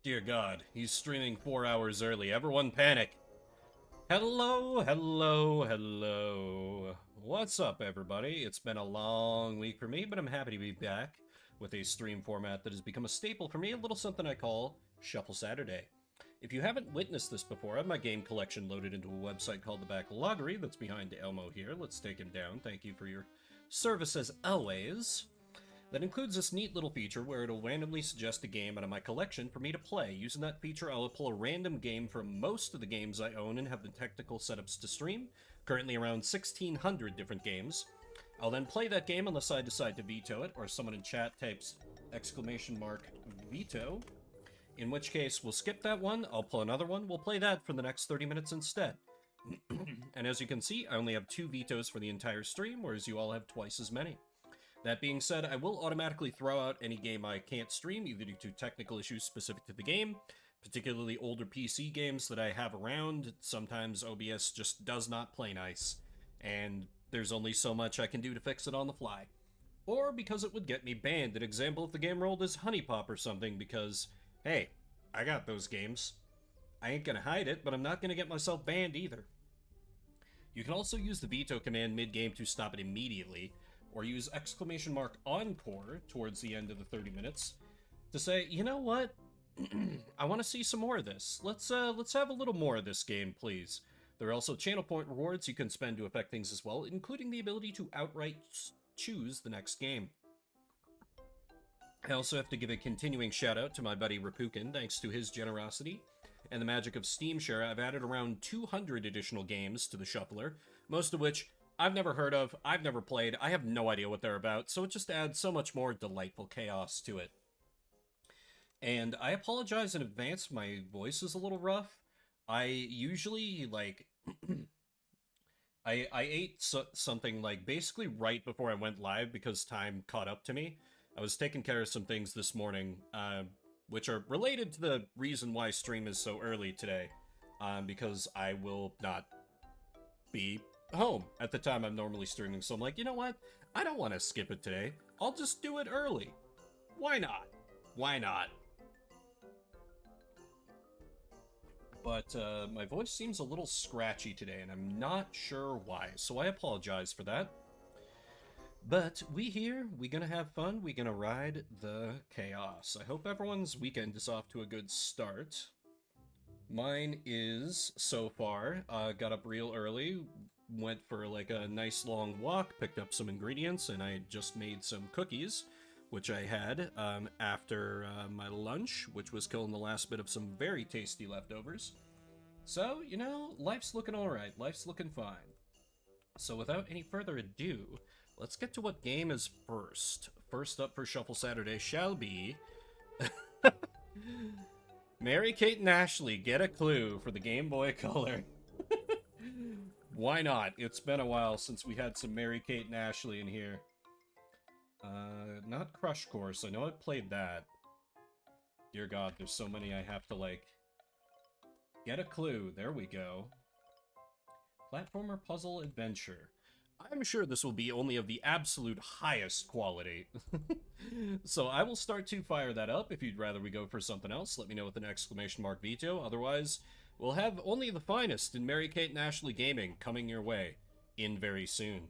Dear God, he's streaming 4 hours early. Everyone panic. Hello, hello, hello. What's up, everybody? It's been a long week for me, but I'm happy to be back with a stream format that has become a staple for me, a little something I call Shuffle Saturday. If you haven't witnessed this before, I have my game collection loaded into a website called the Backloggery that's behind Elmo here. Let's take him down. Thank you for your service as always. That includes this neat little feature where it'll randomly suggest a game out of my collection for me to play. Using that feature, I'll pull a random game from most of the games I own and have the technical setups to stream, currently around 1,600 different games. I'll then play that game unless I decide to veto it, or someone in chat types !veto, in which case we'll skip that one, I'll pull another one, we'll play that for the next 30 minutes instead. And as you can see, I only have 2 vetoes for the entire stream, whereas you all have twice as many. That being said, I will automatically throw out any game I can't stream, either due to technical issues specific to the game, particularly older PC games that I have around. Sometimes OBS just does not play nice, and there's only so much I can do to fix it on the fly. Or because it would get me banned. An example, if the game rolled as Honey Pop or something, because, hey, I got those games. I ain't gonna hide it, but I'm not gonna get myself banned either. You can also use the veto command mid-game to stop it immediately, or use !encore towards the end of the 30 minutes to say, you know what? I want to see some more of this. Let's have a little more of this game, please. There are also channel point rewards you can spend to affect things as well, including the ability to outright choose the next game. I also have to give a continuing shout out to my buddy Rapukin. Thanks to his generosity and the magic of Steam Share, I've added around 200 additional games to the Shuffler, most of which I've never heard of, I've never played, I have no idea what they're about, so it just adds so much more delightful chaos to it. And I apologize in advance, my voice is a little rough. I usually, like, I ate something, like, basically right before I went live because time caught up to me. I was taking care of some things this morning, which are related to the reason why stream is so early today, because I will not be home at the time I'm normally streaming, so I'm like, you know what? I don't want to skip it today. I'll just do it early. Why not? Why not? But my voice seems a little scratchy today, and I'm not sure why, so I apologize for that. But we gonna have fun, we gonna ride the chaos. I hope everyone's weekend is off to a good start. Mine is, so far. Got up real early, went for like a nice long walk, picked up some ingredients, and I just made some cookies, which I had after my lunch, which was killing the last bit of some very tasty leftovers. So, you know, life's looking alright, life's looking fine. So without any further ado, let's get to what game is first. First up for Shuffle Saturday shall be Mary-Kate and Ashley, Get a Clue for the Game Boy Color. Why not? It's been a while since we had some Mary-Kate and Ashley in here. Not Crush Course. I know I've played that. Dear God, there's so many I have to, like... Get a Clue. There we go. Platformer Puzzle Adventure. I'm sure this will be only of the absolute highest quality. So I will start to fire that up. If you'd rather we go for something else, let me know with an !veto. Otherwise, we'll have only the finest in Mary-Kate and Ashley gaming coming your way in very soon.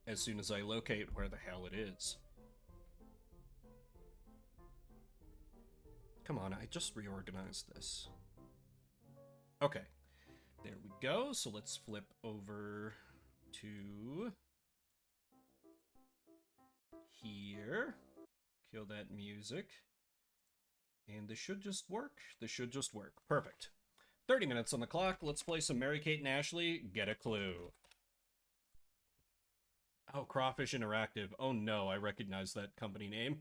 As soon as I locate where the hell it is. Come on, I just reorganized this. Okay. There we go, so let's flip over to here, kill that music, and this should just work. This should just work. Perfect. 30 minutes on the clock, let's play some Mary-Kate and Ashley, Get a Clue. Oh, Crawfish Interactive. Oh no, I recognize that company name.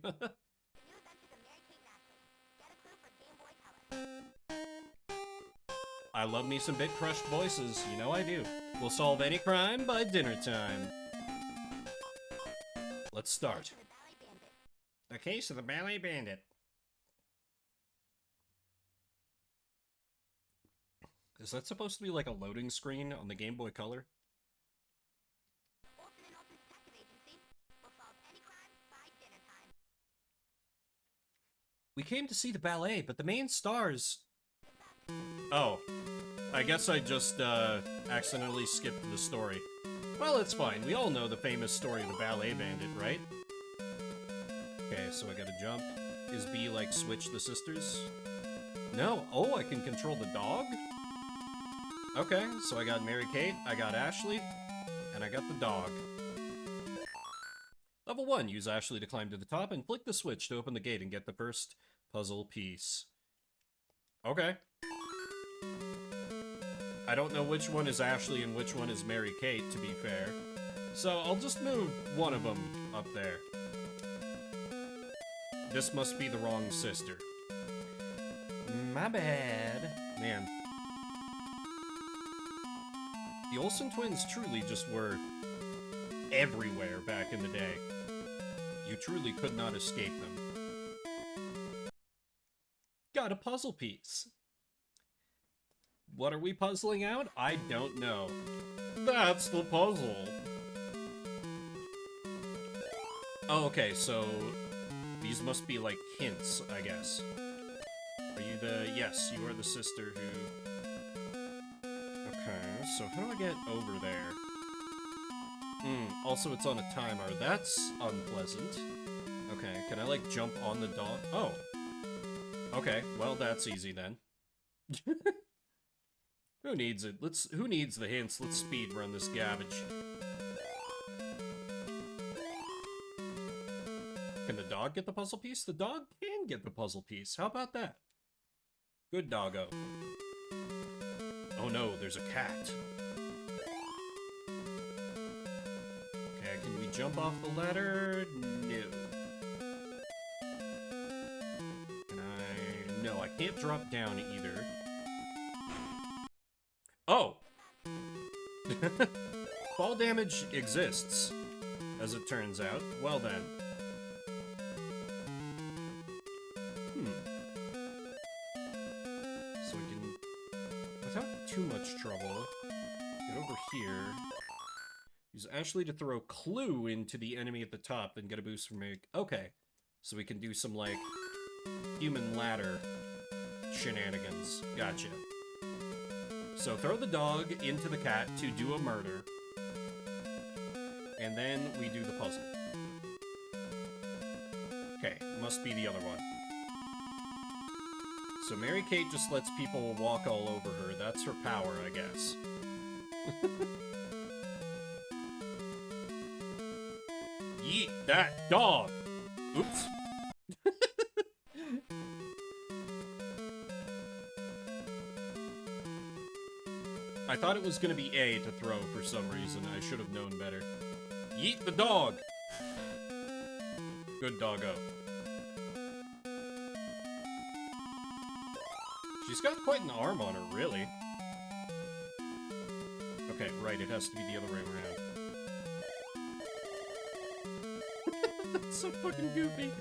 I love me some bit crushed voices, you know I do. We'll solve any crime by dinner time. Let's start. The Case of the Ballet Bandit. Is that supposed to be like a loading screen on the Game Boy Color? We came to see the ballet, but the main stars... Oh. I guess I just, accidentally skipped the story. Well, it's fine. We all know the famous story of the ballet bandit, right? Okay, so I gotta jump. Is B, like, switch the sisters? No. Oh, I can control the dog? Okay, so I got Mary-Kate, I got Ashley, and I got the dog. Level 1, use Ashley to climb to the top and flick the switch to open the gate and get the first puzzle piece. Okay. I don't know which one is Ashley and which one is Mary-Kate, to be fair. So I'll just move one of them up there. This must be the wrong sister. My bad. Man. The Olsen twins truly just were everywhere back in the day. You truly could not escape them. Got a puzzle piece. What are we puzzling out? I don't know. That's the puzzle. Oh, okay, so these must be like hints, I guess. Are you the... Yes, you are the sister who... Okay, so how do I get over there? Also it's on a timer. That's unpleasant. Okay, can I, like, jump on the dog? Oh. Okay, well, that's easy then. Who needs it? Who needs the hints? Let's speed run this garbage. Can the dog get the puzzle piece? The dog can get the puzzle piece. How about that? Good doggo. Oh no, there's a cat. Okay, can we jump off the ladder? No. Can I... No, I can't drop down either. Oh! Fall damage exists, as it turns out. Well then. So we can, without too much trouble, get over here. Use Ashley to throw Clue into the enemy at the top, then get a boost from me. Okay. So we can do some, like, human ladder shenanigans. Gotcha. So throw the dog into the cat to do a murder. And then we do the puzzle. Okay, must be the other one. So Mary-Kate just lets people walk all over her. That's her power, I guess. Yeet that dog! Oops. I thought it was gonna be A to throw for some reason. I should have known better. Yeet the dog! Good doggo. She's got quite an arm on her, really. Okay, right, it has to be the other way around. That's so fucking goofy.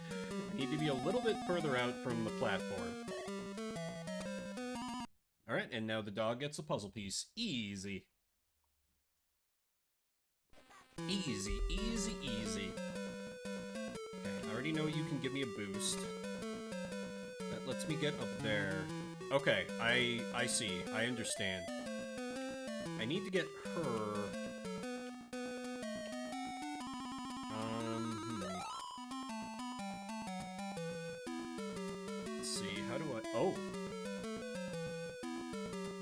Need to be a little bit further out from the platform. Alright, and now the dog gets a puzzle piece. Easy. Easy, easy, easy. Okay, I already know you can give me a boost. That lets me get up there. Okay, I see. I understand. I need to get her... Let's see, how do I... Oh!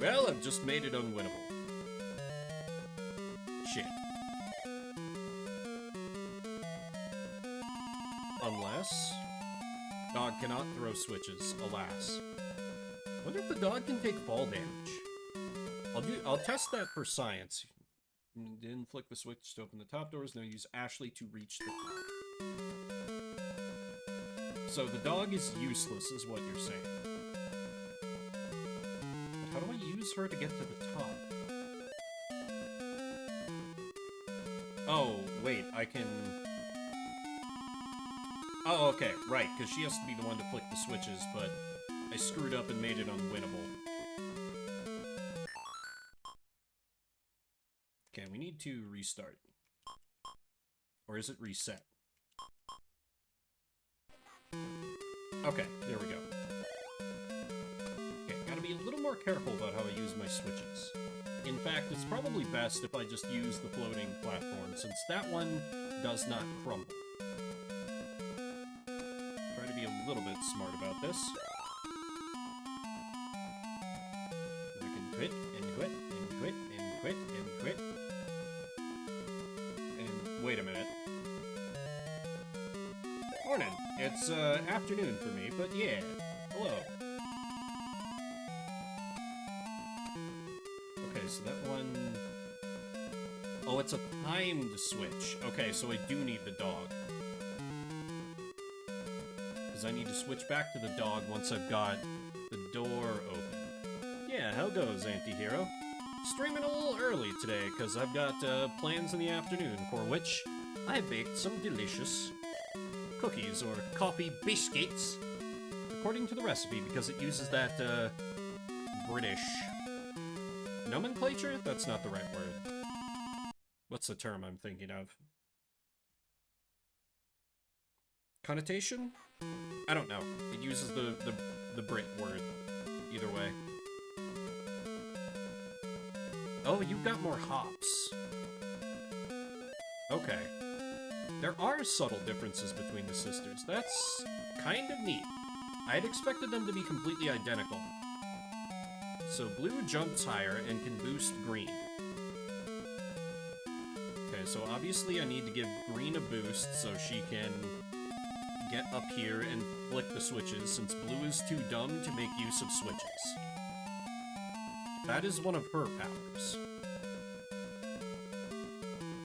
Well, I've just made it unwinnable. Shit. Unless... Dog cannot throw switches, alas. Wonder if the dog can take fall damage. I'll test that for science. Didn't flick the switch to open the top doors, now use Ashley to reach the top. So the dog is useless, is what you're saying. How do I use her to get to the top? Oh, wait, I can... Oh, okay, right, because she has to be the one to flick the switches, but I screwed up and made it unwinnable. Okay, we need to restart. Or is it reset? Okay, there we go. Okay, gotta be a little more careful about how I use my switches. In fact, it's probably best if I just use the floating platform, since that one does not crumble. Try to be a little bit smart about this. I can quit, and quit, and quit, and quit, and quit. And wait a minute. Morning. It's afternoon for me, but yeah. Hello. Okay, so that one... Oh, it's a timed switch. Okay, so I do need the dog. Because I need to switch back to the dog once I've got the door open. Yeah, how goes, anti-hero? Streaming a little early today, because I've got plans in the afternoon, for which I baked some delicious cookies or coffee biscuits, according to the recipe, because it uses that British nomenclature? That's not the right word. What's the term I'm thinking of? Connotation? I don't know. It uses the Brit word. Either way. Oh, you've got more hops. Okay. There are subtle differences between the sisters. That's kind of neat. I had expected them to be completely identical. So blue jumps higher and can boost green. Okay, so obviously I need to give green a boost so she can get up here and flick the switches, since blue is too dumb to make use of switches. That is one of her powers.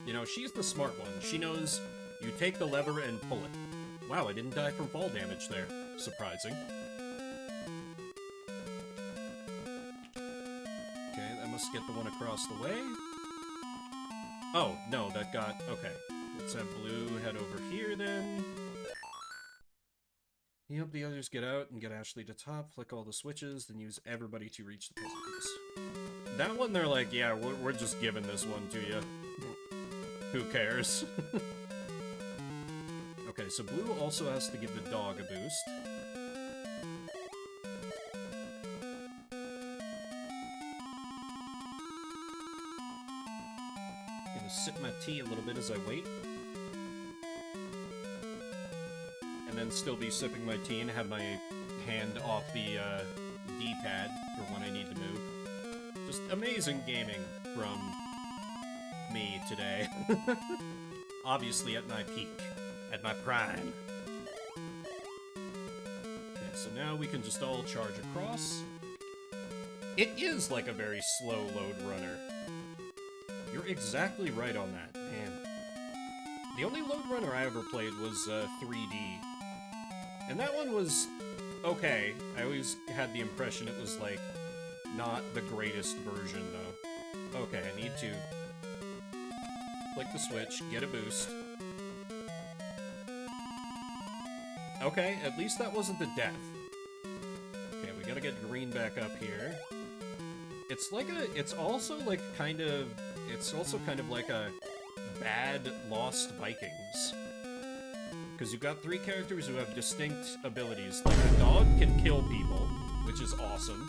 You know, she's the smart one. She knows you take the lever and pull it. Wow, I didn't die from fall damage there. Surprising. Okay, I must get the one across the way. Oh, no, that got... Okay. Let's have blue head over here, then. You hope the others get out and get Ashley to top, flick all the switches, then use everybody to reach the puzzle piece. That one, they're like, yeah, we're just giving this one to you. Who cares? Okay, so blue also has to give the dog a boost. Gonna sip my tea a little bit as I wait. And then still be sipping my tea and have my hand off the D-pad for when I need to move. Just amazing gaming from me today. Obviously at my peak. At my prime. Okay, so now we can just all charge across. It is like a very slow load runner. You're exactly right on that, man. The only load runner I ever played was 3D. And that one was okay. I always had the impression it was, like, not the greatest version, though. Okay, I need to flick the switch, get a boost. Okay, at least that wasn't the death. Okay, we gotta get green back up here. It's like a... It's also, like, kind of... It's also kind of like a bad Lost Vikings. Because you've got three characters who have distinct abilities. Like, the dog can kill people, which is awesome.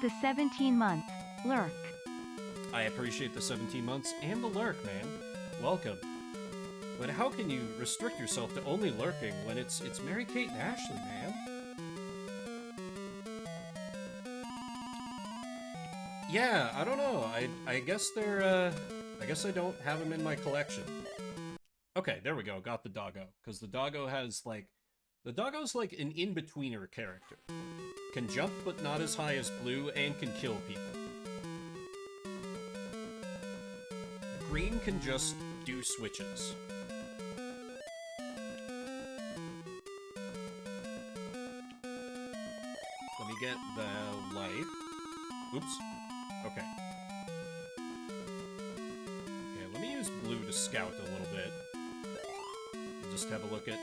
The 17-month lurk. I appreciate the 17 months and the lurk, man. Welcome. But how can you restrict yourself to only lurking when it's Mary-Kate and Ashley, man? Yeah, I don't know. I guess they're, I guess I don't have them in my collection. Okay, there we go. Got the doggo. Because the doggo has, like... The doggo's like an in-betweener character. Can jump, but not as high as blue, and can kill people. Green can just do switches. Let me get the light. Oops. Okay. Okay, let me use blue to scout a little bit. And just have a look at...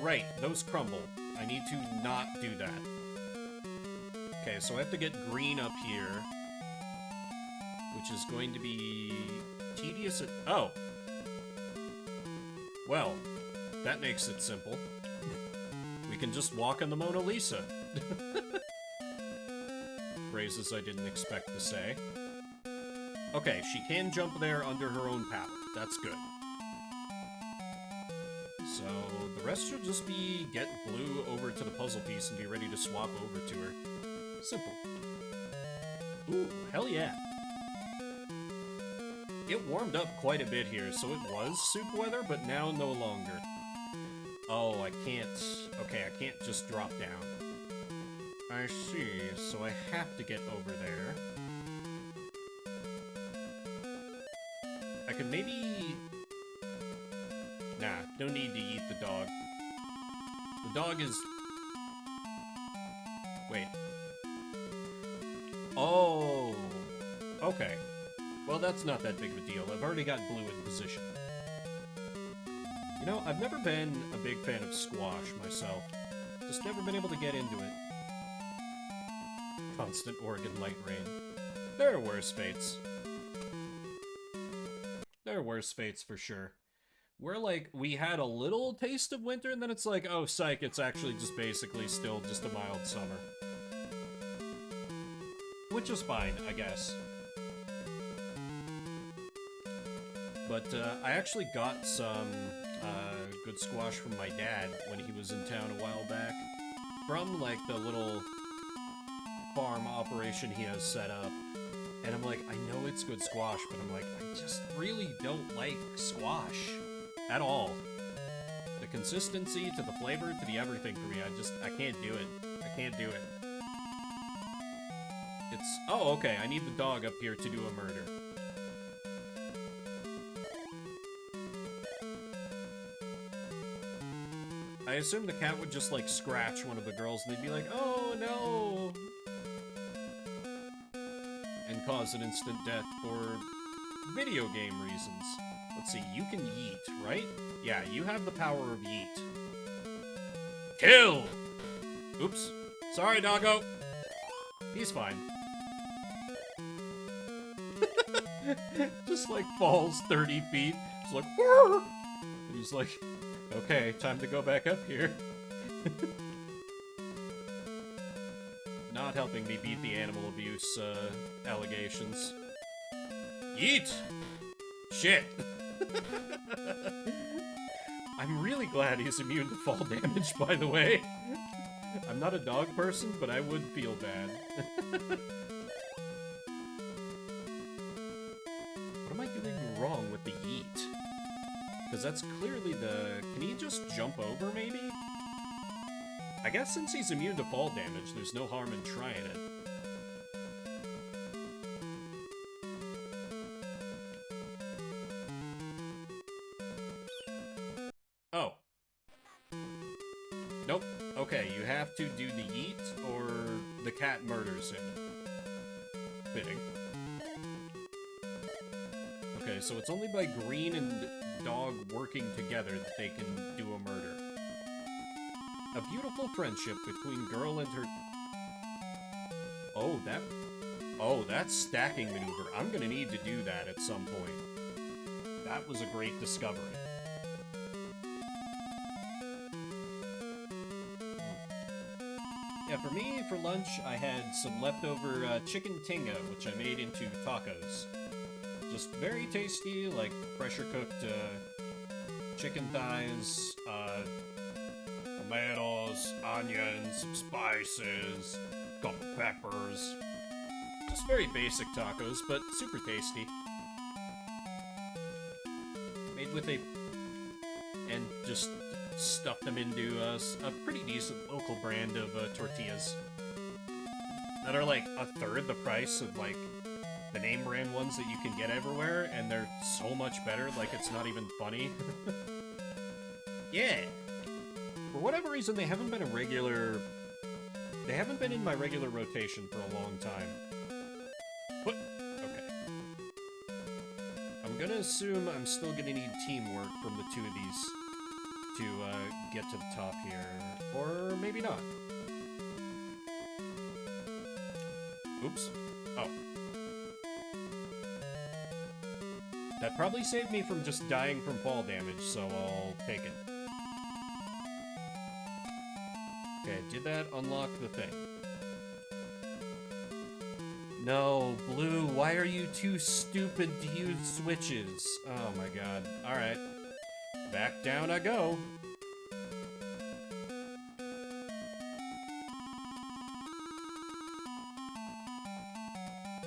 Right, those crumble. I need to not do that. Okay, so I have to get green up here. Which is going to be... tedious at... Oh! Well, that makes it simple. We can just walk on the Mona Lisa. Phrases I didn't expect to say. Okay, she can jump there under her own power. That's good. So, the rest should just be get Blue over to the puzzle piece and be ready to swap over to her. Simple. Ooh, hell yeah. It warmed up quite a bit here, so it was soup weather, but now no longer. Oh, I can't... Okay, I can't just drop down. I see, so I have to get over there. I could maybe... Nah, no need to eat the dog. The dog is... Wait. Oh, okay. Well, that's not that big of a deal. I've already got Blue in position. You know, I've never been a big fan of squash myself. Just never been able to get into it. Constant Oregon light rain. There are worse fates. There are worse fates for sure. We're like, we had a little taste of winter, and then it's like, oh, psych, it's actually just basically still just a mild summer. Which is fine, I guess. But I actually got some good squash from my dad when he was in town a while back. From, like, the little farm operation he has set up. And I'm like, I know it's good squash, but I'm like, I just really don't like squash. At all. The consistency, to the flavor, to the everything for me, I can't do it. I can't do it. It's... Oh, okay, I need the dog up here to do a murder. I assume the cat would just, like, scratch one of the girls and they'd be like, oh, no! And cause an instant death for video game reasons. Let's see, you can yeet, right? Yeah, you have the power of yeet. Kill! Oops. Sorry, doggo. He's fine. Just, like, falls 30 feet. He's like, Whoa! And he's like, okay, time to go back up here. Not helping me beat the animal abuse, allegations. Yeet! Shit! I'm really glad he's immune to fall damage, by the way. I'm not a dog person, but I would feel bad. What am I doing wrong with the yeet? Because that's clearly the... Can he just jump over, maybe? I guess since he's immune to fall damage, there's no harm in trying it. Oh. Nope. Okay, you have to do the yeet, or the cat murders him. Fitting. Okay, so it's only by green and dog working together that they can do a murder. A beautiful friendship between girl and her... Oh, that's stacking maneuver. I'm gonna need to do that at some point. That was a great discovery. Yeah, for me, for lunch, I had some leftover chicken tinga, which I made into tacos. Just very tasty, like pressure-cooked chicken thighs, tomatoes, onions, some spices, couple peppers. Just very basic tacos, but super tasty. Made with a... and just stuffed them into a pretty decent local brand of tortillas. That are like a third the price of like the name brand ones that you can get everywhere, and they're so much better, like it's not even funny. Yeah. For whatever reason, they haven't been in my regular rotation for a long time. But, okay. I'm gonna assume I'm still gonna need teamwork from the two of these to get to the top here. Or maybe not. Oops. Oh. That probably saved me from just dying from fall damage, so I'll take it. Okay, did that unlock the thing? No, Blue, why are you too stupid to use switches? Oh my god. Alright. Back down I go.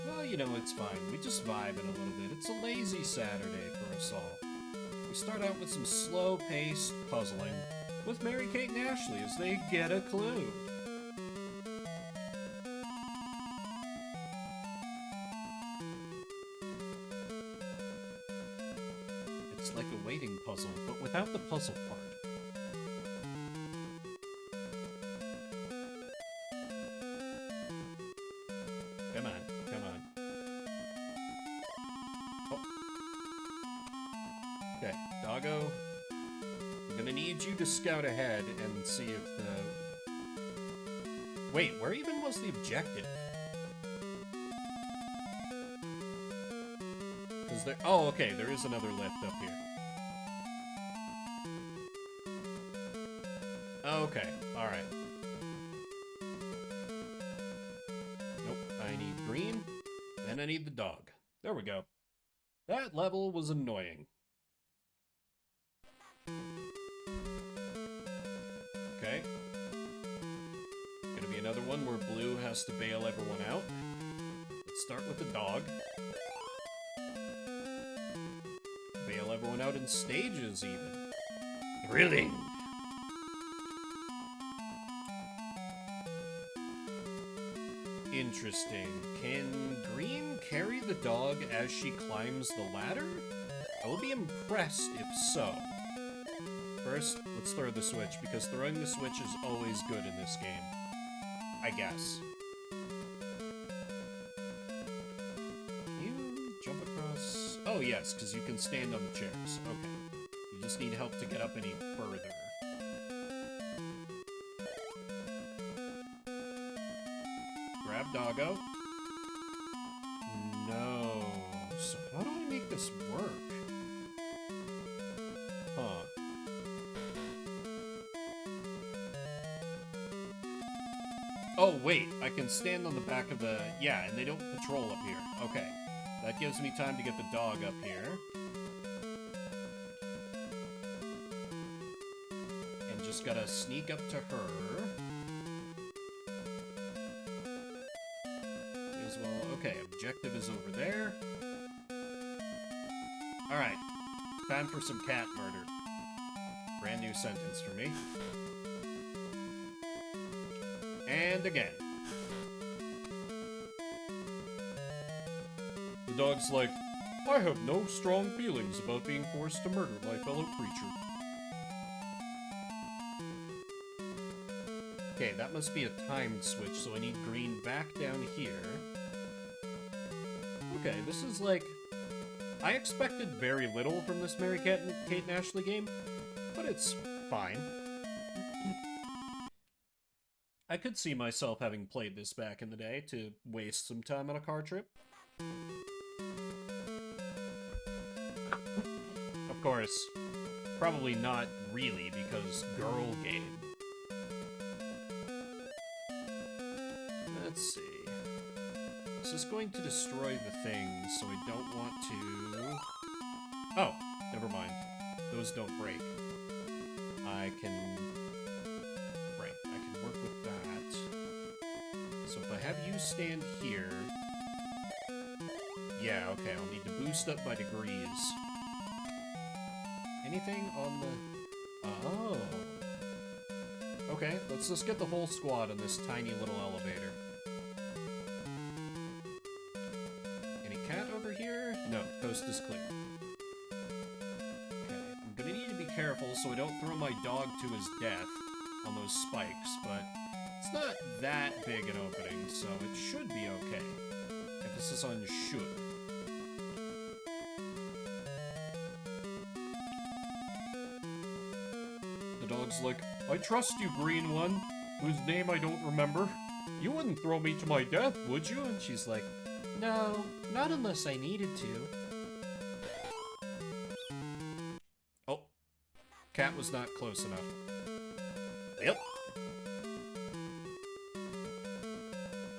Well, you know, it's fine. We just vibing a little bit. It's a lazy Saturday for us all. We start out with some slow-paced puzzling with Mary-Kate and Ashley as they get a clue. It's like a waiting puzzle, but without the puzzle part. Come on, come on. Oh. Okay, Doggo, I'm gonna need you to scout ahead and see if the... Wait, where even was the objective? Because there... Oh, okay, there is another lift up here. Okay, alright. Nope, I need green, and I need the dog. There we go. That level was annoying. Okay. Gonna be another one where Blue has to bail everyone out. Let's start with the dog. Bail everyone out in stages, even. Thrilling! Interesting. Can Green carry the dog as she climbs the ladder? I will be impressed if so. First, let's throw the switch, because throwing the switch is always good in this game. I guess. You jump across... Oh yes, because you can stand on the chairs. Okay. You just need help to get up any further. Grab Doggo. No. So how do I make this work? Huh. Oh, wait. I can stand on the back of the... Yeah, and they don't patrol up here. Okay. That gives me time to get the dog up here. And just gotta sneak up to her. As well. Okay, objective is over there. Alright. Time for some cat murder. Brand new sentence for me. And again. The dog's like, I have no strong feelings about being forced to murder my fellow creature. Okay, that must be a timed switch, so I need green back down here. Okay, this is like... I expected very little from this Kate and Ashley game, but it's fine. I could see myself having played this back in the day to waste some time on a car trip. Of course, probably not really, because girl game. Let's see. This is going to destroy the things, so I don't want to... Oh, never mind. Those don't break. I can... Right, I can work with that. So if I have you stand here... Yeah, okay, I'll need to boost up by degrees. Anything on the... Oh. Okay, let's just get the whole squad on this tiny little elevator. Any cat over here? No, coast is clear. Okay, I'm gonna need to be careful so I don't throw my dog to his death on those spikes, but it's not that big an opening, so it should be okay. Emphasis on should. Dog's like, I trust you, green one, whose name I don't remember. You wouldn't throw me to my death, would you? And she's like, no, not unless I needed to. Oh, cat was not close enough. Yep.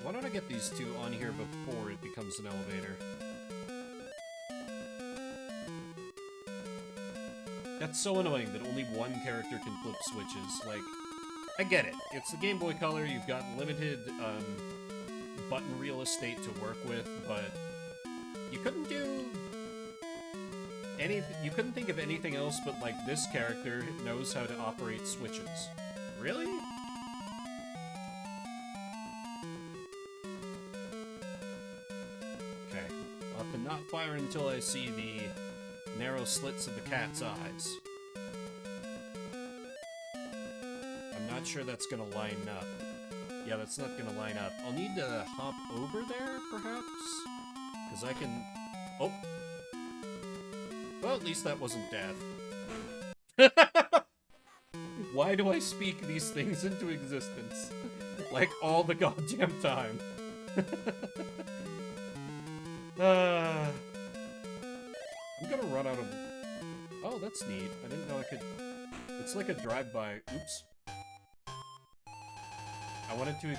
Why don't I get these two on here before it becomes an elevator? That's so annoying that only one character can flip switches. Like, I get it. It's the Game Boy Color, you've got limited, button real estate to work with, but you couldn't do you couldn't think of anything else but, like, this character knows how to operate switches. Really? Okay. I'll have to not fire until I see the narrow slits of the cat's eyes. I'm not sure that's gonna line up. Yeah, that's not gonna line up. I'll need to hop over there, perhaps? Because I can... Oh! Well, at least that wasn't death. Why do I speak these things into existence? Like, all the goddamn time. I'm gonna run out of... Oh, that's neat. I didn't know I could... It's like a drive-by... Oops. I wanted to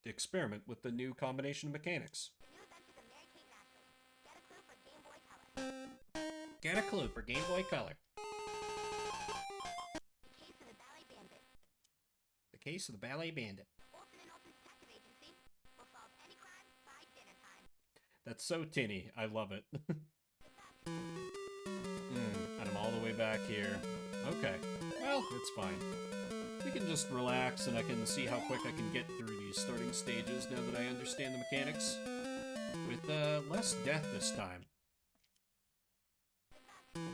experiment with the new combination of mechanics. Get a clue for Game Boy Color. The case of the Ballet Bandit. That's so tinny. I love it. And I'm all the way back here. Okay. Well, it's fine. We can just relax, and I can see how quick I can get through these starting stages now that I understand the mechanics. With, less death this time. Okay,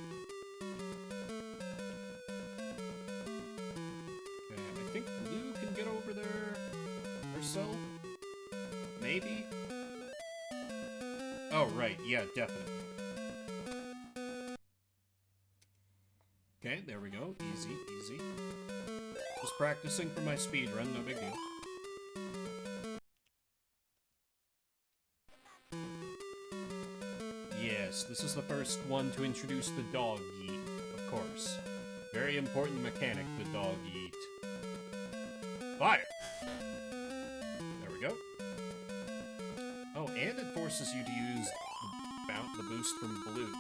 I think Blue can get over there herself? Maybe? Oh, right, yeah, definitely. Okay, there we go. Easy, easy. Just practicing for my speed run, no big deal. Yes, this is the first one to introduce the dog yeet, of course. Very important mechanic, the dog yeet. Fire! There we go. Oh, and it forces you to use the boost from Blue.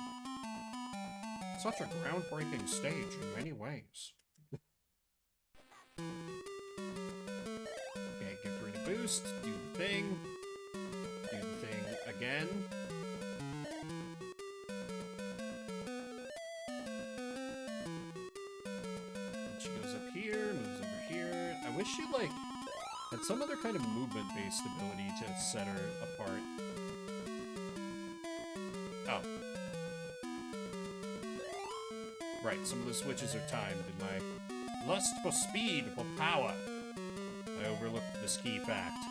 Such a groundbreaking stage in many ways. Okay, get rid of boost, do the thing again. And she goes up here, moves over here. I wish she, like, had some other kind of movement-based ability to set her apart. Oh. Right, some of the switches are timed in my lust for speed, for power. I overlooked this key fact.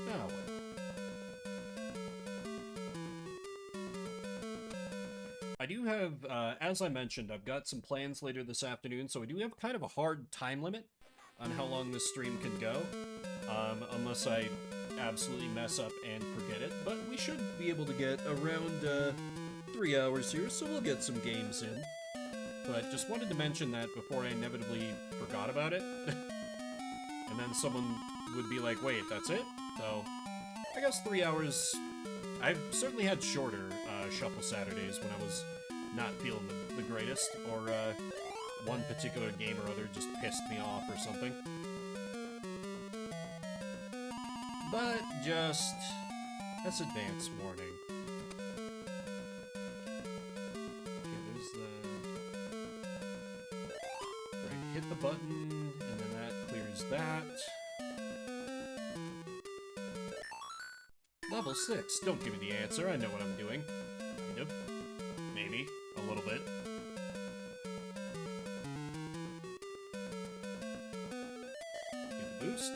Oh, well. I do have, as I mentioned, I've got some plans later this afternoon, so I do have kind of a hard time limit on how long this stream can go, unless I absolutely mess up and forget it, but we should be able to get around, 3 hours here, so we'll get some games in. But just wanted to mention that before I inevitably forgot about it. And then someone would be like, wait, that's it? So, I guess 3 hours... I've certainly had shorter Shuffle Saturdays when I was not feeling the greatest, or one particular game or other just pissed me off or something. But just... that's advanced warning. Hit the button, and then that clears that. Level 6. Don't give me the answer. I know what I'm doing. Kind of. Maybe. A little bit. Get the boost.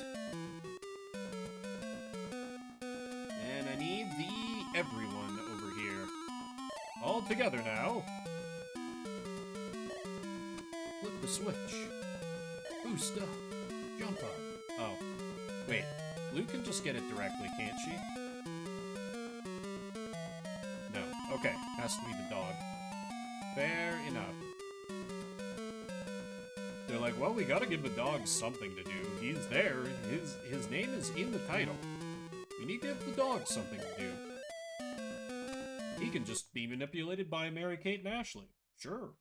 And I need the everyone over here. All together now. Flip the switch. Boost up. Jump up. Oh. Wait. Blue can just get it directly, can't she? No. Okay. Has to be the dog. Fair enough. They're like, well, we gotta give the dog something to do. He's there. His name is in the title. We need to give the dog something to do. He can just be manipulated by Mary-Kate and Ashley. Sure.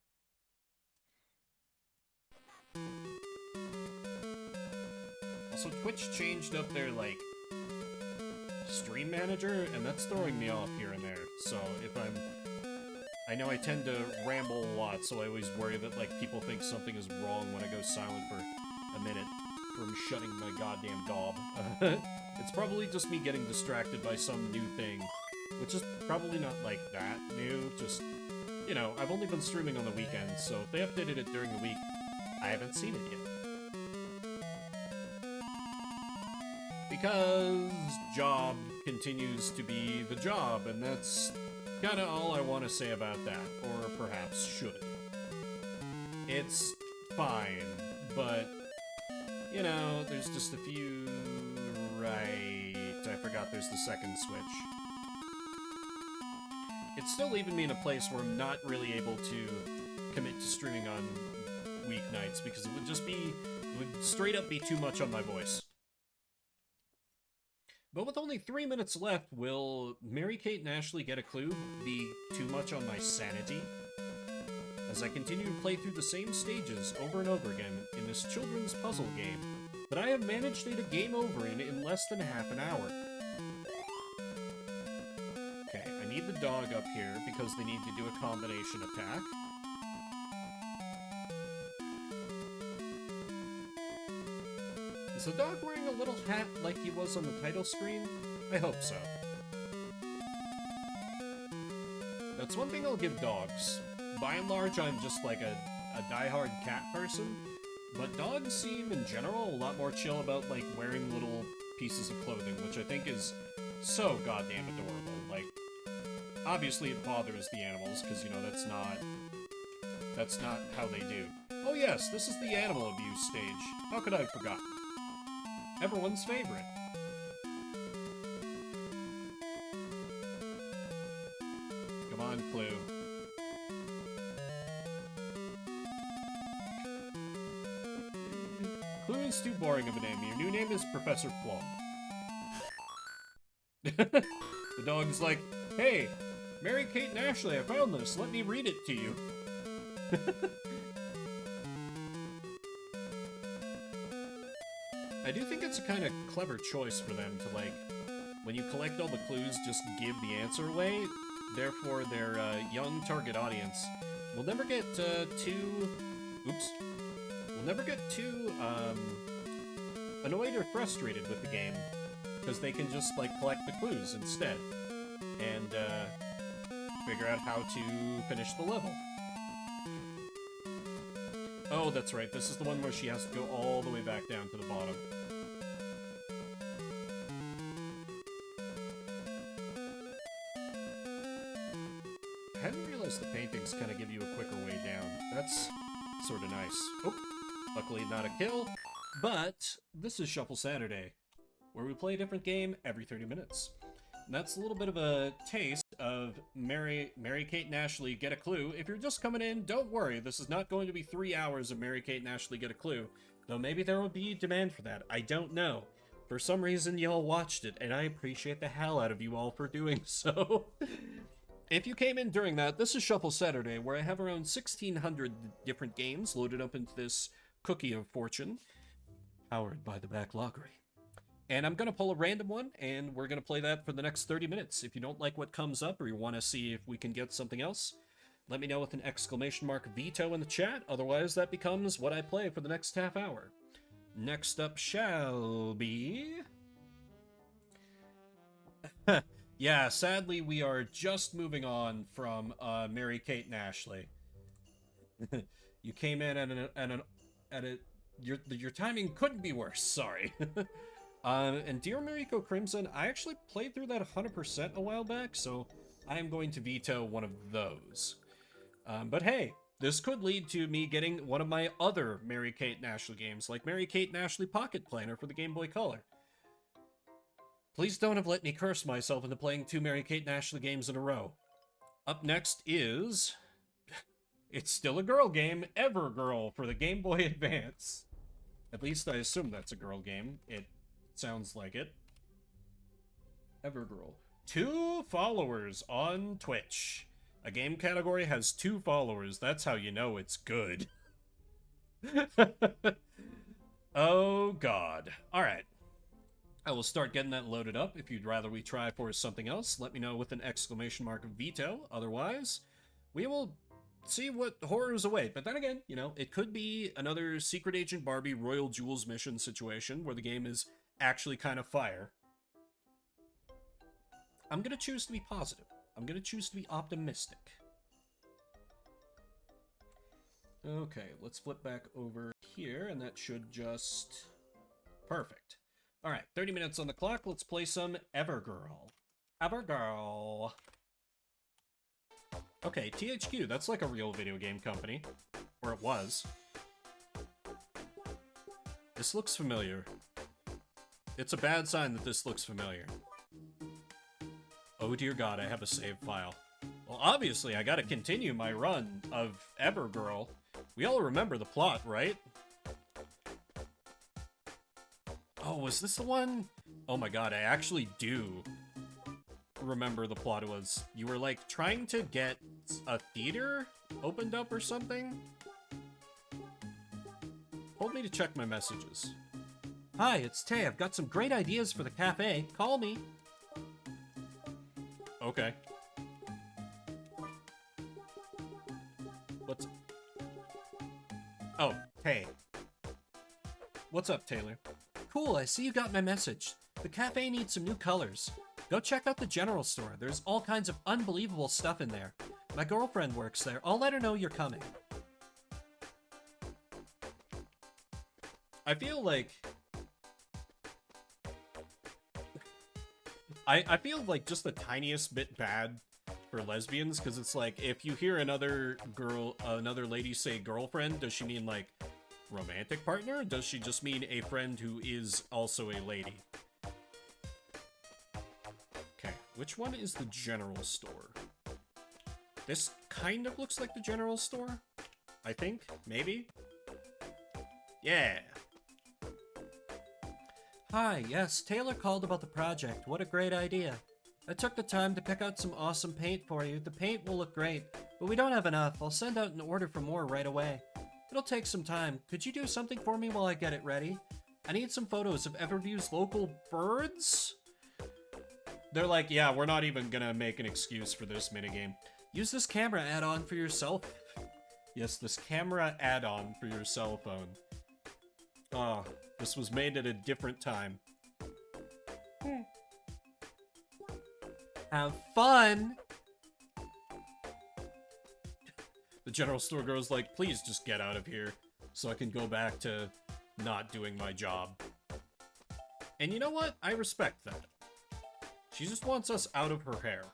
Also, Twitch changed up their, like, stream manager, and that's throwing me off here and there. So, if I know I tend to ramble a lot, so I always worry that, like, people think something is wrong when I go silent for a minute from shutting my goddamn gob. It's probably just me getting distracted by some new thing, which is probably not, like, that new, just, you know, I've only been streaming on the weekends, so if they updated it during the week, I haven't seen it yet. Because job continues to be the job, and that's kinda all I want to say about that, or perhaps should. It's fine, but, you know, there's just a few... Right, I forgot there's the second switch. It's still leaving me in a place where I'm not really able to commit to streaming on weeknights, because it would just be... It would straight up be too much on my voice. But with only 3 minutes left, will Mary-Kate and Ashley get a clue be too much on my sanity? As I continue to play through the same stages over and over again in this children's puzzle game that I have managed to get a game over in less than half an hour. Okay, I need the dog up here because they need to do a combination attack. Is the dog wearing a little hat like he was on the title screen? I hope so. That's one thing I'll give dogs. By and large, I'm just like a diehard cat person, but dogs seem, in general, a lot more chill about, like, wearing little pieces of clothing, which I think is so goddamn adorable. Like, obviously it bothers the animals, because, you know, that's not how they do. Oh yes, this is the animal abuse stage. How could I have forgotten? Everyone's favorite. Come on, Clue. Clue is too boring of a name. Your new name is Professor Plum. The dog's like, hey, Mary-Kate and Ashley, I found this. Let me read it to you. I do think it's a kind of clever choice for them to, like, when you collect all the clues, just give the answer away. Therefore, their young target audience will never get too... Oops. Will never get too annoyed or frustrated with the game, because they can just, like, collect the clues instead and figure out how to finish the level. Oh, that's right. This is the one where she has to go all the way back down to the bottom. I hadn't realized the paintings kind of give you a quicker way down. That's sort of nice. Oh, luckily not a kill. But this is Shuffle Saturday, where we play a different game every 30 minutes. And that's a little bit of a taste of Mary-Kate and Ashley Get a Clue. If you're just coming in, don't worry. This is not going to be 3 hours of Mary-Kate and Ashley Get a Clue. Though maybe there will be demand for that. I don't know. For some reason, y'all watched it, and I appreciate the hell out of you all for doing so. If you came in during that, this is Shuffle Saturday, where I have around 1,600 different games loaded up into this cookie of fortune, powered by the Backloggery. And I'm going to pull a random one, and we're going to play that for the next 30 minutes. If you don't like what comes up, or you want to see if we can get something else, let me know with an exclamation mark veto in the chat. Otherwise, that becomes what I play for the next half hour. Next up shall be... Yeah, sadly, we are just moving on from Mary-Kate and Ashley. You came in your timing couldn't be worse, sorry. And Dear Mariko Crimson, I actually played through that 100% a while back, so I am going to veto one of those. But hey, this could lead to me getting one of my other Mary-Kate and Ashley games, like Mary-Kate and Ashley Pocket Planner for the Game Boy Color. Please don't have let me curse myself into playing 2 Mary-Kate and Ashley games in a row. Up next is... It's still a girl game, Evergirl, for the Game Boy Advance. At least I assume that's a girl game. It sounds like it. Evergirl. 2 followers on Twitch. A game category has 2 followers. That's how you know it's good. Oh, God. Alright. I will start getting that loaded up. If you'd rather we try for something else, let me know with an exclamation mark of veto. Otherwise, we will see what horrors await. But then again, you know, it could be another Secret Agent Barbie Royal Jewels mission situation where the game is actually kind of fire. I'm going to choose to be positive. I'm going to choose to be optimistic. Okay, let's flip back over here, and that should just... Perfect. Alright, 30 minutes on the clock. Let's play some Evergirl. Evergirl. Okay, THQ, that's like a real video game company. Or it was. This looks familiar. It's a bad sign that this looks familiar. Oh dear God, I have a save file. Well, obviously, I gotta continue my run of Evergirl. We all remember the plot, right? Oh, was this the one? Oh my God, I actually do remember the plot was. You were, like, trying to get a theater opened up or something? Hold me to check my messages. Hi, it's Tay. I've got some great ideas for the cafe. Call me. Okay. What's... Oh, hey. What's up, Taylor? Cool, I see you got my message. The cafe needs some new colors. Go check out the general store. There's all kinds of unbelievable stuff in there. My girlfriend works there. I'll let her know you're coming. I feel like... I feel like just the tiniest bit bad for lesbians, because it's like, if you hear another lady say girlfriend, does she mean, like, romantic partner? Does she just mean a friend who is also a lady? Okay, which one is the general store? This kind of looks like the general store, I think, maybe? Yeah. Hi, yes, Taylor called about the project. What a great idea. I took the time to pick out some awesome paint for you. The paint will look great, but we don't have enough. I'll send out an order for more right away. It'll take some time. Could you do something for me while I get it ready? I need some photos of Everview's local birds? They're like, yeah, we're not even gonna make an excuse for this minigame. Use this camera add-on for your cell... Yes, this camera add-on for your cell phone. Oh, this was made at a different time. Have fun! The general store girl's like, please just get out of here so I can go back to not doing my job. And you know what? I respect that. She just wants us out of her hair.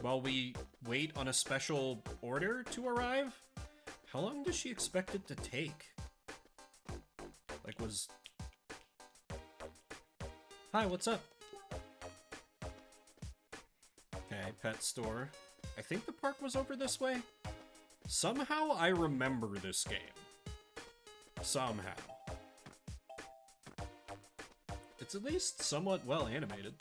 While we wait on a special order to arrive? How long does she expect it to take? Like, was... Hi, what's up? Okay, pet store. I think the park was over this way. Somehow I remember this game. Somehow. It's at least somewhat well animated.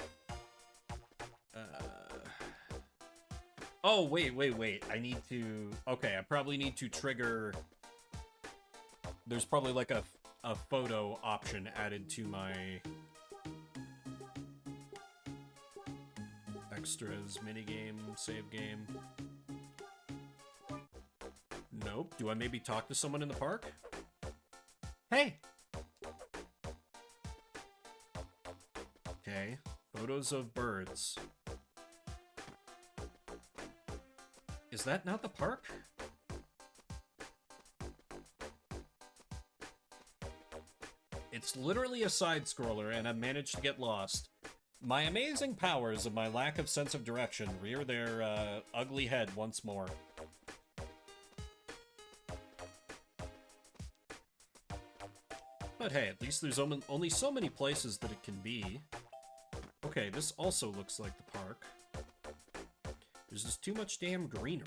Oh, wait. I need to... Okay, I probably need to trigger... There's probably like a photo option added to my... Extras, minigame, save game. Nope. Do I maybe talk to someone in the park? Hey! Okay. Photos of birds. Is that not the park? It's literally a side-scroller, and I've managed to get lost. My amazing powers of my lack of sense of direction rear their ugly head once more. But hey, at least there's only so many places that it can be. Okay, this also looks like the park. There's just too much damn greenery.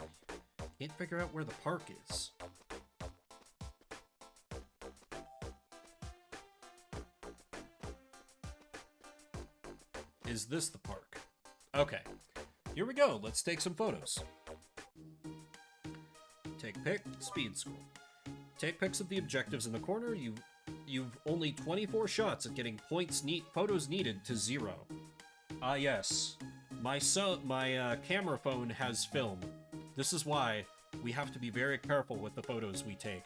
Can't figure out where the park is. Is this the park? Okay. Here we go. Let's take some photos. Take pic, speed scroll. Take pics of the objectives in the corner. You've only 24 shots at getting photos needed to 0. Ah yes. My camera phone has film. This is why we have to be very careful with the photos we take.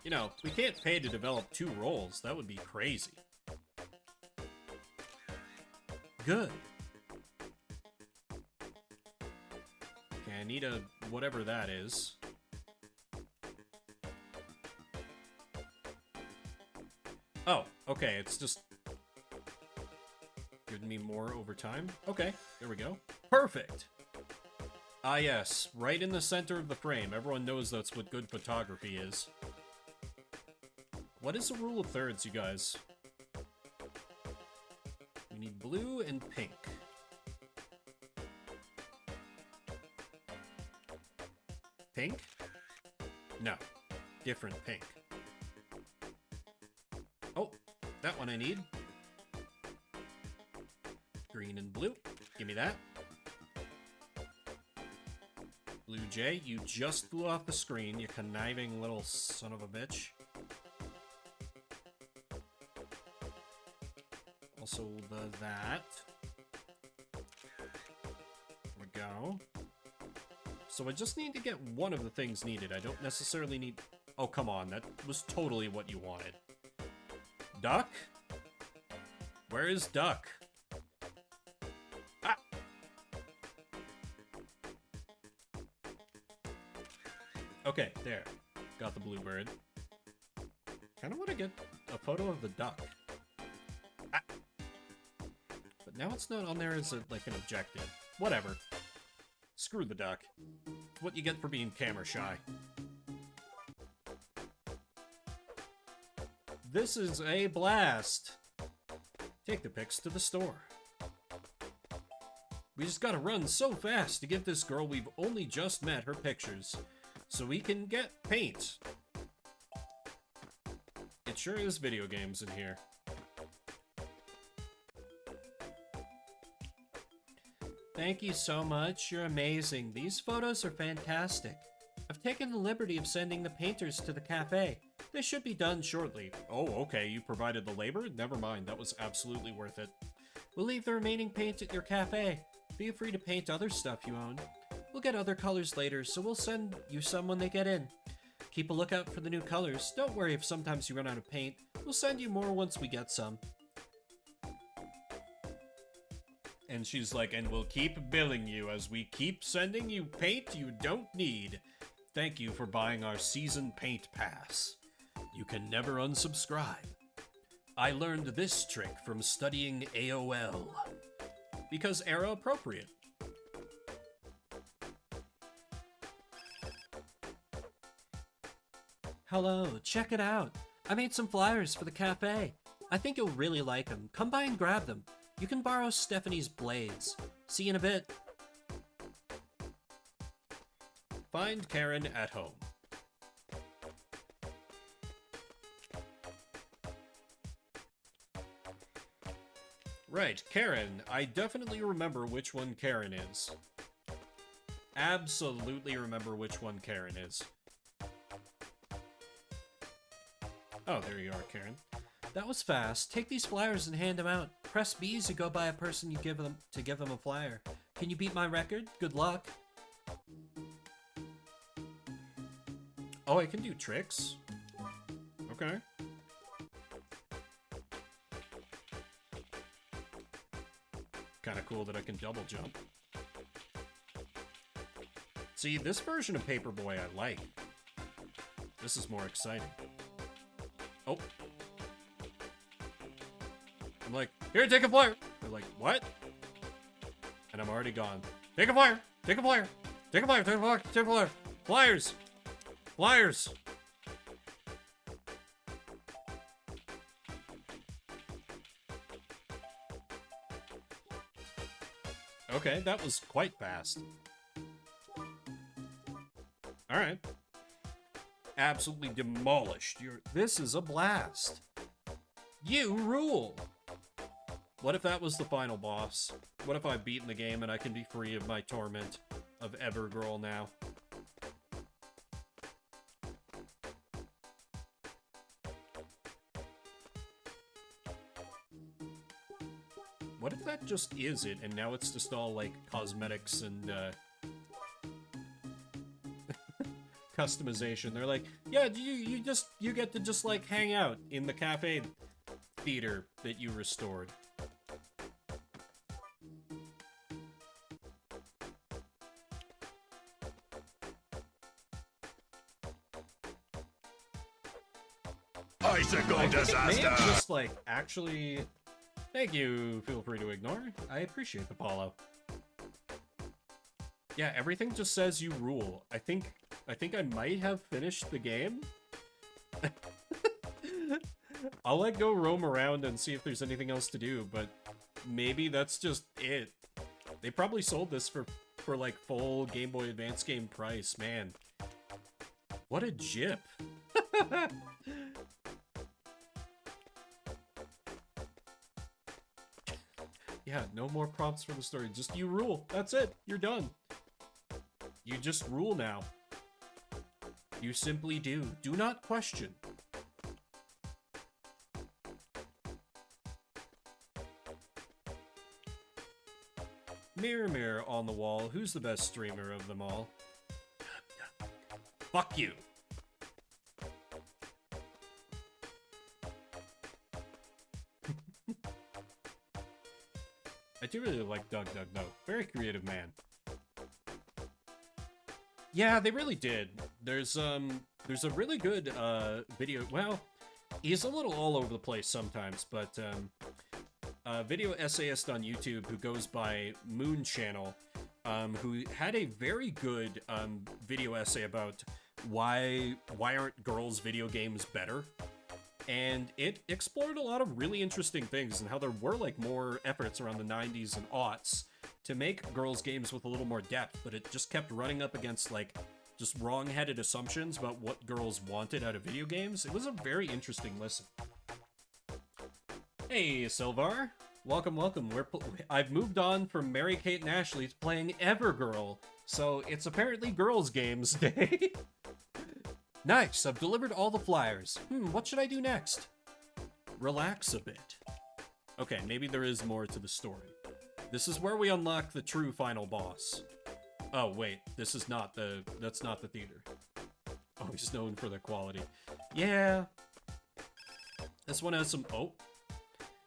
You know, we can't pay to develop 2 roles. That would be crazy. Good. Okay, I need a whatever that is. Oh, okay, it's just giving me more over time. Okay, there we go. Perfect! Ah yes, right in the center of the frame. Everyone knows that's what good photography is. What is the rule of thirds, you guys? We need blue and pink. Pink? No. Different pink. Oh, that one I need. Green and blue. Give me that. Blue Jay, you just flew off the screen, you conniving little son of a bitch. Also that. There we go. So I just need to get one of the things needed. I don't necessarily need... Oh, come on. That was totally what you wanted. Duck? Where is Duck? Ah! Okay, there. Got the bluebird. Kind of want to get a photo of the duck. Ah! But now it's not on there as like an objective. Whatever. Screw the duck. It's what you get for being camera shy. This is a blast. Take the pics to the store. We just gotta run so fast to give this girl we've only just met her pictures, so we can get paint. It sure is video games in here. Thank you so much, you're amazing. These photos are fantastic. I've taken the liberty of sending the painters to the cafe. They should be done shortly. Oh, okay, you provided the labor? Never mind, that was absolutely worth it. We'll leave the remaining paint at your cafe. Feel free to paint other stuff you own. We'll get other colors later, so we'll send you some when they get in. Keep a lookout for the new colors. Don't worry if sometimes you run out of paint. We'll send you more once we get some. And she's like, and we'll keep billing you as we keep sending you paint you don't need. Thank you for buying our season paint pass. You can never unsubscribe. I learned this trick from studying AOL. Because era appropriate. Hello, check it out. I made some flyers for the cafe. I think you'll really like them. Come by and grab them. You can borrow Stephanie's blades. See you in a bit. Find Karen at home. Right, Karen. I definitely remember which one Karen is. Absolutely remember which one Karen is. Oh, there you are, Karen. That was fast. Take these flyers and hand them out. Press B to go by a person you give them a flyer. Can you beat my record? Good luck. Oh, I can do tricks. Okay. Kind of cool that I can double jump. See, this version of Paperboy I like. This is more exciting. Oh. I'm like, here, take a flyer. They're like, what? And I'm already gone. Take a flyer. Take a flyer. Take a flyer. Take a flyer. Take a flyer. Flyers. Flyers. Okay, that was quite fast. Alright. Absolutely demolished. This is a blast. You rule! What if that was the final boss? What if I've beaten the game and I can be free of my torment of Evergirl now? What if that just is it, and now it's just all, like, cosmetics and, customization? They're like, yeah, you get to just, like, hang out in the cafe theater that you restored. Icicle disaster! May have just, like, actually... Thank you, feel free to ignore. I appreciate the follow. Yeah, everything just says you rule. I think I might have finished the game. I'll, like, go roam around and see if there's anything else to do, but maybe that's just it. They probably sold this for like, full Game Boy Advance game price, man. What a jip. Yeah, no more prompts for the story. Just you rule. That's it. You're done. You just rule now. You simply do. Do not question. Mirror, mirror on the wall, who's the best streamer of them all? Fuck you. I do really like Doug No. Very creative man. Yeah, they really did. There's a really good video. Well, he's a little all over the place sometimes, but a video essayist on YouTube who goes by Moon Channel, who had a very good video essay about why aren't girls' video games better. And it explored a lot of really interesting things and how there were, like, more efforts around the 90s and aughts to make girls' games with a little more depth, but it just kept running up against, like, just wrong-headed assumptions about what girls wanted out of video games. It was a very interesting listen. Hey, Silvar. Welcome, welcome. I've moved on from Mary-Kate and Ashley to playing Evergirl, so it's apparently Girls' Games Day. Nice, I've delivered all the flyers. What should I do next? Relax a bit. Okay, maybe there is more to the story. This is where we unlock the true final boss. Oh, wait, that's not the theater. Oh, he's known for the quality. Yeah. This one has some, oh.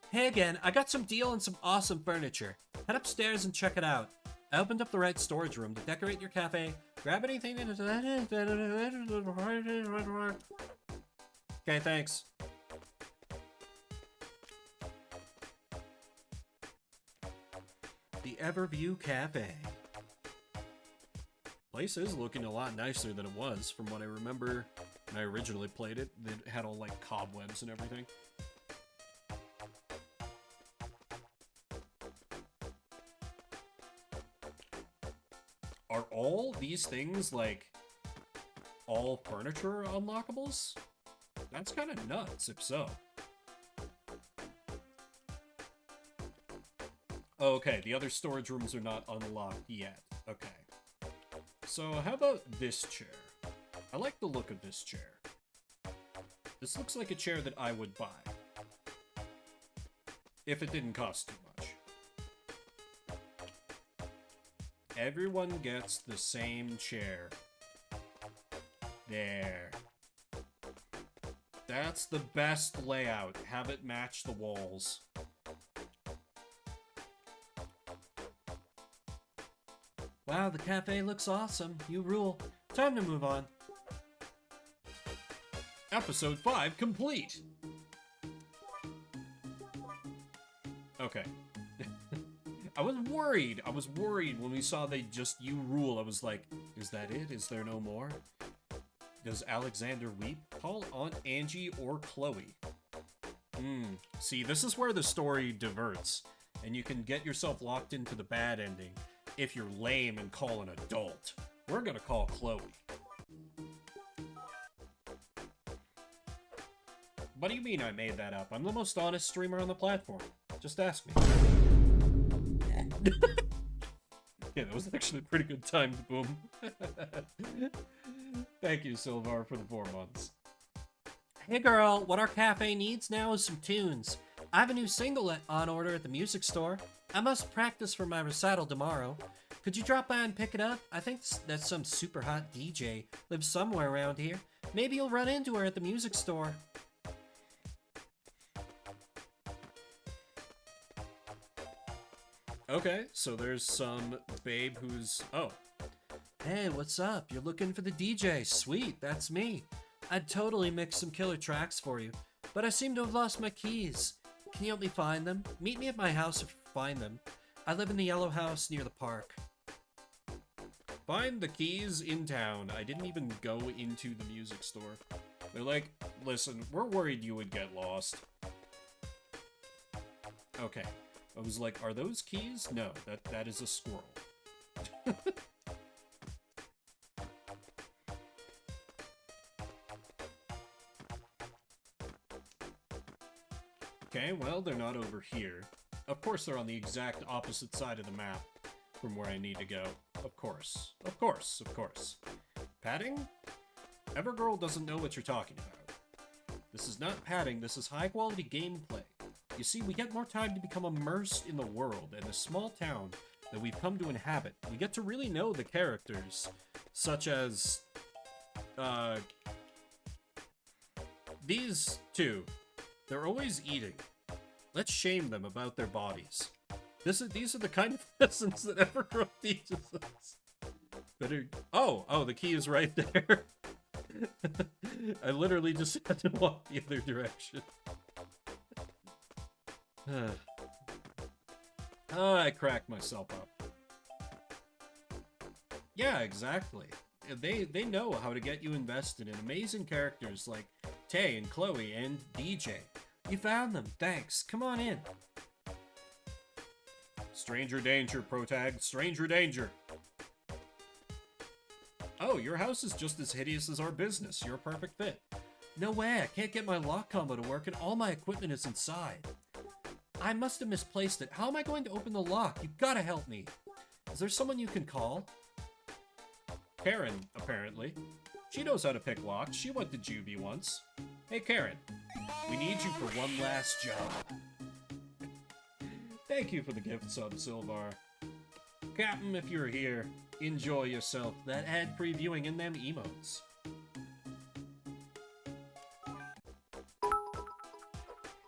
Hey again, I got some deal and some awesome furniture. Head upstairs and check it out. I opened up the right storage room to decorate your cafe. Grab anything that is... Okay, thanks. The Everview Cafe. Place is looking a lot nicer than it was from what I remember when I originally played it. It had all, like, cobwebs and everything. Are all these things, like, all furniture unlockables? That's kind of nuts, if so. Okay, the other storage rooms are not unlocked yet. Okay. So, how about this chair? I like the look of this chair. This looks like a chair that I would buy. If it didn't cost too much. Everyone gets the same chair. There. That's the best layout. Have it match the walls. Wow, the cafe looks awesome. You rule. Time to move on. Episode 5 complete. Okay. I was worried when we saw they just you rule. I was like, is that it? Is there no more? Does Alexander weep? Call Aunt Angie or Chloe. See, this is where the story diverts. and you can get yourself locked into the bad ending if you're lame and call an adult. We're gonna call Chloe. What do you mean I made that up? I'm the most honest streamer on the platform. Just ask me. Yeah, that was actually a pretty good timed boom. Thank you, Silvar, for the 4 months. Hey girl, what our cafe needs now is some tunes. I have a new single on order at the music store. I must practice for my recital tomorrow. Could you drop by and pick it up? I think that some super hot DJ lives somewhere around here. Maybe you'll run into her at the music store. Okay, so there's some babe who's... Oh. Hey, what's up? You're looking for the DJ. Sweet, that's me. I'd totally mix some killer tracks for you, but I seem to have lost my keys. Can you help me find them? Meet me at my house if you find them. I live in the yellow house near the park. Find the keys in town. I didn't even go into the music store. They're like, listen, we're worried you would get lost. Okay. I was like, are those keys? No, that is a squirrel. Okay, well, they're not over here. Of course they're on the exact opposite side of the map from where I need to go. Of course. Of course, of course. Padding? Evergirl doesn't know what you're talking about. This is not padding, this is high-quality gameplay. You see, we get more time to become immersed in the world and the small town that we've come to inhabit. We get to really know the characters, such as, these two. They're always eating. Let's shame them about their bodies. These are the kind of lessons that Evergrowth teaches us. Better. Oh, the key is right there. I literally just had to walk the other direction. Oh, I cracked myself up. Yeah, exactly. They know how to get you invested in amazing characters like Tay and Chloe and DJ. You found them. Thanks. Come on in. Stranger danger, Protag. Stranger danger. Oh, your house is just as hideous as our business. You're a perfect fit. No way. I can't get my lock combo to work and all my equipment is inside. I must have misplaced it. How am I going to open the lock? You've got to help me. Is there someone you can call? Karen, apparently. She knows how to pick locks. She went to juvie once. Hey, Karen. We need you for one last job. Thank you for the gift, sub, Silvar. Captain, if you're here, enjoy yourself. That ad-free viewing in them emotes.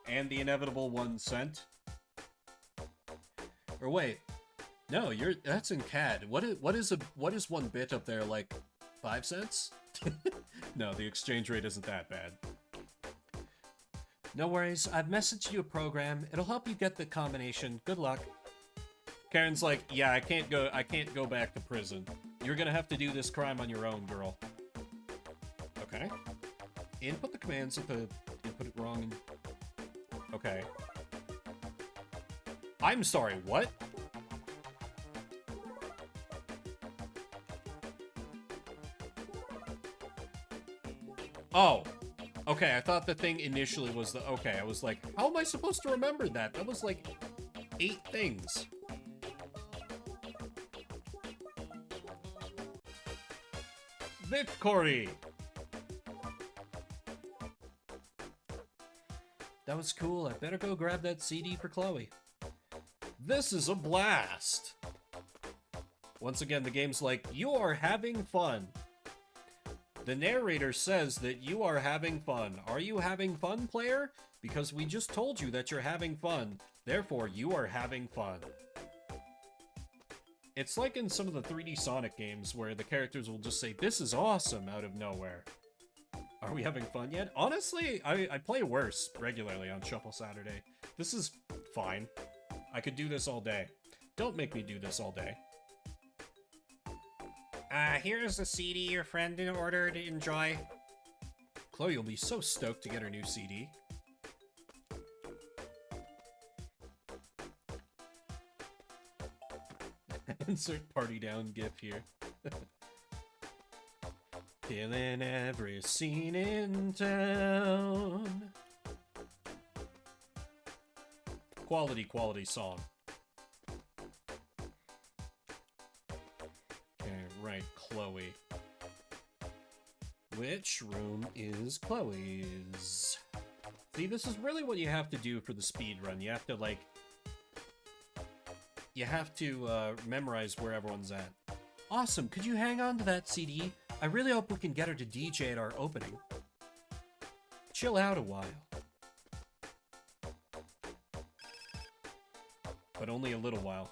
And the inevitable 1 cent. Or wait, no, that's in CAD. What is 1 bit up there, like 5 cents? No, the exchange rate isn't that bad. No worries, I've messaged you a program. It'll help you get the combination. Good luck. Karen's like, yeah, I can't go back to prison. You're gonna have to do this crime on your own, girl. Okay. Input the commands at the input it wrong and okay. I'm sorry, what? Oh. Okay, I thought the thing initially was the... Okay, I was like, how am I supposed to remember that? That was like 8 things. Victory! That was cool. I better go grab that CD for Chloe. This is a blast! Once again, the game's like, you are having fun. The narrator says that you are having fun. Are you having fun, player? Because we just told you that you're having fun. Therefore, you are having fun. It's like in some of the 3D Sonic games where the characters will just say, this is awesome, out of nowhere. Are we having fun yet? Honestly, I play worse regularly on Shuffle Saturday. This is fine. I could do this all day. Don't make me do this all day. Here's the CD your friend in order to enjoy. Chloe will be so stoked to get her new CD. Insert party down gif here. Killing every scene in town. Quality song. Okay, right, Chloe. Which room is Chloe's? See, this is really what you have to do for the speed run. You have to, like... You have to, memorize where everyone's at. Awesome, could you hang on to that CD? I really hope we can get her to DJ at our opening. Chill out a while. But only a little while.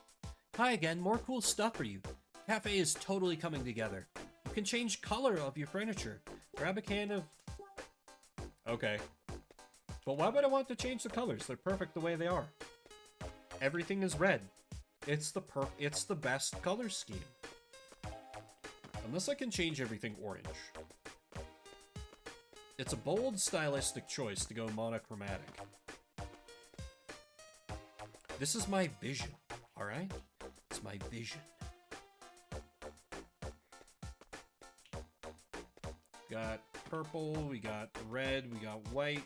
Hi again, more cool stuff for you. Cafe is totally coming together. You can change color of your furniture. Grab a can of... Okay. But why would I want to change the colors? They're perfect the way they are. Everything is red. It's the best color scheme. Unless I can change everything orange. It's a bold stylistic choice to go monochromatic. This is my vision, alright? It's my vision. Got purple, we got red, we got white.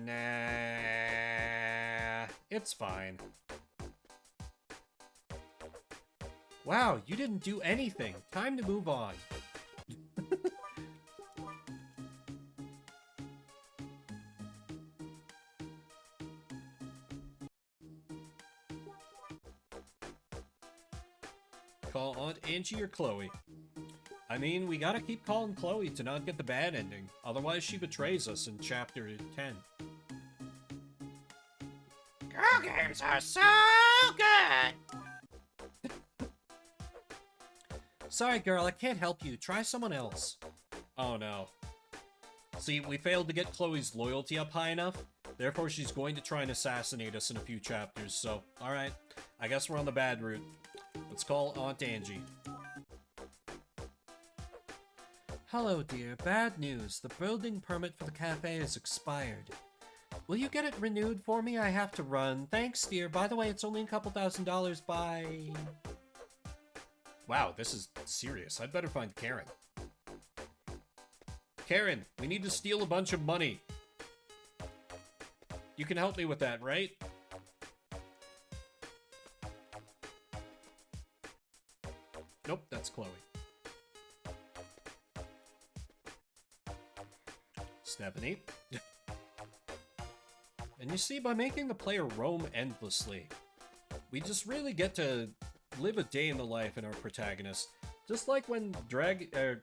Nah. It's fine. Wow, you didn't do anything. Time to move on. Call Aunt Angie or Chloe. I mean, we gotta keep calling Chloe to not get the bad ending. Otherwise, she betrays us in Chapter 10. Girl games are so good! Sorry, girl, I can't help you. Try someone else. Oh, no. See, we failed to get Chloe's loyalty up high enough. Therefore, she's going to try and assassinate us in a few chapters, so... Alright, I guess we're on the bad route. Let's call Aunt Angie. Hello, dear. Bad news. The building permit for the cafe is expired. Will you get it renewed for me? I have to run. Thanks, dear. By the way, it's only a couple $1,000s. Bye. Wow, this is serious. I'd better find Karen. Karen, we need to steal a bunch of money. You can help me with that, right? Nope, that's Chloe. Stephanie. And you see, by making the player roam endlessly, we just really get to live a day in the life in our protagonist. Just like when I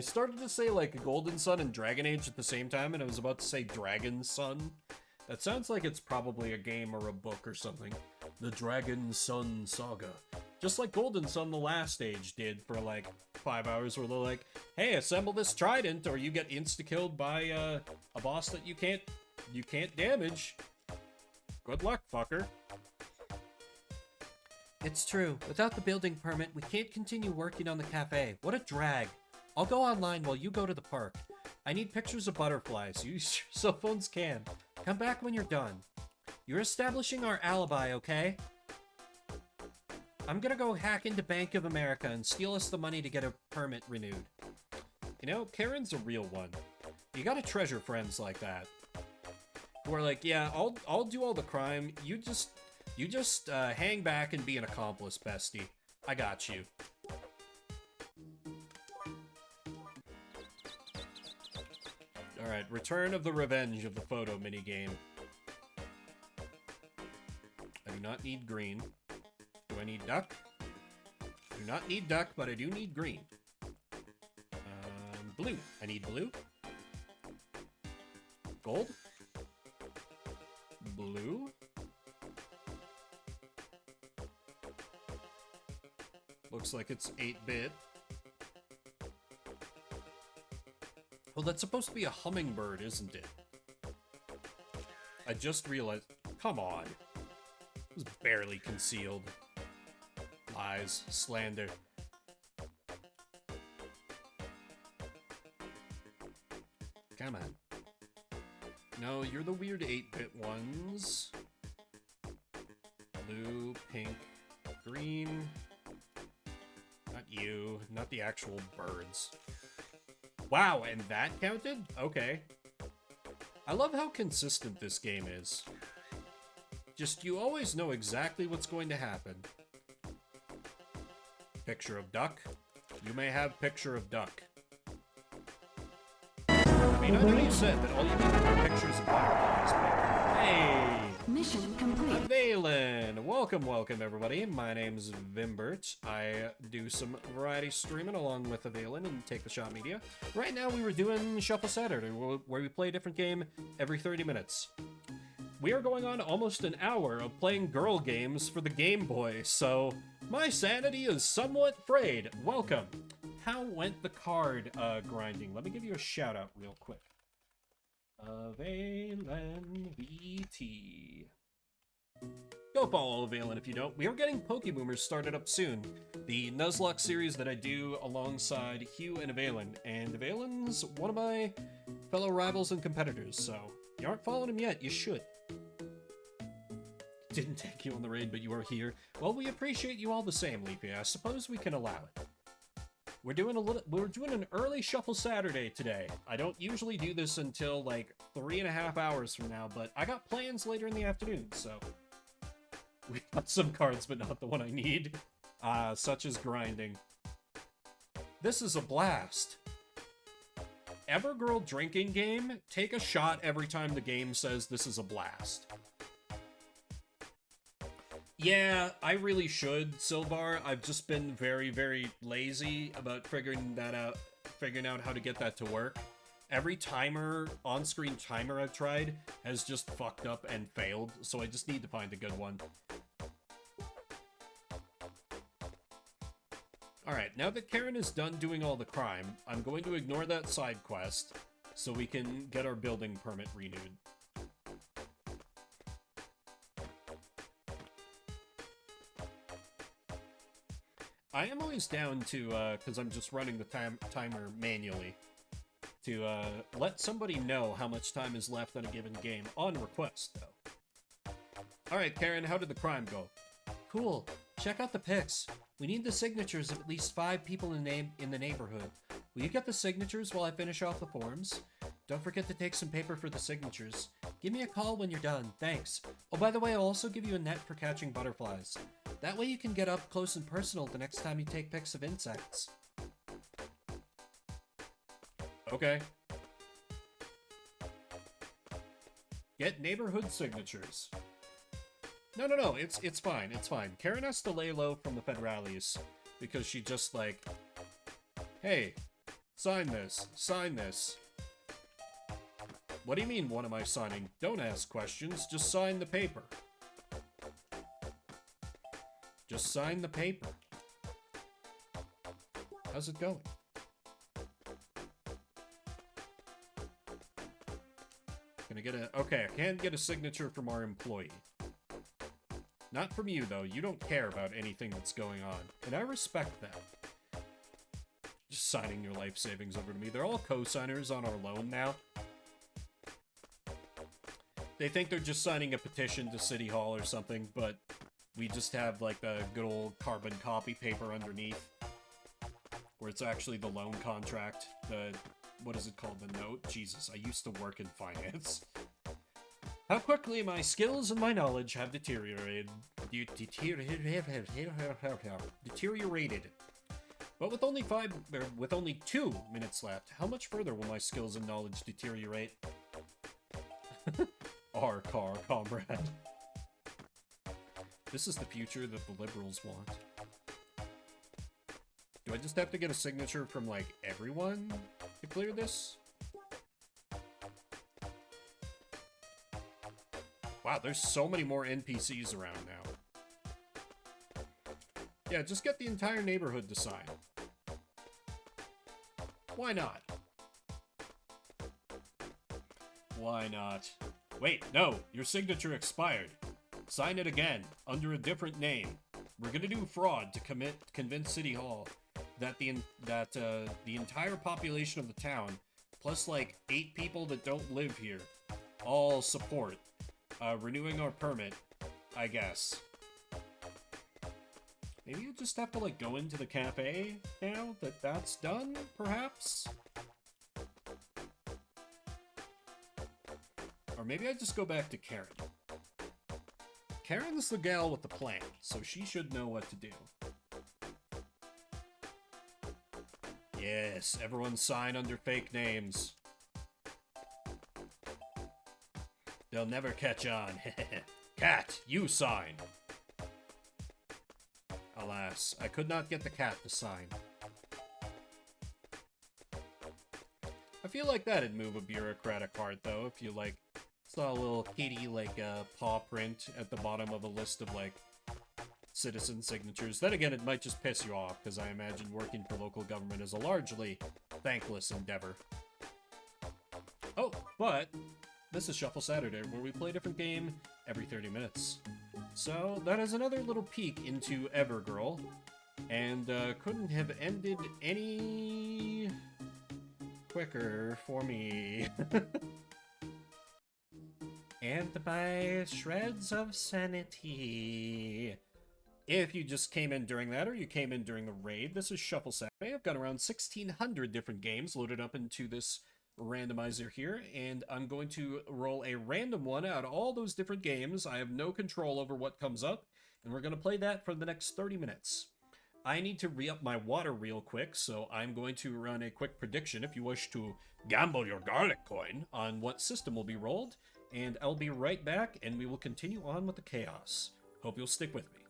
started to say like a Golden Sun and Dragon Age at the same time, and I was about to say Dragon Sun. That sounds like it's probably a game or a book or something. The Dragon Sun Saga. Just like Golden Sun The Last Age did for like 5 hours, where they're like, hey, assemble this trident or you get insta-killed by a boss that you can't damage. Good luck, fucker. It's true. Without the building permit, we can't continue working on the cafe. What a drag. I'll go online while you go to the park. I need pictures of butterflies. Use your cell phones can. Come back when you're done. You're establishing our alibi, okay? I'm gonna go hack into Bank of America and steal us the money to get a permit renewed. You know, Karen's a real one. You gotta treasure friends like that. Who are like, yeah, I'll do all the crime. You just hang back and be an accomplice, bestie. I got you. Alright, Return of the Revenge of the Photo minigame. I do not need green. Do I need duck? I do not need duck, but I do need green. Blue. I need blue. Gold. Blue. Looks like it's 8-bit. Well, that's supposed to be a hummingbird, isn't it? I just realized... Come on. It was barely concealed. Lies. Slander. Come on. No, you're the weird 8-bit ones. Blue, pink, green. Not you. Not the actual birds. Wow, and that counted? Okay. I love how consistent this game is. Just, you always know exactly what's going to happen. Picture of duck. You may have picture of duck. I mean, I know you said that all you need are pictures of butterflies, but... Hey! Mission complete. Valen! Welcome everybody. My name's Vimbert. I do some variety streaming along with Valen and Take the Shot Media. Right now we were doing Shuffle Saturday, where we play a different game every 30 minutes. We are going on almost an hour of playing girl games for the Game Boy, so my sanity is somewhat frayed. Welcome. How went the card grinding? Let me give you a shout out real quick. Valen VT. Go follow Valen if you don't. We are getting Pokeboomers started up soon. The Nuzlocke series that I do alongside Hugh and Valen. And Valen's one of my fellow rivals and competitors, so if you aren't following him yet, you should. Didn't take you on the raid, but you are here. Well, we appreciate you all the same, Leafy. I suppose we can allow it. We're doing an early Shuffle Saturday today. I don't usually do this until like 3.5 hours from now, but I got plans later in the afternoon, so we got some cards, but not the one I need. Such as grinding. This is a blast. Evergirl drinking game, take a shot every time the game says this is a blast. Yeah, I really should, Silvar. I've just been very, very lazy about figuring out how to get that to work. Every timer, on-screen timer I've tried has just fucked up and failed, so I just need to find a good one. Alright, now that Karen is done doing all the crime, I'm going to ignore that side quest so we can get our building permit renewed. I am always down to, because I'm just running the timer manually, to let somebody know how much time is left on a given game, on request, though. Alright, Karen, how did the crime go? Cool. Check out the pics. We need the signatures of at least 5 people in the neighborhood. Will you get the signatures while I finish off the forms? Don't forget to take some paper for the signatures. Give me a call when you're done. Thanks. Oh, by the way, I'll also give you a net for catching butterflies. That way you can get up close and personal the next time you take pics of insects. Okay. Get neighborhood signatures. No, it's fine, it's fine. Karen has to lay low from the Federales, because she just like, hey, sign this, sign this. What do you mean, what am I signing? Don't ask questions, just sign the paper. Just sign the paper. How's it going? Can I get a... Okay, I can get a signature from our employee. Not from you, though. You don't care about anything that's going on. And I respect that. Just signing your life savings over to me. They're all co-signers on our loan now. They think they're just signing a petition to City Hall or something, but we just have, like, the good old carbon copy paper underneath. Where it's actually the loan contract. The... What is it called? The note? Jesus, I used to work in finance. How quickly my skills and my knowledge have deteriorated. Deteriorated. But with only 2 minutes left, how much further will my skills and knowledge deteriorate? Our car, comrade. This is the future that the liberals want. Do I just have to get a signature from, like, everyone to clear this? Wow, there's so many more NPCs around now. Yeah, just get the entire neighborhood to sign. Why not? Why not? Wait, no, your signature expired. Sign it again, under a different name. We're gonna do fraud to convince City Hall that the entire population of the town, plus like 8 people that don't live here, all support. Renewing our permit, I guess. Maybe you just have to, like, go into the cafe now that that's done, perhaps? Or maybe I just go back to Karen. Karen's the gal with the plan, so she should know what to do. Yes, everyone sign under fake names. They'll never catch on. Cat, you sign. Alas, I could not get the cat to sign. I feel like that'd move a bureaucratic heart, though, if you, like, saw a little kitty, like, paw print at the bottom of a list of, like, citizen signatures. Then again, it might just piss you off, because I imagine working for local government is a largely thankless endeavor. Oh, but this is Shuffle Saturday, where we play a different game every 30 minutes. So that is another little peek into Evergirl, and couldn't have ended any quicker for me. And my shreds of sanity. If you just came in during that, or you came in during the raid, this is Shuffle Saturday. I've got around 1,600 different games loaded up into this randomizer here, and I'm going to roll a random one out of all those different games. I have no control over what comes up, and we're going to play that for the next 30 minutes. I need to re-up my water real quick, so I'm going to run a quick prediction if you wish to gamble your garlic coin on what system will be rolled, and I'll be right back, and we will continue on with the chaos. Hope you'll stick with me.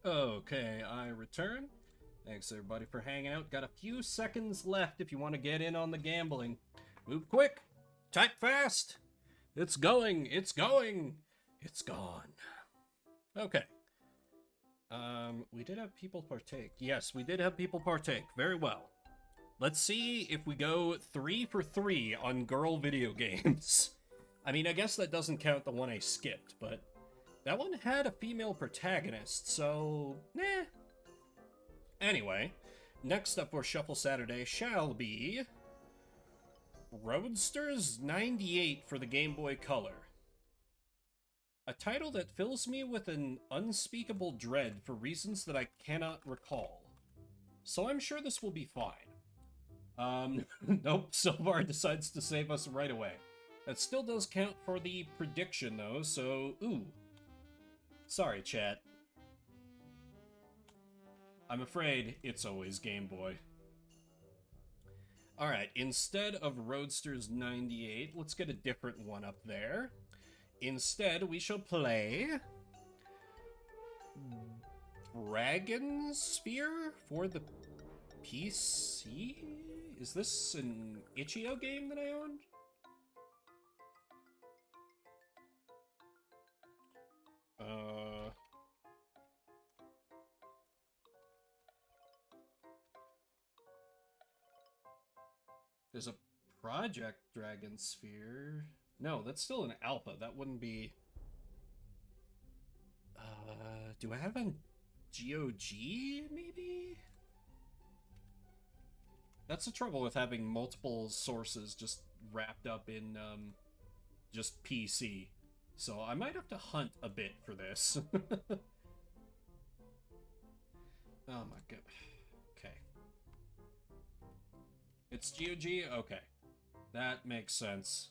Okay, I return. Thanks everybody for hanging out. Got a few seconds left if you want to get in on the gambling. Move quick! Type fast! It's going! It's going! It's gone. Okay. We did have people partake. Yes, we did have people partake. Very well. Let's see if we go 3 for 3 on girl video games. I mean, I guess that doesn't count the one I skipped, but that one had a female protagonist, so, eh. Anyway, next up for Shuffle Saturday shall be Roadsters 98 for the Game Boy Color. A title that fills me with an unspeakable dread for reasons that I cannot recall. So I'm sure this will be fine. Nope, Silvar decides to save us right away. That still does count for the prediction, though, so, ooh. Sorry, chat. I'm afraid it's always Game Boy. Alright, instead of Roadsters 98, let's get a different one up there. Instead, we shall play Dragon Sphere for the PC? Is this an Itch.io game that I owned? There's Project Dragon Sphere. No, that's still an alpha. That wouldn't be... do I have on GOG, maybe? That's the trouble with having multiple sources just wrapped up in, just PC. So I might have to hunt a bit for this. Oh my god. Okay. It's GOG? Okay. That makes sense.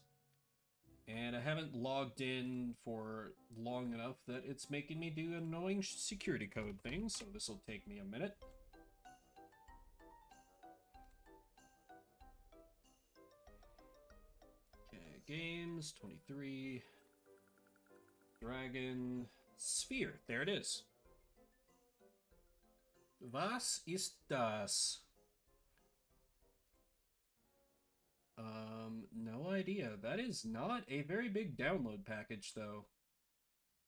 And I haven't logged in for long enough that it's making me do annoying security code things, so this will take me a minute. Okay, games, 23. Dragon Sphere. There it is. Was ist das? No idea. That is not a very big download package, though.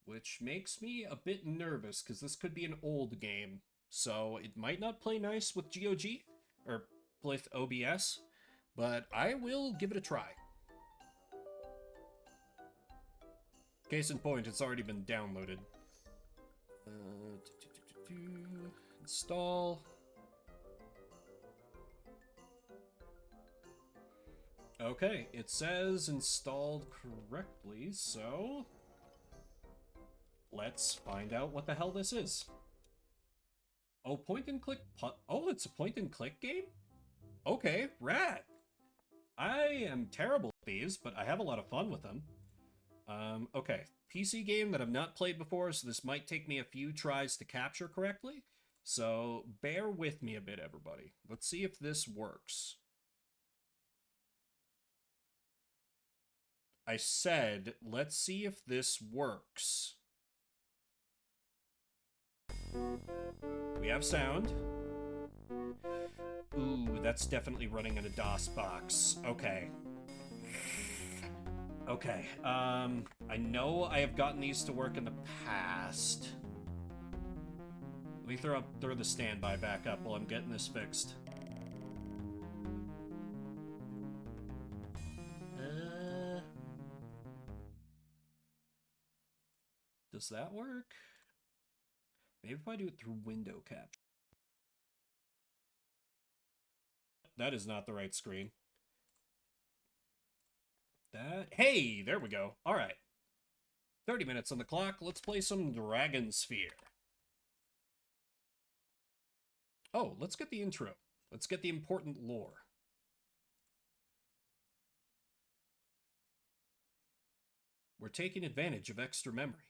Which makes me a bit nervous, because this could be an old game. So it might not play nice with GOG, or with OBS, but I will give it a try. Case in point, it's already been downloaded. Install. Okay, it says installed correctly, so let's find out what the hell this is. Oh, point and click. Oh, it's a point and click game? Okay, rad. I am terrible at these, but I have a lot of fun with them. Okay, PC game that I've not played before, so this might take me a few tries to capture correctly. So bear with me a bit, everybody. Let's see if this works. I said, let's see if this works. We have sound. Ooh, that's definitely running in a DOS box. Okay. Okay, I know I have gotten these to work in the past. Let me throw the standby back up while I'm getting this fixed. Does that work? Maybe if I do it through window capture. That is not the right screen. Hey, there we go. All right. 30 minutes on the clock. Let's play some Dragon Sphere. Oh, let's get the intro. Let's get the important lore. We're taking advantage of extra memory.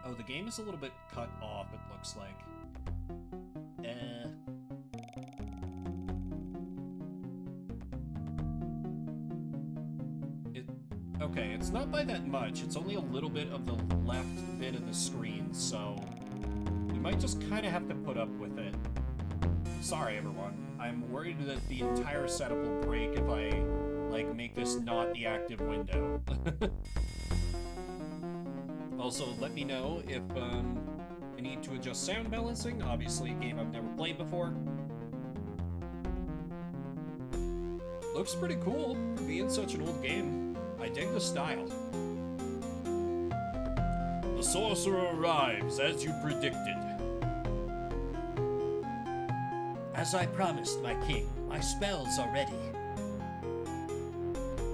Oh, the game is a little bit cut off, it looks like. Okay, it's not by that much. It's only a little bit of the left bit of the screen, so we might just kind of have to put up with it. Sorry, everyone. I'm worried that the entire setup will break if I, like, make this not the active window. Also, let me know if I need to adjust sound balancing. Obviously, a game I've never played before. Looks pretty cool for being such an old game. I dig the style. The sorcerer arrives, as you predicted. As I promised, my king, my spells are ready.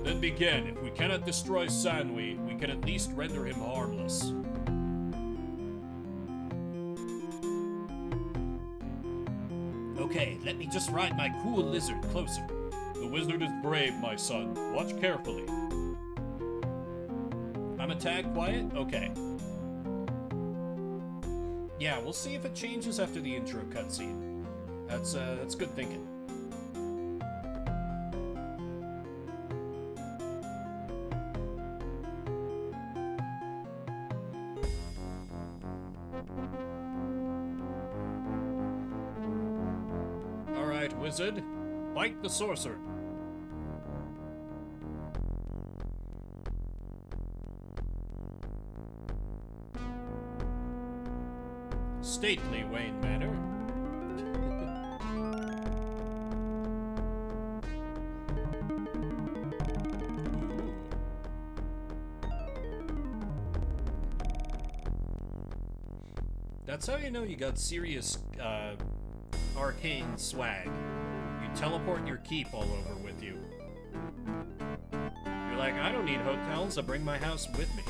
Then begin. If we cannot destroy Sanwi, we can at least render him harmless. Okay, let me just ride my cool lizard closer. The wizard is brave, my son. Watch carefully. I'm a tag quiet? Okay. Yeah, we'll see if it changes after the intro cutscene. That's good thinking. Alright, wizard. Fight the sorcerer. stately Wayne Manor. That's how you know you got serious, arcane swag. You teleport your keep all over with you. You're like, I don't need hotels, I bring my house with me.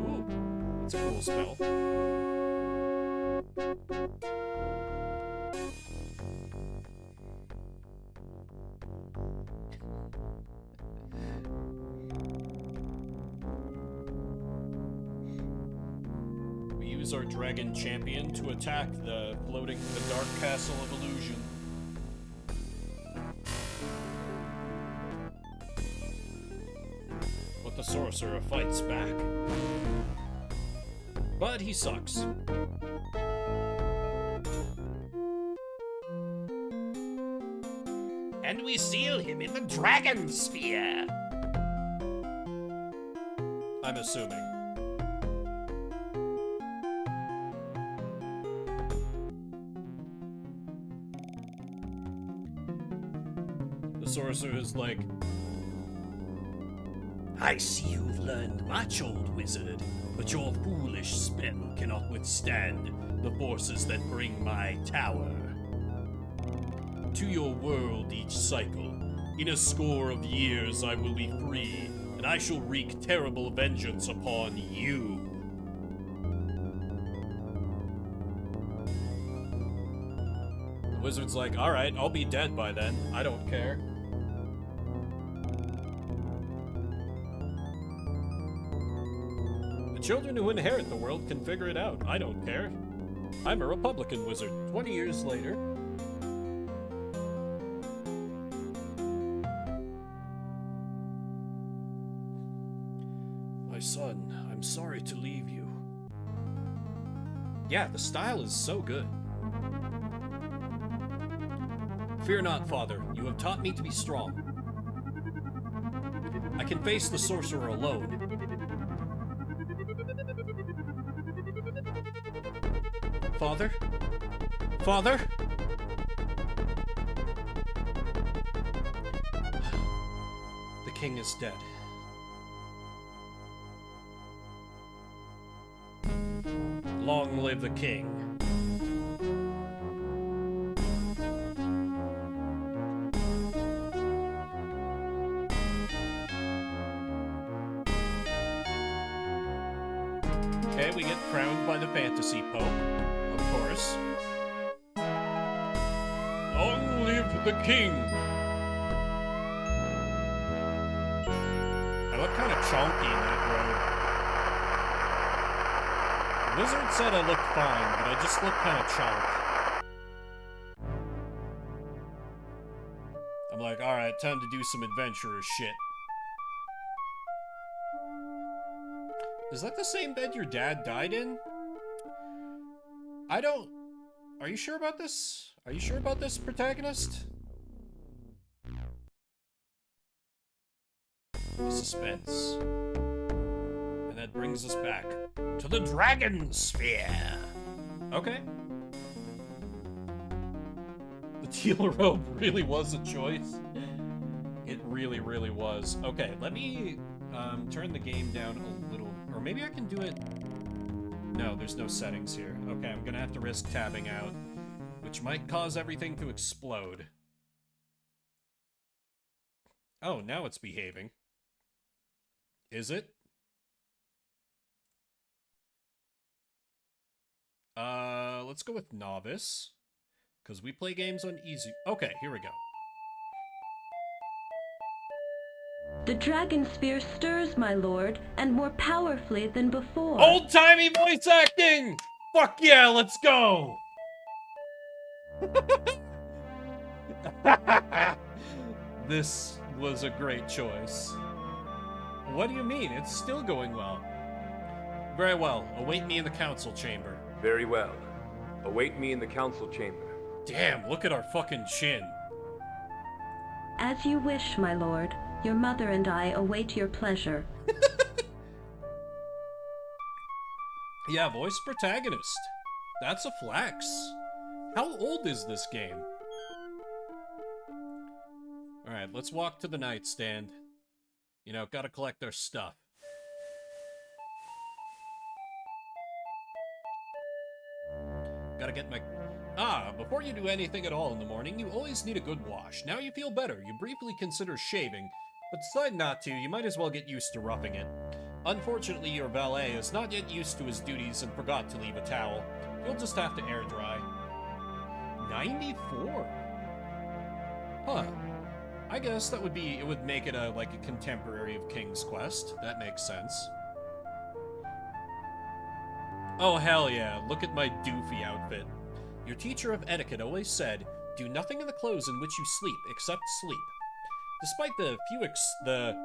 Ooh, that's a cool spell. Our dragon champion to attack the dark castle of illusion. But the sorcerer fights back. But he sucks. And we seal him in the dragon sphere. I'm assuming. The sorcerer is like, I see you've learned much, old wizard, but your foolish spell cannot withstand the forces that bring my tower. To your world each cycle, in a score of years I will be free, and I shall wreak terrible vengeance upon you. the wizard's like, alright, I'll be dead by then. I don't care. The children who inherit the world can figure it out. I don't care. I'm a Republican wizard. 20 years later. My son, I'm sorry to leave you. Yeah, the style is so good. Fear not, father. You have taught me to be strong. I can face the sorcerer alone. Father? Father? The king is dead. Long live the king. Okay, we get crowned by the fantasy pope, of course. Long live the king! I look kind of chonky in that robe. The wizard said I looked fine, but I just look kind of chonk. I'm like, alright, time to do some adventurer shit. Is that the same bed your dad died in? I don't... Are you sure about this? Are you sure about this, protagonist? The suspense. And that brings us back to the dragon sphere. Okay. The teal robe really was a choice. It really, really was. Okay, let me turn the game down a little. Or maybe I can do it... No, there's no settings here. Okay, I'm gonna have to risk tabbing out, which might cause everything to explode. Oh, now it's behaving. Is it? Let's go with novice, because we play games on easy. Okay, here we go. The dragon sphere stirs, my lord, and more powerfully than before. Old-timey voice acting! Fuck yeah, let's go! This was a great choice. What do you mean? It's still going well. Very well. Await me in the council chamber. Very well. Await me in the council chamber. Damn, look at our fucking chin. As you wish, my lord. Your mother and I await your pleasure. Yeah, voice protagonist. That's a flex. How old is this game? Alright, let's walk to the nightstand. You know, gotta collect our stuff. Gotta get my... before you do anything at all in the morning, you always need a good wash. Now you feel better. You briefly consider shaving, but decide not to. You might as well get used to roughing it. Unfortunately, your valet is not yet used to his duties and forgot to leave a towel. You'll just have to air dry. 94? Huh. I guess that would be... It would make it like a contemporary of King's Quest. That makes sense. Oh, hell yeah. Look at my doofy outfit. Your teacher of etiquette always said, do nothing in the clothes in which you sleep, except sleep. Despite the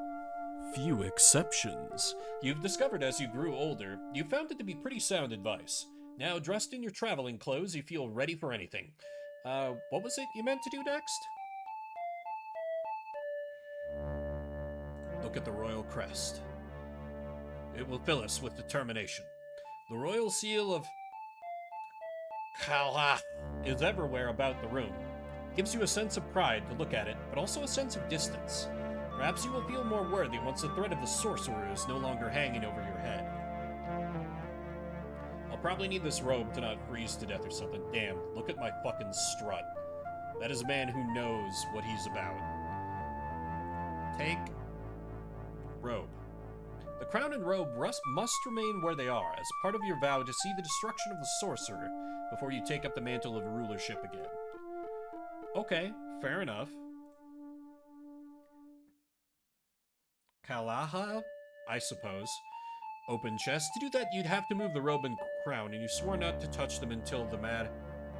few exceptions you've discovered as you grew older, you found it to be pretty sound advice. Now, dressed in your traveling clothes, you feel ready for anything. What was it you meant to do next? Look at the royal crest. It will fill us with determination. The royal seal of Kala is everywhere about the room. It gives you a sense of pride to look at it, but also a sense of distance. Perhaps you will feel more worthy once the threat of the sorcerer is no longer hanging over your head. I'll probably need this robe to not freeze to death or something. Damn, look at my fucking strut. That is a man who knows what he's about. Take robe. The crown and robe must remain where they are, as part of your vow to see the destruction of the sorcerer before you take up the mantle of rulership again. Okay, fair enough. Kalaha, I suppose. Open chest. To do that, you'd have to move the robe and crown, and you swore not to touch them until the matter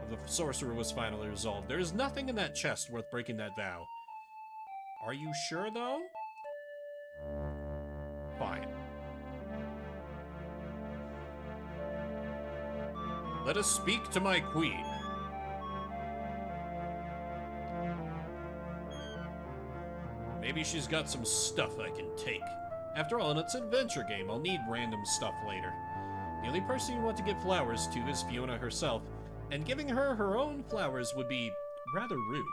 of the sorcerer was finally resolved. There is nothing in that chest worth breaking that vow. Are you sure, though? Fine. Let us speak to my queen. Maybe she's got some stuff I can take. After all, it's an adventure game. I'll need random stuff later. The only person you want to give flowers to is Fiona herself, and giving her her own flowers would be rather rude.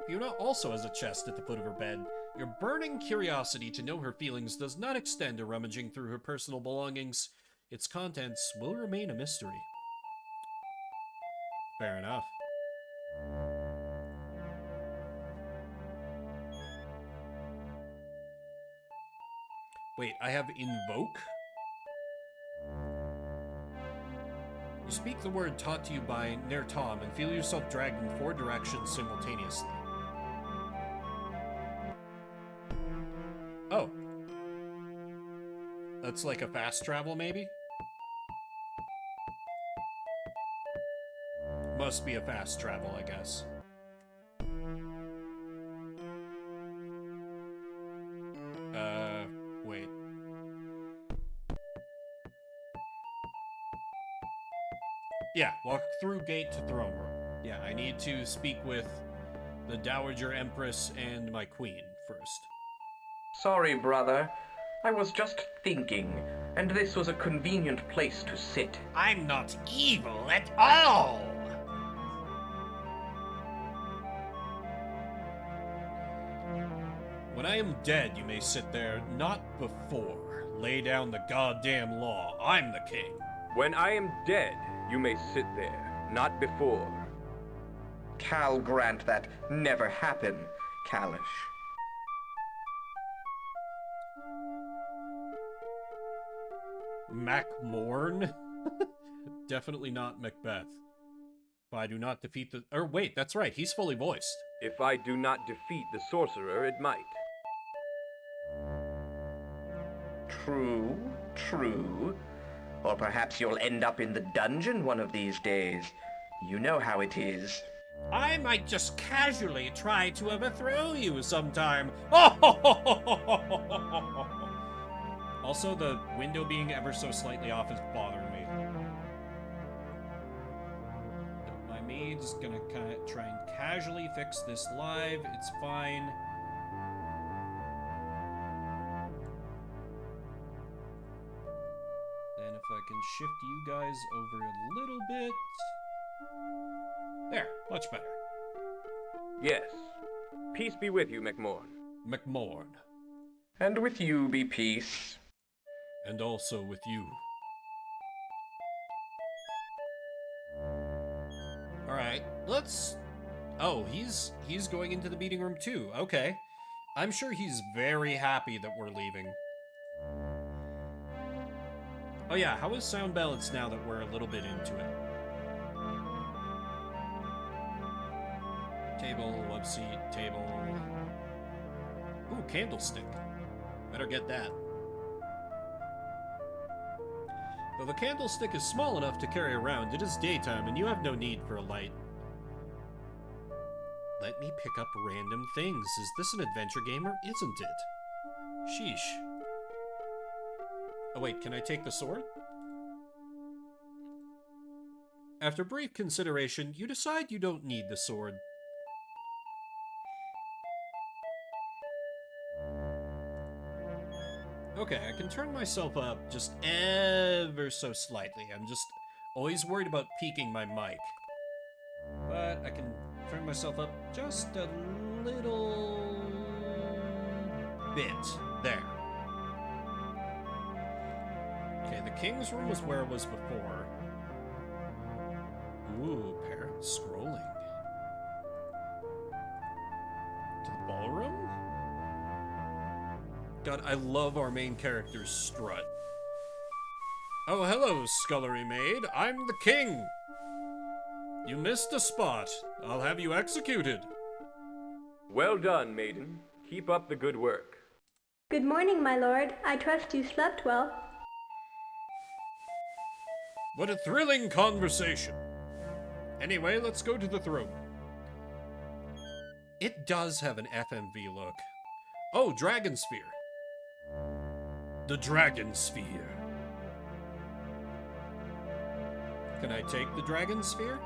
Fiona also has a chest at the foot of her bed. Your burning curiosity to know her feelings does not extend to rummaging through her personal belongings. Its contents will remain a mystery. Fair enough. Wait, I have invoke? You speak the word taught to you by Ner Tom and feel yourself dragged in 4 directions simultaneously. Oh. That's like a fast travel, maybe? Must be a fast travel, I guess. Wait. Yeah, walk through gate to throne room. Yeah, I need to speak with the Dowager Empress and my queen first. Sorry, brother. I was just thinking, and this was a convenient place to sit. I'm not evil at all! When I am dead, you may sit there, not before. Lay down the goddamn law. I'm the king. When I am dead, you may sit there, not before. Cal grant that never happen, Kalish. Macmorn? Definitely not Macbeth. If I do not defeat the... Or wait, that's right, he's fully voiced. If I do not defeat the sorcerer, it might. True, true. Or perhaps you'll end up in the dungeon one of these days. You know how it is. I might just casually try to overthrow you sometime. Also, the window being ever so slightly off is bothering me. maid's gonna kind of try and casually fix this live. It's fine. Then if I can shift you guys over a little bit. There, much better. Yes. Peace be with you, McMorn. McMorn. And with you be peace. And also with you. Alright, let's... Oh, he's going into the meeting room too. Okay. I'm sure he's very happy that we're leaving. Oh yeah, how is sound balance now that we're a little bit into it? Table, love seat, table. Ooh, candlestick. Better get that. Though the candlestick is small enough to carry around, it is daytime and you have no need for a light. Let me pick up random things. Is this an adventure game or isn't it? Sheesh. Oh wait, can I take the sword? After brief consideration, you decide you don't need the sword. Okay, I can turn myself up just ever so slightly. I'm just always worried about peaking my mic. But I can turn myself up just a little bit. There. Okay, the king's room was where it was before. Ooh, parrot scrolling. To the ballroom? God, I love our main character's strut. Oh, hello, scullery maid. I'm the king. You missed a spot. I'll have you executed. Well done, maiden. Keep up the good work. Good morning, my lord. I trust you slept well. What a thrilling conversation. Anyway, let's go to the throne. It does have an FMV look. Oh, Dragon Sphere. The Dragon Sphere. Can I take the Dragon Sphere?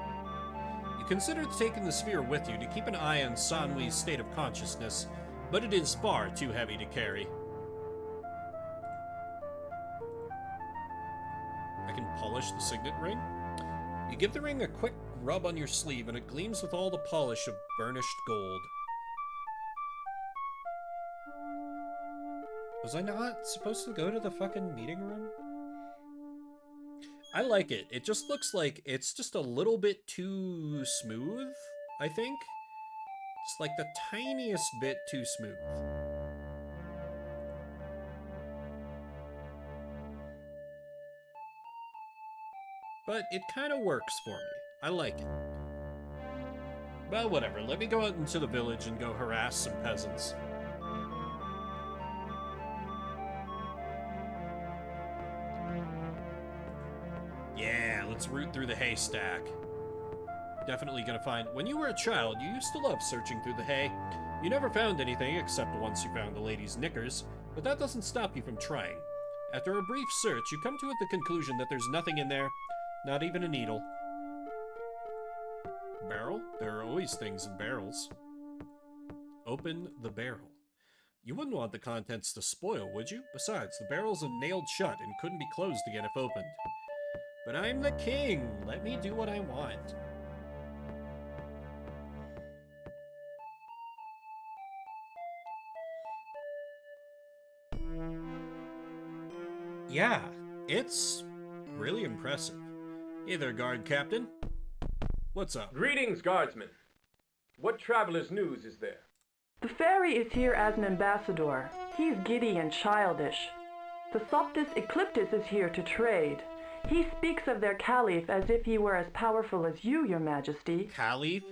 You considered taking the sphere with you to keep an eye on Sanwi's state of consciousness, but it is far too heavy to carry. I can polish the signet ring. You give the ring a quick rub on your sleeve and it gleams with all the polish of burnished gold. Was I not supposed to go to the fucking meeting room? I like it. It just looks like it's just a little bit too smooth, I think. Just like the tiniest bit too smooth. But it kind of works for me. I like it. Well, whatever. Let me go out into the village and go harass some peasants. Yeah, let's root through the haystack. Definitely gonna find... When you were a child, you used to love searching through the hay. You never found anything except once you found the lady's knickers, but that doesn't stop you from trying. After a brief search, you come to the conclusion that there's nothing in there, not even a needle. Barrel? There are always things in barrels. Open the barrel. You wouldn't want the contents to spoil, would you? Besides, the barrels are nailed shut and couldn't be closed again if opened. But I'm the king. Let me do what I want. Yeah, it's really impressive. Hey there, guard captain. What's up? Greetings, guardsmen. What traveler's news is there? The fairy is here as an ambassador. He's giddy and childish. The Soptus Ecliptus is here to trade. He speaks of their caliph as if he were as powerful as you, your majesty. Caliph?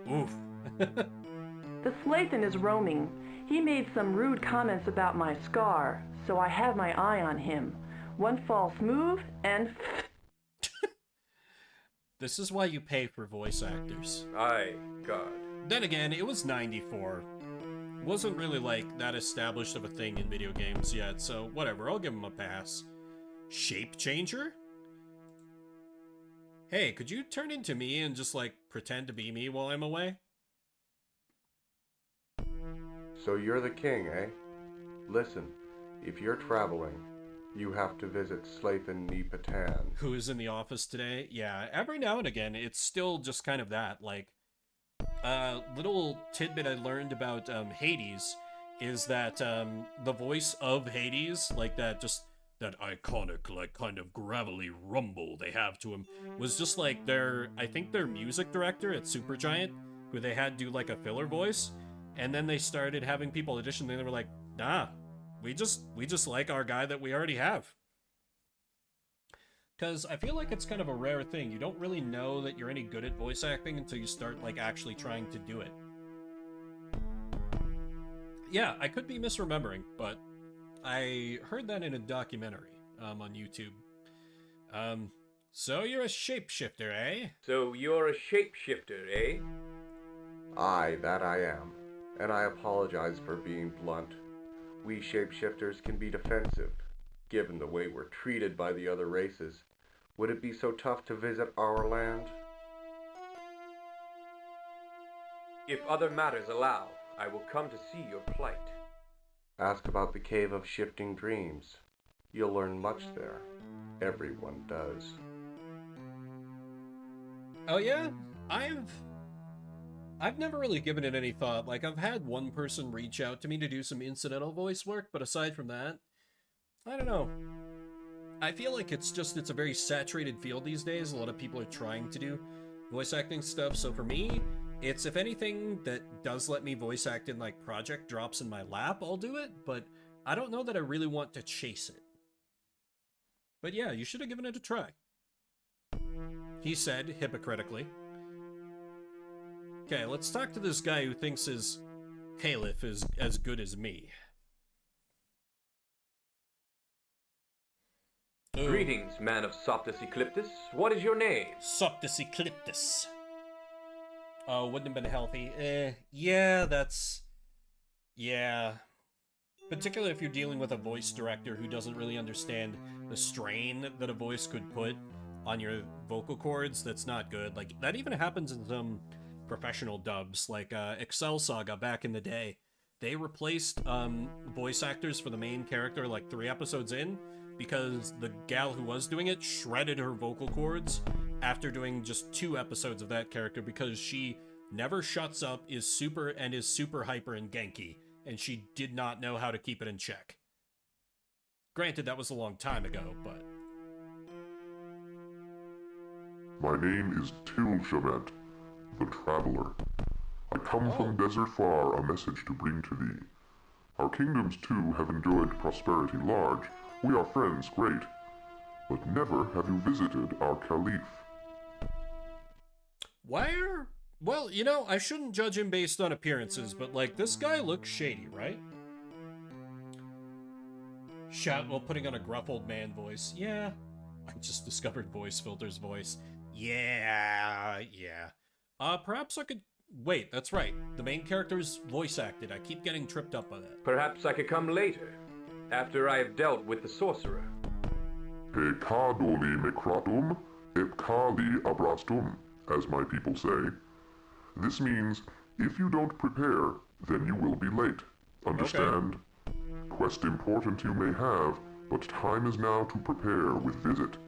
Oof. The Slathan is roaming. He made some rude comments about my scar, so I have my eye on him. One false move, and... This is why you pay for voice actors. Aye, God. Then again, it was 94. It wasn't really, like, that established of a thing in video games yet, so whatever, I'll give him a pass. Shape changer? Hey, could you turn into me and just, like, pretend to be me while I'm away? So you're the king, eh? Listen, if you're traveling, you have to visit Slathan Patan. Who is in the office today? Yeah, every now and again, it's still just kind of that. Like, little tidbit I learned about Hades is that the voice of Hades, like that iconic, like, kind of gravelly rumble they have to him, was just like I think their music director at Supergiant, who they had do like a filler voice, and then they started having people audition, and they were like, nah, we just like our guy that we already have. Because I feel like it's kind of a rare thing. You don't really know that you're any good at voice acting until you start, like, actually trying to do it. Yeah, I could be misremembering, but I heard that in a documentary on YouTube. So you're a shapeshifter, eh? So you're a shapeshifter, eh? Aye, that I am. And I apologize for being blunt. We shapeshifters can be defensive, given the way we're treated by the other races. Would it be so tough to visit our land? If other matters allow, I will come to see your plight. Ask about the Cave of Shifting Dreams. You'll learn much there. Everyone does. Oh yeah? I've never really given it any thought. Like, I've had one person reach out to me to do some incidental voice work, but aside from that, I don't know. I feel like it's a very saturated field these days. A lot of people are trying to do voice acting stuff, so for me, it's, if anything that does let me voice act in, like, project drops in my lap, I'll do it, but I don't know that I really want to chase it. But yeah, you should have given it a try. He said, hypocritically. Okay, let's talk to this guy who thinks his caliph is as good as me. Ooh. Greetings, man of Soptus Ecliptus. What is your name? Soptus Ecliptus. Oh, wouldn't have been healthy. Yeah, that's... Yeah. Particularly if you're dealing with a voice director who doesn't really understand the strain that a voice could put on your vocal cords, that's not good. Like, that even happens in some professional dubs, like Excel Saga back in the day. They replaced voice actors for the main character like 3 episodes in, because the gal who was doing it shredded her vocal cords after doing just 2 episodes of that character, because she never shuts up, is super hyper and Genki, and she did not know how to keep it in check. Granted, that was a long time ago, but... My name is Tilshavet, the Traveler. I come from Desert Far, a message to bring to thee. Our kingdoms too have enjoyed prosperity large. We are friends great. But never have you visited our Caliph. Where? Well, you know, I shouldn't judge him based on appearances, but, like, this guy looks shady, right? Shout while putting on a gruff old man voice. Yeah. I just discovered voice filter's voice. Yeah. Perhaps I could... Wait, that's right. The main character's voice acted. I keep getting tripped up by that. Perhaps I could come later, after I have dealt with the sorcerer. Pecadoli mecratum, epcali abrastum, as my people say. This means, if you don't prepare, then you will be late. Understand? Okay. Quest important you may have, but time is now to prepare with visit.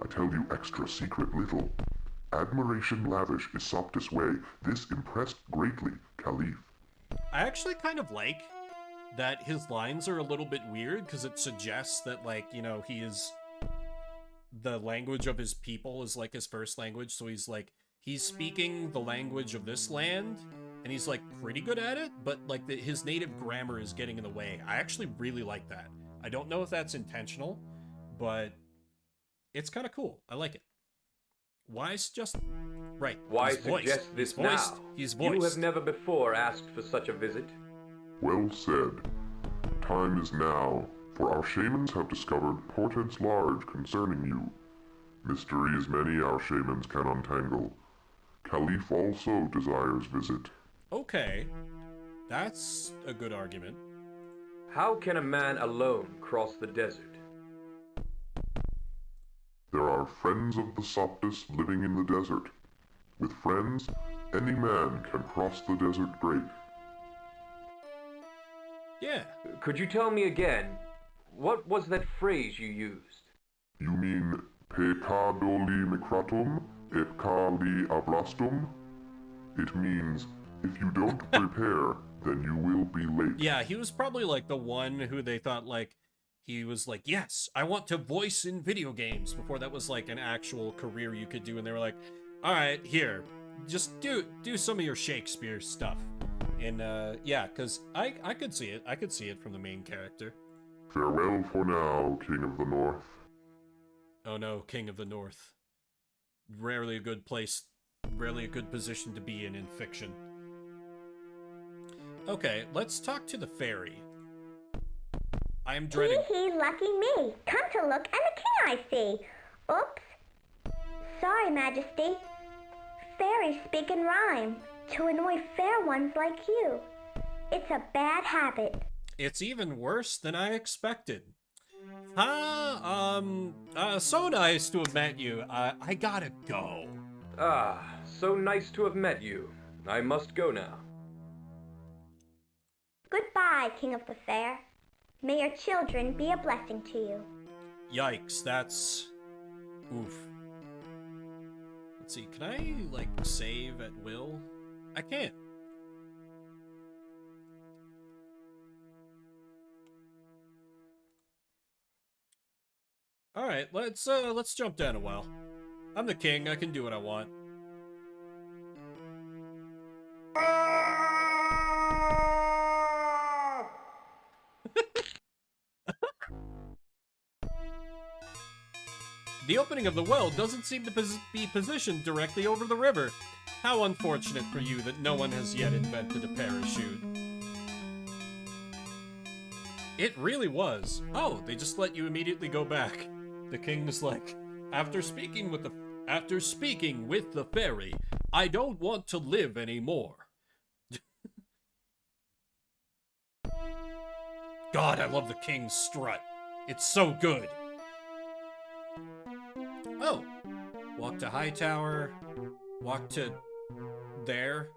I tell you extra secret little. Admiration lavish is Soptus' way. This impressed greatly, Caliph. I actually kind of like that his lines are a little bit weird, because it suggests that, like, you know, the language of his people is, like, his first language, so he's speaking the language of this land, and he's, like, pretty good at it, but, like, his native grammar is getting in the way. I actually really like that. I don't know if that's intentional, but it's kind of cool. I like it. Why suggest... Right. Why suggest this now? He's voiced. You have never before asked for such a visit. Well said. Time is now, for our shamans have discovered portents large concerning you. Mysteries many our shamans can untangle. Caliph also desires visit. Okay. That's a good argument. How can a man alone cross the desert? There are friends of the Soptis living in the desert. With friends, any man can cross the desert great. Yeah. Could you tell me again, what was that phrase you used? You mean Pecadoli micratum et cali ablastum? It means, if you don't prepare, then you will be late. Yeah, he was probably like the one who they thought like, he was like, yes, I want to voice in video games before that was like an actual career you could do. And they were like, all right, here, just do some of your Shakespeare stuff. And yeah, because I could see it. I could see it from the main character. Farewell for now, King of the North. Oh no, King of the North. Rarely a good place, rarely a good position to be in fiction. Okay, let's talk to the fairy. I am dreading... Hee, lucky me. Come to look, and the king I see. Oops. Sorry, Majesty. Fairies speak in rhyme to annoy fair ones like you. It's a bad habit. It's even worse than I expected. So nice to have met you. I gotta go. Ah, so nice to have met you. I must go now. Goodbye, King of the Fair. May your children be a blessing to you. Yikes, that's... Oof. Let's see, can I, like, save at will? I can't. Alright, let's jump down a while. I'm the king, I can do what I want. The opening of the well doesn't seem to be positioned directly over the river. How unfortunate for you that no one has yet invented a parachute. It really was. Oh, they just let you immediately go back. The king's like, after speaking with the fairy, I don't want to live anymore. God, I love the king's strut. It's so good. Oh, walk to Hightower, walk to there,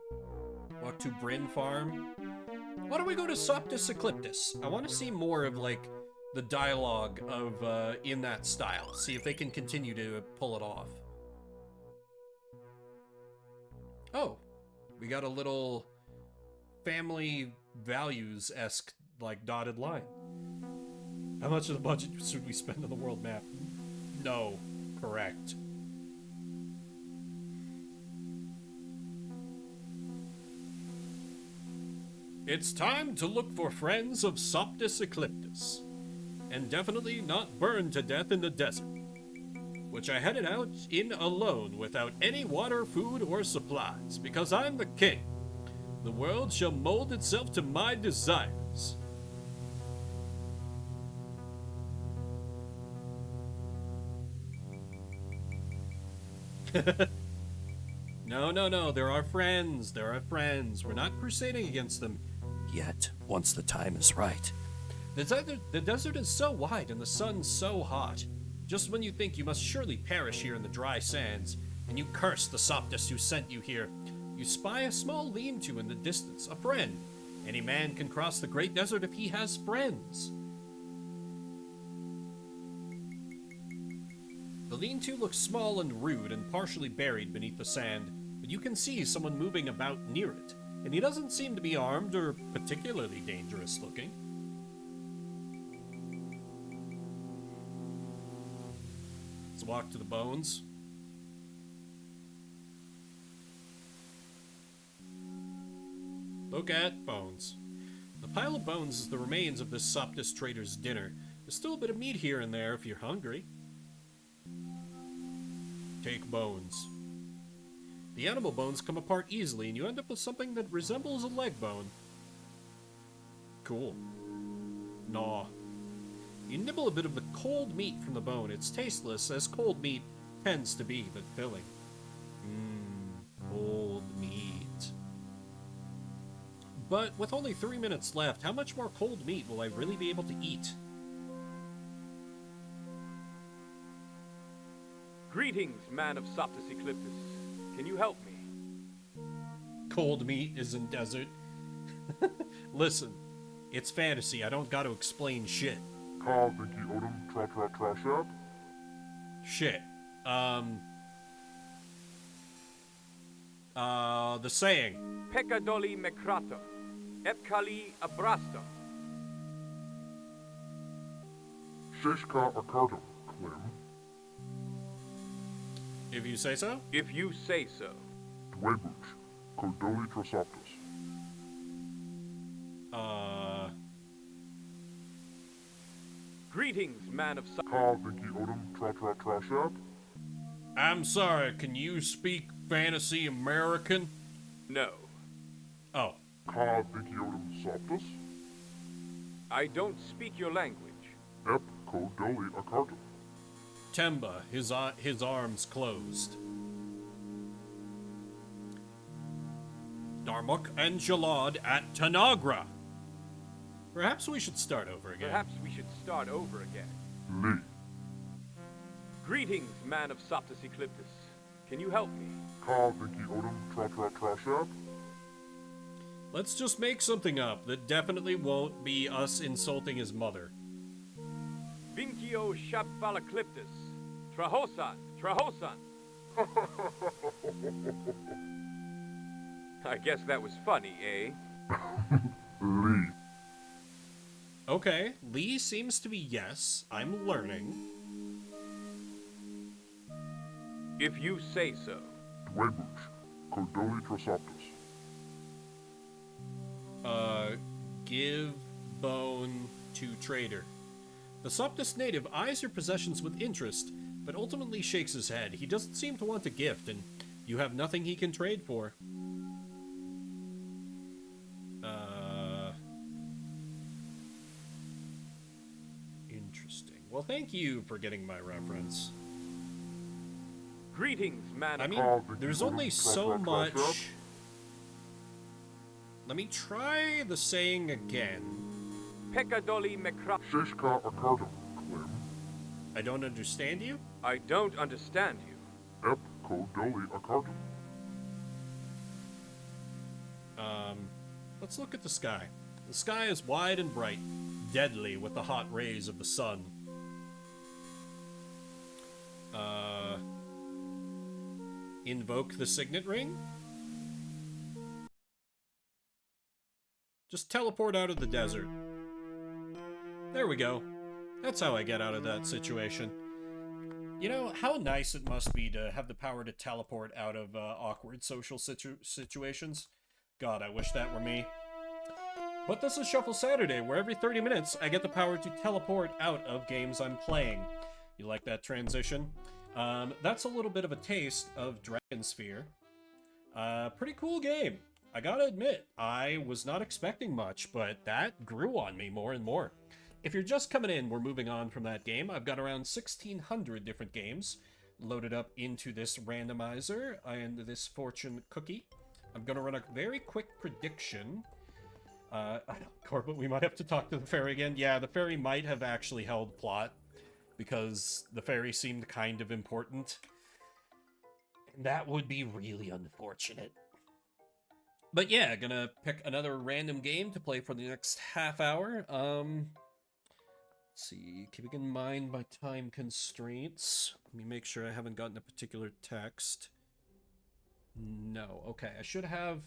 walk to Bryn Farm. Why don't we go to Soptis Ecliptus? I want to see more of, like, the dialogue of, in that style. See if they can continue to pull it off. Oh, we got a little family values-esque, like, dotted line. How much of the budget should we spend on the world map? No. Correct. It's time to look for friends of Soptis Ecliptus, and definitely not burned to death in the desert, which I headed out in alone without any water, food, or supplies, because I'm the king. The world shall mold itself to my desires. No, there are friends, We're not crusading against them. Yet, once the time is right. The desert is so wide and the sun so hot. Just when you think you must surely perish here in the dry sands, and you curse the Soptis who sent you here, you spy a small lean-to in the distance, a friend. Any man can cross the great desert if he has friends. The lean-to looks small and rude and partially buried beneath the sand, but you can see someone moving about near it, and he doesn't seem to be armed or particularly dangerous looking. Let's walk to the bones. Look at bones. The pile of bones is the remains of this Soptis trader's dinner. There's still a bit of meat here and there if you're hungry. Take bones. The animal bones come apart easily, and you end up with something that resembles a leg bone. Cool. Gnaw. You nibble a bit of the cold meat from the bone. It's tasteless, as cold meat tends to be, but filling. Cold meat. But with only 3 minutes left, how much more cold meat will I really be able to eat? Greetings, man of Soptus Ecliptus. Can you help me? Cold meat isn't desert. Listen, it's fantasy. I don't gotta explain shit. Ka Vinky Odom Tra Tra Trashab? Shit. The saying. Pecadoli Mecrato. Epkali Abrasto. Sheshka Akardo, Klim. If you say so? If you say so. Dwebuch, Kodoli Trosoptus. Greetings, man of Soptus. Ka Vinky Odom Tra Tra Trashab? I'm sorry, can you speak fantasy American? No. Oh. Ka Vinky Odom Soptus? I don't speak your language. Ep Kodoli Akardo. Temba, his arms closed. Darmok and Jalad at Tanagra. Perhaps we should start over again. Perhaps we should start over again. Lee. Greetings, man of Soptus Ecliptus. Can you help me? Ka Vinky Odom Tra Tra Trashab? Let's just make something up that definitely won't be us insulting his mother. Vinkio Shabbalacliptus. Trahosan. Trahosan. I guess that was funny, eh? Lee. Okay, Lee seems to be yes. I'm learning. If you say so. Dwebuch, Kodoli Trosoptus. Give bone to trader. The Soptus native eyes your possessions with interest, but ultimately shakes his head. He doesn't seem to want a gift, and you have nothing he can trade for. Interesting. Well, thank you for getting my reference. Greetings, man. I mean, there's only so much... Let me try the saying again. Pecadoli Mecra... Sheshka Akardo, Klim. I don't understand you? I don't understand you. Ep Kodoli Akardo. Let's look at the sky. The sky is wide and bright, deadly with the hot rays of the sun. Invoke the signet ring? Just teleport out of the desert. There we go. That's how I get out of that situation. You know, how nice it must be to have the power to teleport out of awkward social situations. God, I wish that were me. But this is Shuffle Saturday, where every 30 minutes I get the power to teleport out of games I'm playing. You like that transition? That's a little bit of a taste of Dragon Sphere. Pretty cool game. I gotta admit, I was not expecting much, but that grew on me more and more. If you're just coming in, we're moving on from that game. I've got around 1,600 different games loaded up into this randomizer and this fortune cookie. I'm gonna run a very quick prediction. I don't, Corbett, we might have to talk to the fairy again. Yeah, the fairy might have actually held plot, because the fairy seemed kind of important. And that would be really unfortunate. But yeah, gonna pick another random game to play for the next half hour. Let's see, keeping in mind my time constraints. Let me make sure I haven't gotten a particular text. No, okay, I should have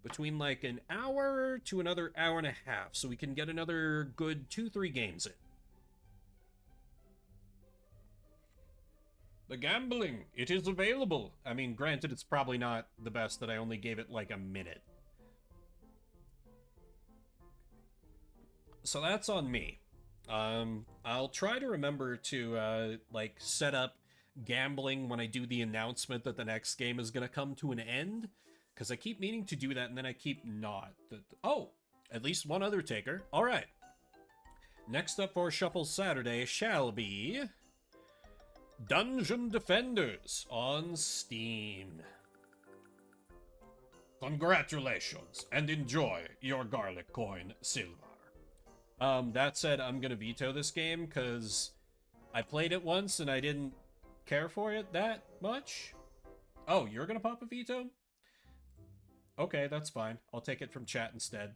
between like an hour to another hour and a half, so we can get another good 2-3 games in. The gambling, it is available. I mean, granted, it's probably not the best that I only gave it like a minute. So that's on me. I'll try to remember to, like, set up gambling when I do the announcement that the next game is gonna come to an end. Because I keep meaning to do that, and then I keep not. Oh! At least one other taker. Alright. Next up for Shuffle Saturday shall be... Dungeon Defenders on Steam. Congratulations, and enjoy your garlic coin, Silvar. That said, I'm gonna veto this game, because I played it once, and I didn't care for it that much. Oh, you're gonna pop a veto? Okay, that's fine. I'll take it from chat instead.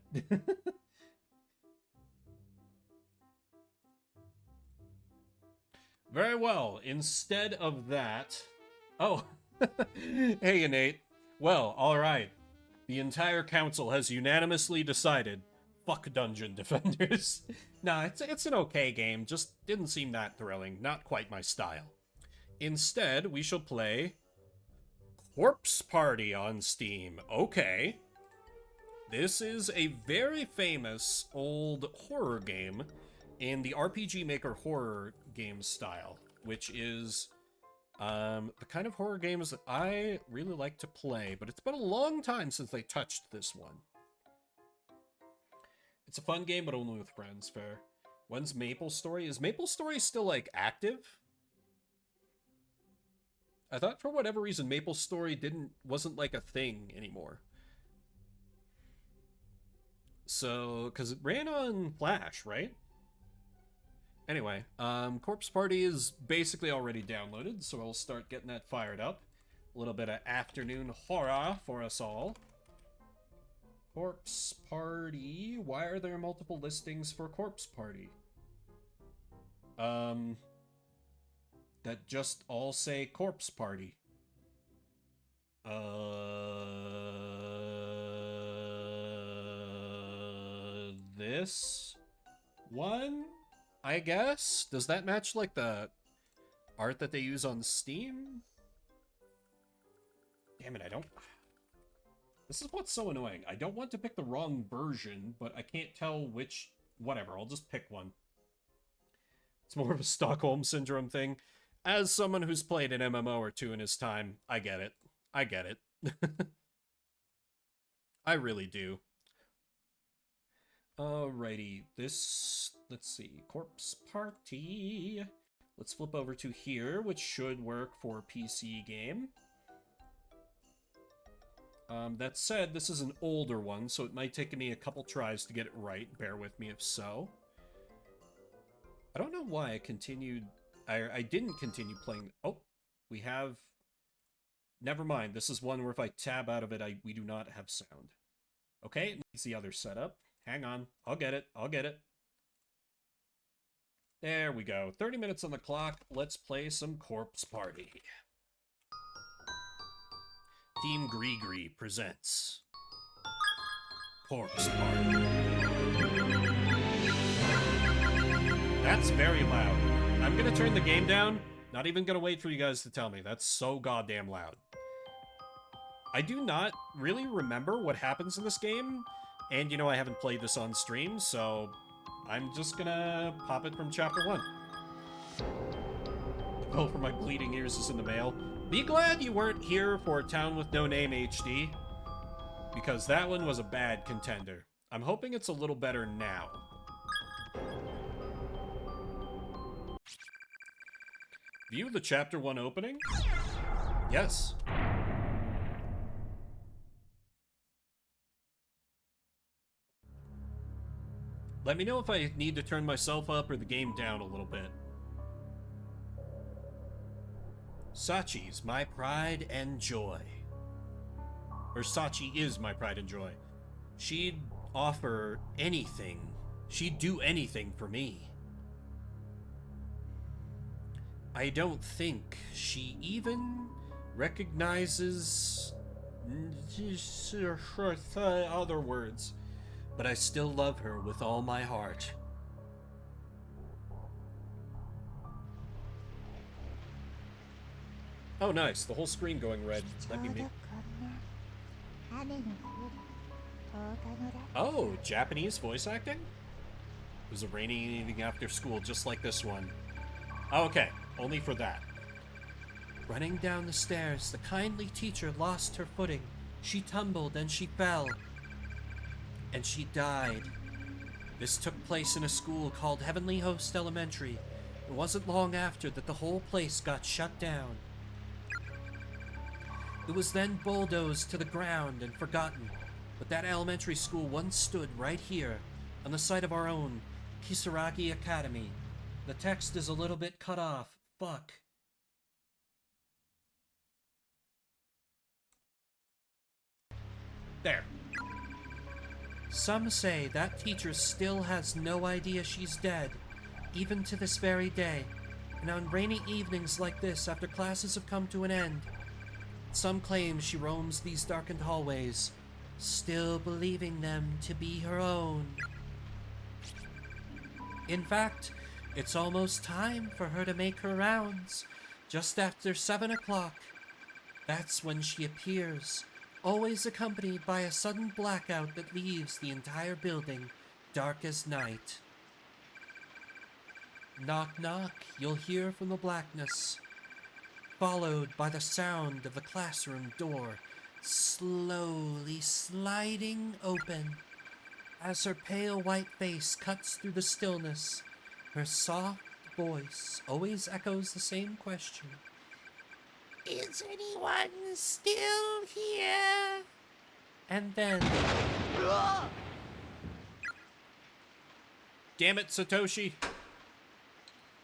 Very well. Instead of that... Oh. Hey, Nate. Well, alright. The entire council has unanimously decided, fuck Dungeon Defenders. Nah, it's an okay game, just didn't seem that thrilling. Not quite my style. Instead, we shall play Corpse Party on Steam. Okay. This is a very famous old horror game in the RPG Maker horror game style, which is the kind of horror games that I really like to play, but it's been a long time since they touched this one. It's a fun game, but only with friends, fair. When's Maple Story? Is Maple Story still, like, active? I thought for whatever reason Maple Story wasn't like a thing anymore. So, because it ran on Flash, right? Anyway, Corpse Party is basically already downloaded, so I'll start getting that fired up. A little bit of afternoon horror for us all. Corpse Party. Why are there multiple listings for Corpse Party? That just all say Corpse Party. This one, I guess? Does that match, like, the art that they use on Steam? Damn it, I don't... This is what's so annoying. I don't want to pick the wrong version, but I can't tell which... Whatever, I'll just pick one. It's more of a Stockholm Syndrome thing. As someone who's played an MMO or two in his time, I get it. I get it. I really do. Alrighty, this... Let's see. Corpse Party. Let's flip over to here, which should work for PC game. That said, this is an older one, so it might take me a couple tries to get it right. Bear with me if so. I don't know why I continued... I didn't continue playing... Oh, we have... Never mind, this is one where if I tab out of it, we do not have sound. Okay, it needs the other setup. Hang on, I'll get it, I'll get it. There we go, 30 minutes on the clock, let's play some Corpse Party. Team Gree presents Corpse Party. That's very loud. I'm gonna turn the game down. Not even gonna wait for you guys to tell me. That's so goddamn loud. I do not really remember what happens in this game. And, you know, I haven't played this on stream, so I'm just gonna pop it from Chapter 1. The bill for my bleeding ears is in the mail. Be glad you weren't here for Town with No Name HD, because that one was a bad contender. I'm hoping it's a little better now. View the Chapter 1 opening? Yes. Let me know if I need to turn myself up or the game down a little bit. Sachi's my pride and joy. Or Sachi is my pride and joy. She'd offer anything. She'd do anything for me. I don't think she even recognizes other words, but I still love her with all my heart. Oh, nice. The whole screen going red. Let me... Oh, Japanese voice acting? It was a rainy evening after school, just like this one. Okay, only for that. Running down the stairs, the kindly teacher lost her footing. She tumbled and she fell. And she died. This took place in a school called Heavenly Host Elementary. It wasn't long after that the whole place got shut down. It was then bulldozed to the ground and forgotten, but that elementary school once stood right here, on the site of our own Kisaragi Academy. The text is a little bit cut off. Fuck. There. Some say that teacher still has no idea she's dead, even to this very day. And on rainy evenings like this, after classes have come to an end, some claim she roams these darkened hallways, still believing them to be her own. In fact, it's almost time for her to make her rounds, just after 7 o'clock. That's when she appears, always accompanied by a sudden blackout that leaves the entire building dark as night. Knock, knock, you'll hear from the blackness, followed by the sound of the classroom door slowly sliding open. As her pale white face cuts through the stillness, her soft voice always echoes the same question. Is anyone still here? And then... Damn it, Satoshi.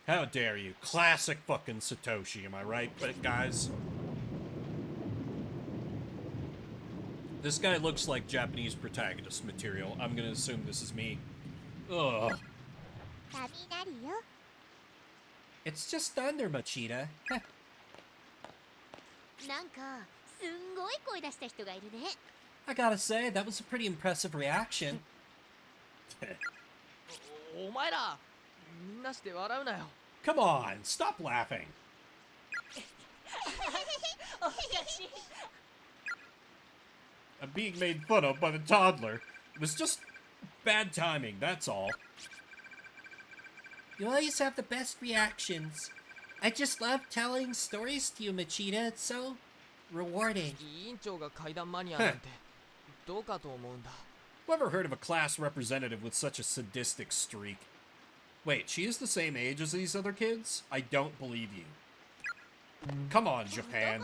How dare you? Classic fucking Satoshi, am I right, but guys? This guy looks like Japanese protagonist material. I'm gonna assume this is me. Ugh. It's just thunder, Machida. I gotta say, that was a pretty impressive reaction. Come on, stop laughing. I'm being made fun of by the toddler. It was just bad timing, that's all. You always have the best reactions. I just love telling stories to you, Machida. It's so rewarding. Whoever heard of a class representative with such a sadistic streak? Wait, she is the same age as these other kids? I don't believe you. Come on, Japan.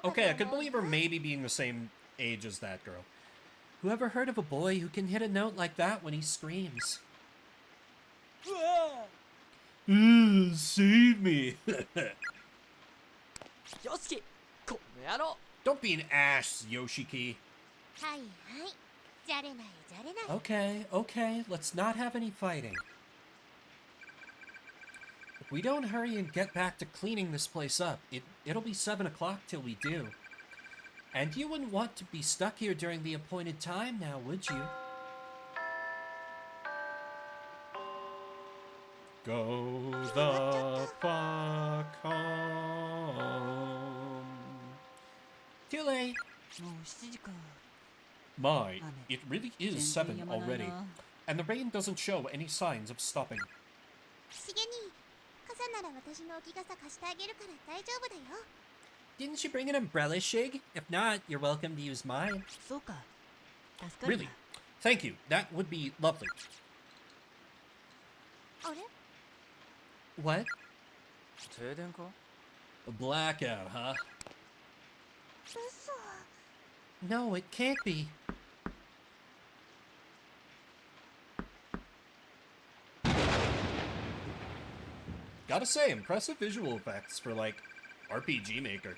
Okay, I could believe her maybe being the same age as that girl. Whoever heard of a boy who can hit a note like that when he screams? Save me. Don't be an ass, Yoshiki. Okay, let's not have any fighting. If we don't hurry and get back to cleaning this place up, it'll be 7 o'clock till we do. And you wouldn't want to be stuck here during the appointed time now, would you? Go the fuck home. Too late. My, it really is 7 already. And the rain doesn't show any signs of stopping. Didn't you bring an umbrella, Shig? If not, you're welcome to use mine. Really? Thank you. That would be lovely. What? A blackout, huh? No, it can't be. Gotta say, impressive visual effects for, like, RPG Maker.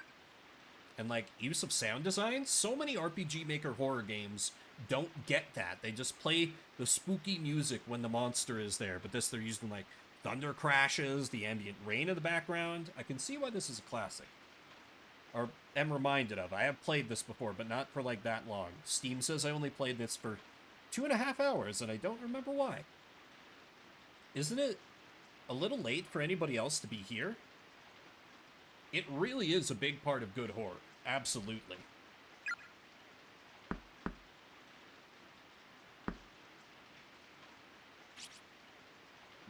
And, like, use of sound design. So many RPG Maker horror games don't get that. They just play the spooky music when the monster is there. But this, they're using, like, thunder crashes, the ambient rain in the background. I can see why this is a classic. Or am reminded of. I have played this before, but not for, like, that long. Steam says I only played this for 2.5 hours, and I don't remember why. Isn't it a little late for anybody else to be here? It really is a big part of good horror. Absolutely.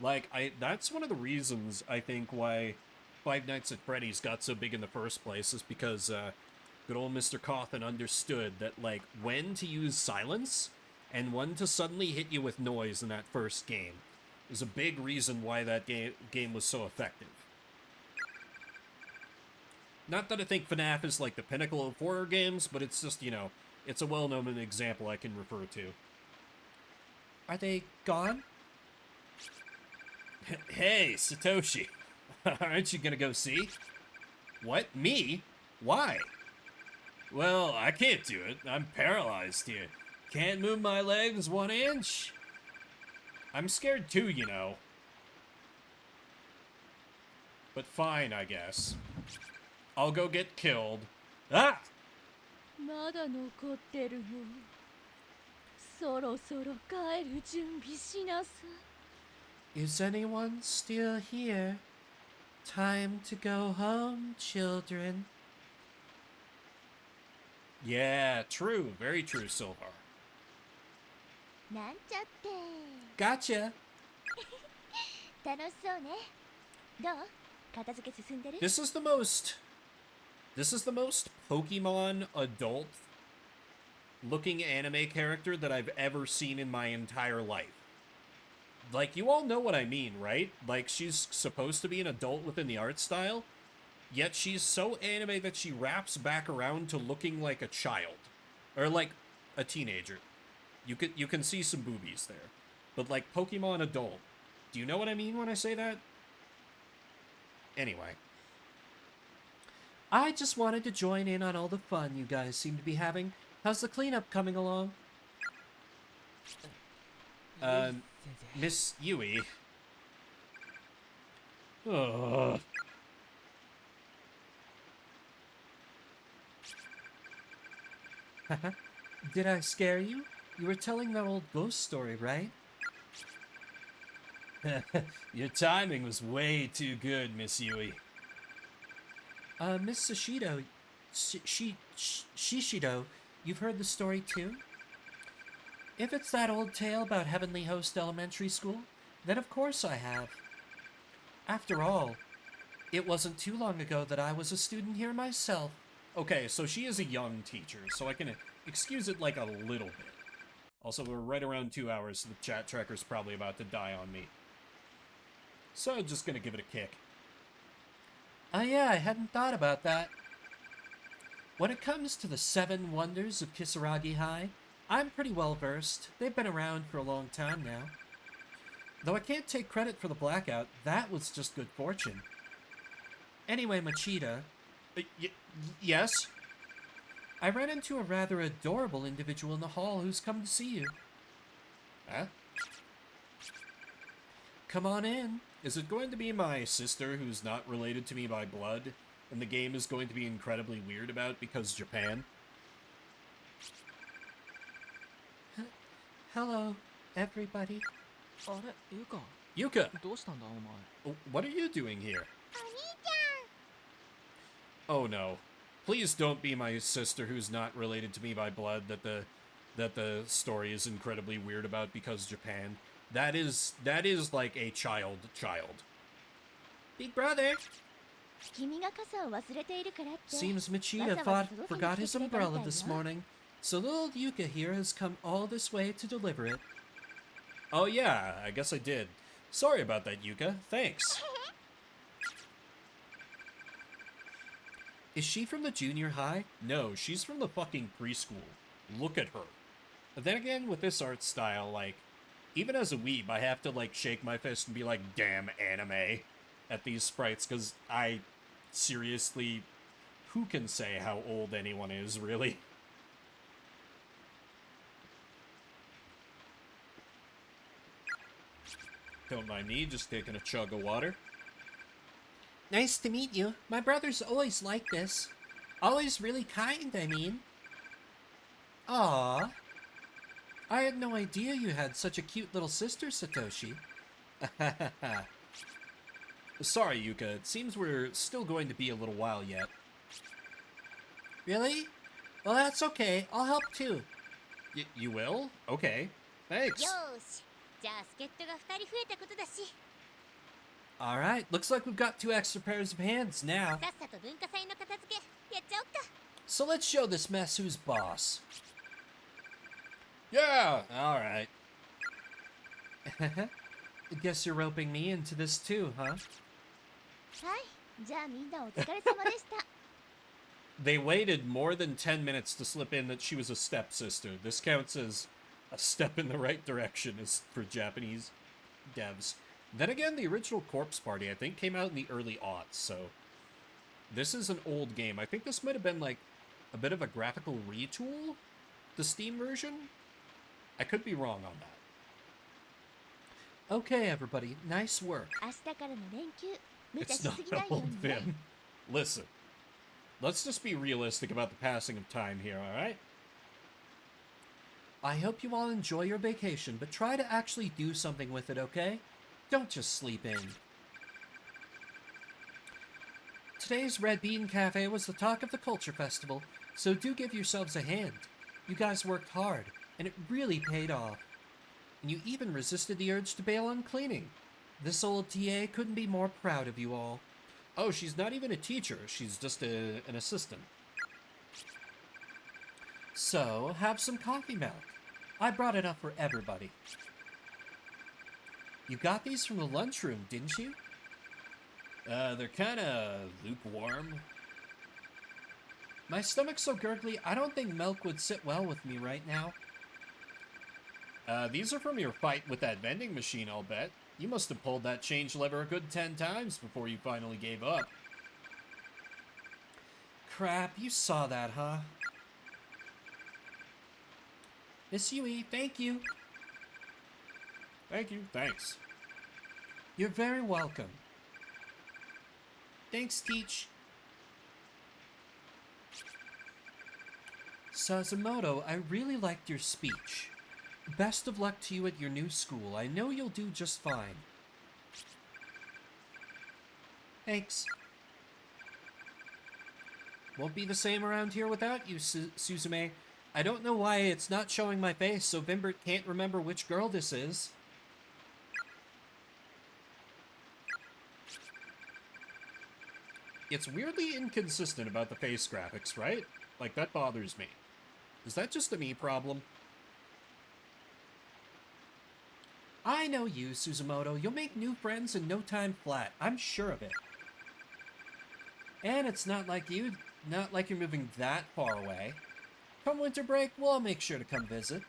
Like, that's one of the reasons, I think, why Five Nights at Freddy's got so big in the first place, is because, good old Mr. Cawthon understood that, like, when to use silence, and when to suddenly hit you with noise in that first game. Is a big reason why that game was so effective. Not that I think FNAF is like the pinnacle of horror games, but it's just, you know, it's a well-known example I can refer to. Are they gone? Hey, Satoshi. Aren't you gonna go see? What? Me? Why? Well, I can't do it. I'm paralyzed here. Can't move my legs 1 inch. I'm scared too, you know. But fine, I guess. I'll go get killed. Ah! まだ残ってるの。そろそろ帰る準備しなさい。 Is anyone still here? Time to go home, children. Yeah, true. Very true, Silvar. なんちゃって。 Gotcha. 楽しそうね。どう？片付け進んでる？ This is the most Pokemon adult looking anime character that I've ever seen in my entire life. Like, you all know what I mean, right? Like, she's supposed to be an adult within the art style, yet she's so anime that she wraps back around to looking like a child. Or like a teenager. You can see some boobies there. But like Pokemon adult. Do you know what I mean when I say that? Anyway. I just wanted to join in on all the fun you guys seem to be having. How's the cleanup coming along? Miss Yui. Ugh. Did I scare you? You were telling that old ghost story, right? Your timing was way too good, Miss Yui. Miss Shishido, Shishido, you've heard the story too? If it's that old tale about Heavenly Host Elementary School, then of course I have. After all, it wasn't too long ago that I was a student here myself. Okay, so she is a young teacher, so I can excuse it like a little bit. Also, we're right around 2 hours, so the chat tracker's probably about to die on me. So, just gonna give it a kick. Oh yeah, I hadn't thought about that. When it comes to the 7 wonders of Kisaragi High, I'm pretty well versed. They've been around for a long time now. Though I can't take credit for the blackout, that was just good fortune. Anyway, Machida... yes? I ran into a rather adorable individual in the hall who's come to see you. Huh? Come on in. Is it going to be my sister who's not related to me by blood, and the game is going to be incredibly weird about because Japan? Hello, everybody. あれ、ユカ。 Yuka! どうしたんだお前。 What are you doing here? Oh no. Please don't be my sister who's not related to me by blood that the story is incredibly weird about because Japan. That is like a child. Big brother! 君が傘を忘れているからって。 Seems Machida forgot his umbrella this morning, so little Yuka here has come all this way to deliver it. Oh yeah, I guess I did. Sorry about that, Yuka. Thanks. Is she from the junior high? No, she's from the fucking preschool. Look at her. But then again, with this art style, like, even as a weeb, I have to, like, shake my fist and be like, damn anime at these sprites, because I, seriously, who can say how old anyone is, really? Don't mind me, just taking a chug of water. Nice to meet you. My brother's always like this. Always really kind, I mean. Aww. I had no idea you had such a cute little sister, Satoshi. Sorry, Yuka. It seems we're still going to be a little while yet. Really? Well, that's okay. I'll help too. You will? Okay. Thanks. よーし。じゃあ助っ人が2人増えたことだし。 Alright, looks like we've got 2 extra pairs of hands now. さっさと文化祭の片付けやっちゃおっか。 So let's show this mess who's boss. Yeah! Alright. Guess you're roping me into this too, huh? はい。じゃあみんなお疲れ様でした。 They waited more than 10 minutes to slip in that she was a stepsister. This counts as a step in the right direction as for Japanese devs. Then again, the original Corpse Party, I think, came out in the early aughts, so... This is an old game. I think this might have been, like, a bit of a graphical retool, the Steam version. I could be wrong on that. Okay, everybody, nice work. 明日からの連休無茶 It's し not すぎないよ old うにね Vim. Listen, let's just be realistic about the passing of time here, alright? I hope you all enjoy your vacation, but try to actually do something with it, okay? Don't just sleep in. Today's Red Bean Cafe was the talk of the Culture Festival, so do give yourselves a hand. You guys worked hard, and it really paid off. And you even resisted the urge to bail on cleaning. This old TA couldn't be more proud of you all. Oh, she's not even a teacher, she's just an assistant. So, have some coffee milk. I brought it up for everybody. You got these from the lunchroom, didn't you? They're kinda lukewarm. My stomach's so gurgly, I don't think milk would sit well with me right now. These are from your fight with that vending machine, I'll bet. You must have pulled that change lever a good 10 times before you finally gave up. Crap, you saw that, huh? Miss Yui, thank you. Thank you, thanks. You're very welcome. Thanks, Teach. Sasumoto, I really liked your speech. Best of luck to you at your new school. I know you'll do just fine. Thanks. Won't be the same around here without you, Suzume. I don't know why it's not showing my face, so Vimbert can't remember which girl this is. It's weirdly inconsistent about the face graphics, right? Like, that bothers me. Is that just a me problem? I know you, Suzumoto. You'll make new friends in no time flat. I'm sure of it. And it's not like you're moving that far away. Come winter break, we'll all make sure to come visit.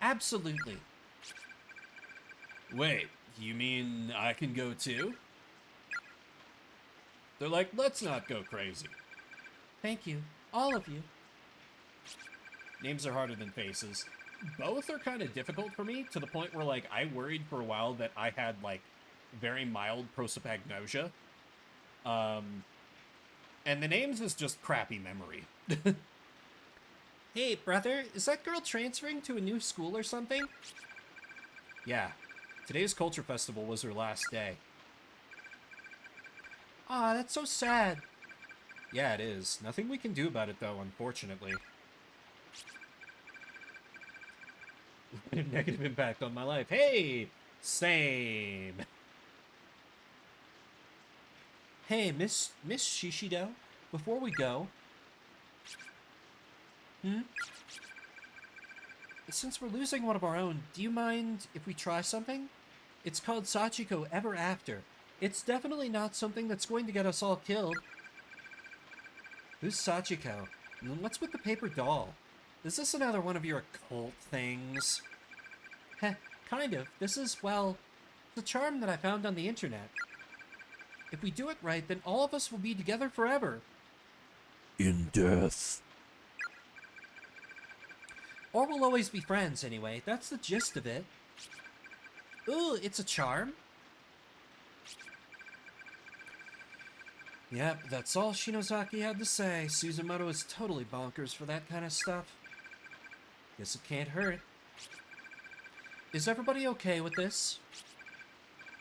Absolutely. Wait, you mean I can go too? They're like, let's not go crazy. Thank you. All of you. Names are harder than faces. Both are kind of difficult for me, to the point where, like, I worried for a while that I had, like, very mild prosopagnosia. And the names is just crappy memory. Hey, brother, is that girl transferring to a new school or something? Yeah. Today's Culture Festival was her last day. Aw, that's so sad. Yeah, it is. Nothing we can do about it, though, unfortunately. Negative impact on my life. Hey! Same. Hey, Miss Shishido, before we go... Since we're losing one of our own, do you mind if we try something? It's called Sachiko Ever After. It's definitely not something that's going to get us all killed. Who's Sachiko? And what's with the paper doll? Is this another one of your occult things? Heh, kind of. This is, well, the charm that I found on the internet. If we do it right, then all of us will be together forever. In death. Or we'll always be friends, anyway. That's the gist of it. Ooh, it's a charm? Yep, that's all Shinozaki had to say. Suzumoto is totally bonkers for that kind of stuff. Guess it can't hurt. Is everybody okay with this?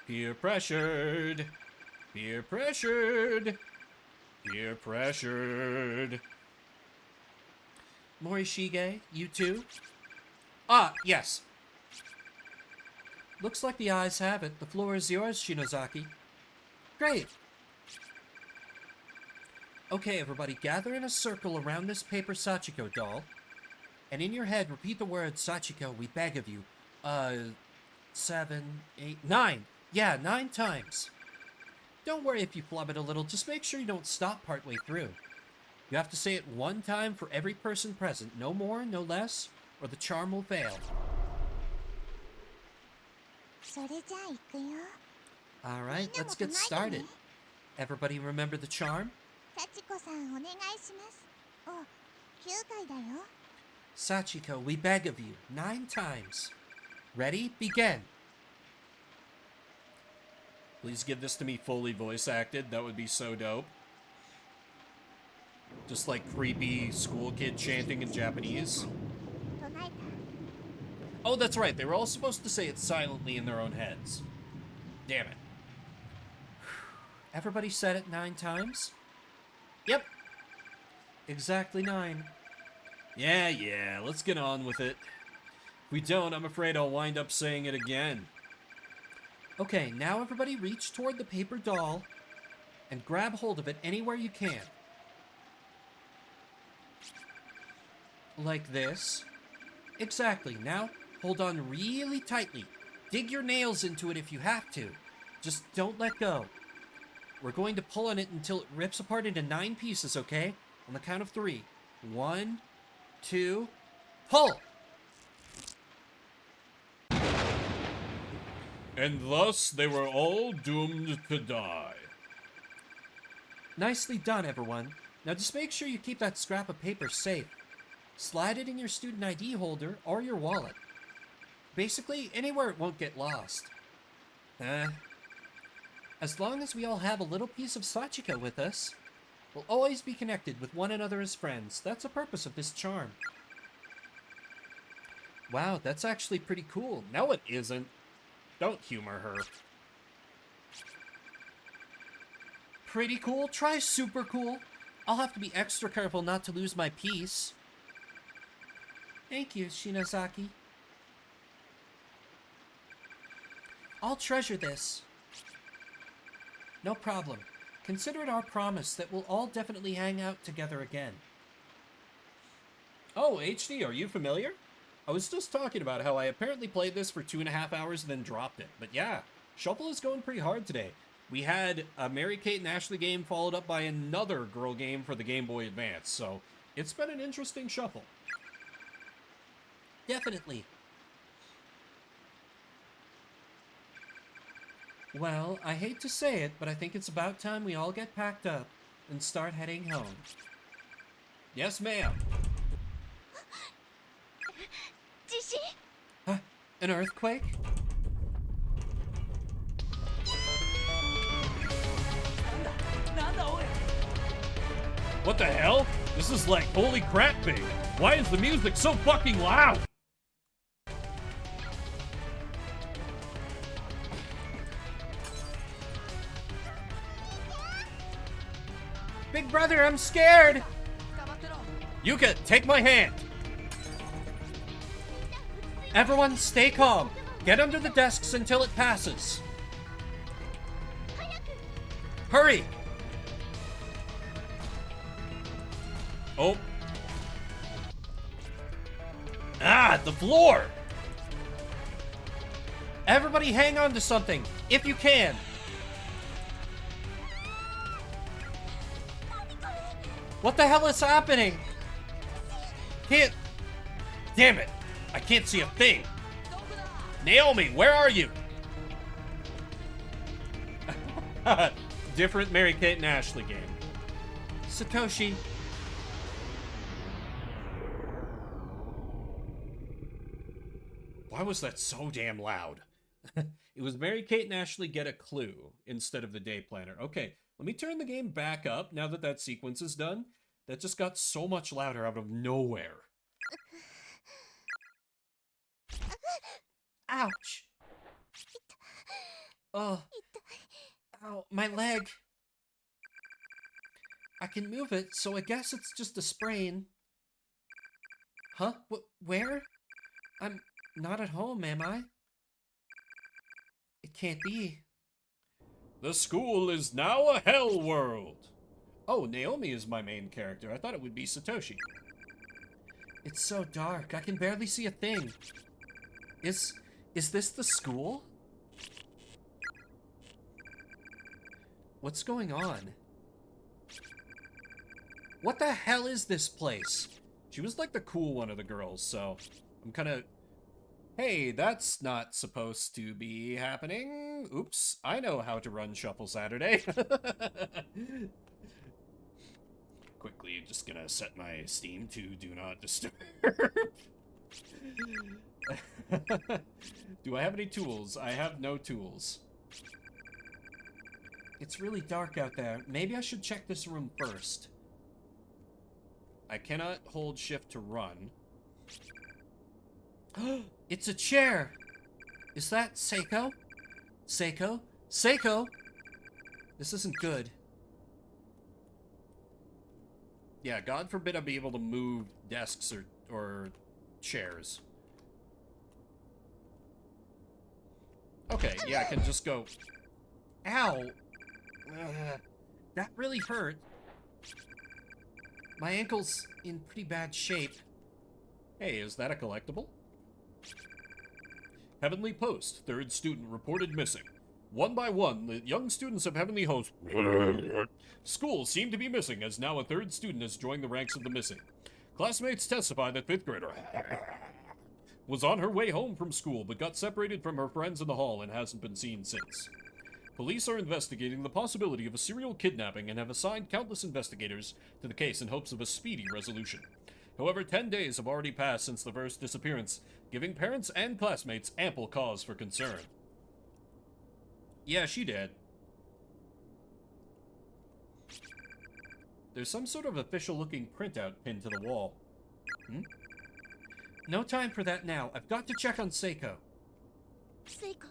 Peer pressured. Peer pressured. Peer pressured. Morishige, you too? Ah, yes. Looks like the eyes have it. The floor is yours, Shinozaki. Great. Okay, everybody, gather in a circle around this paper Sachiko doll. And in your head, repeat the word Sachiko, we beg of you. 7, 8, 9. Yeah, 9 times. Don't worry if you flub it a little. Just make sure you don't stop partway through. You have to say it 1 time for every person present. No more, no less, or the charm will fail. Alright, let's get started. Everybody remember the charm? 9回だよ。 Sachiko, we beg of you, 9 times. Ready? Begin. Please give this to me fully voice acted. That would be so dope. Just like creepy school kid chanting in Japanese. 唱えた。 Oh, that's right. They were all supposed to say it silently in their own heads. Damn it. Everybody said it 9 times? Yep. Exactly 9. Yeah, let's get on with it. If we don't, I'm afraid I'll wind up saying it again. Okay, now everybody reach toward the paper doll and grab hold of it anywhere you can. Like this. Exactly. Now, hold on really tightly. Dig your nails into it if you have to. Just don't let go. We're going to pull on it until it rips apart into 9 pieces, okay? On the count of 3. 1, 2, pull! And thus they were all doomed to die. Nicely done, everyone. Now just make sure you keep that scrap of paper safe. Slide it in your student ID holder or your wallet. Basically, anywhere it won't get lost. As long as we all have a little piece of Sachiko with us, we'll always be connected with one another as friends. That's the purpose of this charm. Wow, that's actually pretty cool. No, it isn't. Don't humor her. Pretty cool? Try super cool. I'll have to be extra careful not to lose my piece. Thank you, Shinozaki. I'll treasure this. No problem. Consider it our promise that we'll all definitely hang out together again. Oh, HD, are you familiar? I was just talking about how I apparently played this for 2.5 hours and then dropped it. But yeah, Shuffle is going pretty hard today. We had a Mary-Kate and Ashley game followed up by another girl game for the Game Boy Advance, so it's been an interesting shuffle. Definitely. Well, I hate to say it, but I think it's about time we all get packed up and start heading home. Yes, ma'am. An earthquake? What the hell? This is like holy crap big. Why is the music so fucking loud? Big brother, I'm scared! Yuka, take my hand! Everyone, stay calm. Get under the desks until it passes. Hurry! Oh. Ah, the floor! Everybody hang on to something, if you can. What the hell is happening? Can't... Damn it! I can't see a thing! Naomi, where are you? Different Mary-Kate and Ashley game. Satoshi. Why was that so damn loud? It was Mary-Kate and Ashley get a clue instead of the day planner. Okay, let me turn the game back up now that that sequence is done. That just got so much louder out of nowhere. Ouch. Oh. Ow, my leg. I can move it, so I guess it's just a sprain. Huh? Where? I'm not at home, am I? It can't be. The school is now a hell world. Oh, Naomi is my main character. I thought it would be Satoshi. It's so dark. I can barely see a thing. Is this the school? What's going on? What the hell is this place? She was like the cool one of the girls, so I'm kind of... Hey, that's not supposed to be happening. Oops, I know how to run Shuffle Saturday. quickly just gonna set my Steam to do not disturb. Do I have any tools? I have no tools. It's really dark out there. Maybe I should check this room first. I cannot hold shift to run. It's a chair! Is that Seiko? Seiko? Seiko! This isn't good. Yeah, God forbid I be able to move desks or chairs. Okay, yeah, I can just go... Ow! That really hurt. My ankle's in pretty bad shape. Hey, is that a collectible? Heavenly Post, third student reported missing. One by one, the young students of Heavenly Host School seem to be missing, as now a third student has joined the ranks of the missing. Classmates testify that fifth grader was on her way home from school, but got separated from her friends in the hall and hasn't been seen since. Police are investigating the possibility of a serial kidnapping and have assigned countless investigators to the case in hopes of a speedy resolution. However, 10 days have already passed since the first disappearance, giving parents and classmates ample cause for concern. Yeah, she did. There's some sort of official-looking printout pinned to the wall. No time for that now. I've got to check on Seiko. Seiko!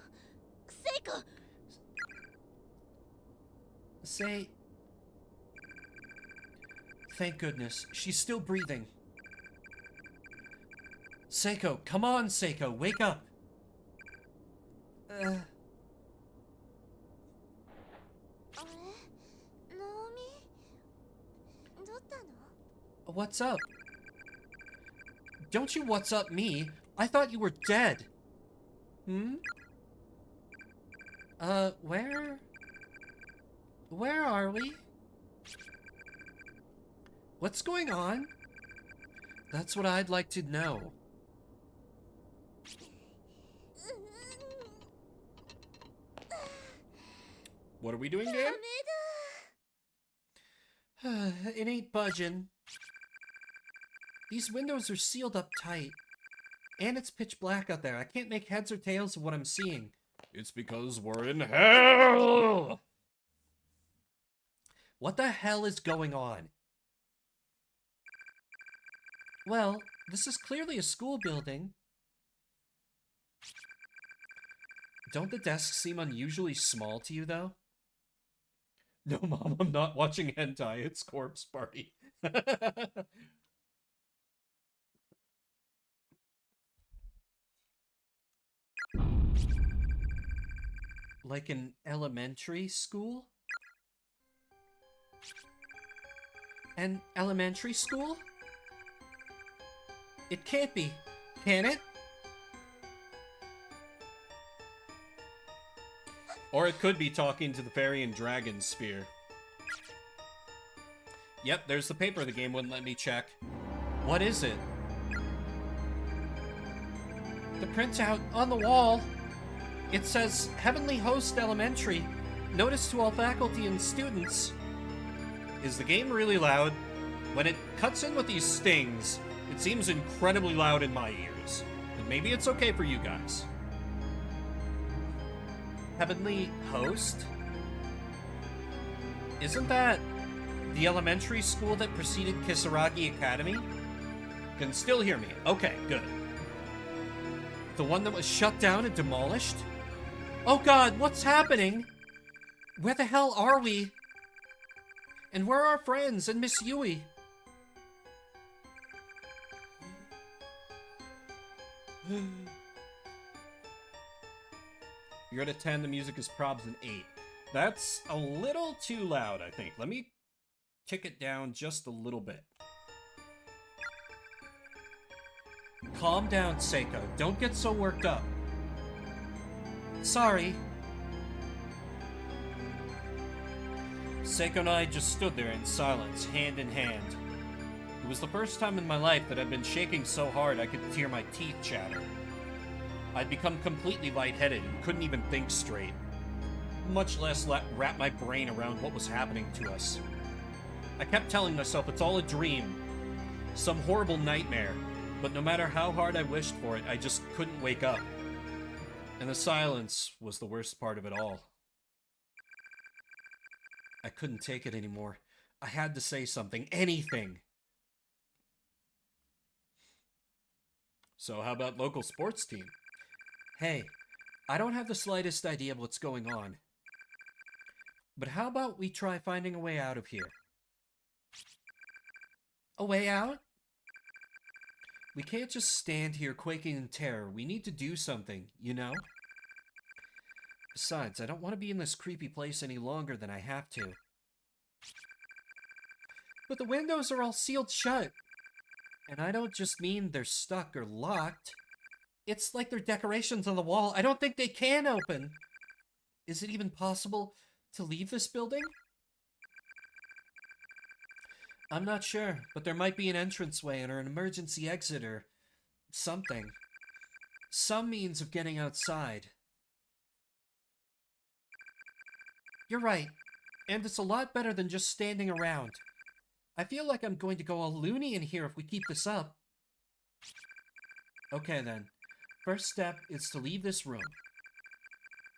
Seiko! Thank goodness. She's still breathing. Seiko, come on, Seiko, wake up! What's up? Don't you what's up me? I thought you were dead. Where are we? What's going on? That's what I'd like to know. What are we doing, game? It ain't budging. These windows are sealed up tight. And it's pitch black out there. I can't make heads or tails of what I'm seeing. It's because we're in hell! What the hell is going on? Well, this is clearly a school building. Don't the desks seem unusually small to you, though? No, Mom, I'm not watching hentai. It's Corpse Party. Like an elementary school? An elementary school? It can't be, can it? Or it could be talking to the fairy and dragon sphere. Yep, there's the paper the game wouldn't let me check. What is it? The printout on the wall. It says, Heavenly Host Elementary. Notice to all faculty and students. Is the game really loud? When it cuts in with these stings, it seems incredibly loud in my ears. And maybe it's okay for you guys. Heavenly Host? Isn't that the elementary school that preceded Kisaragi Academy? Can still hear me. Okay, good. The one that was shut down and demolished? Oh god, what's happening? Where the hell are we? And where are our friends and Miss Yui? You're at a 10, the music is probs an 8. That's a little too loud, I think. Let me tick it down just a little bit. Calm down, Seiko. Don't get so worked up. Sorry. Seiko and I just stood there in silence, hand in hand. It was the first time in my life that I'd been shaking so hard I could hear my teeth chatter. I'd become completely lightheaded and couldn't even think straight, much less wrap my brain around what was happening to us. I kept telling myself it's all a dream. Some horrible nightmare. But no matter how hard I wished for it, I just couldn't wake up. And the silence was the worst part of it all. I couldn't take it anymore. I had to say something. Anything. So how about local sports team? Hey, I don't have the slightest idea of what's going on. But how about we try finding a way out of here? A way out? We can't just stand here quaking in terror. We need to do something, you know? Besides, I don't want to be in this creepy place any longer than I have to. But the windows are all sealed shut. And I don't just mean they're stuck or locked. It's like they're decorations on the wall. I don't think they can open. Is it even possible to leave this building? I'm not sure, but there might be an entranceway or an emergency exit or something. Some means of getting outside. You're right, and it's a lot better than just standing around. I feel like I'm going to go all loony in here if we keep this up. Okay then, first step is to leave this room.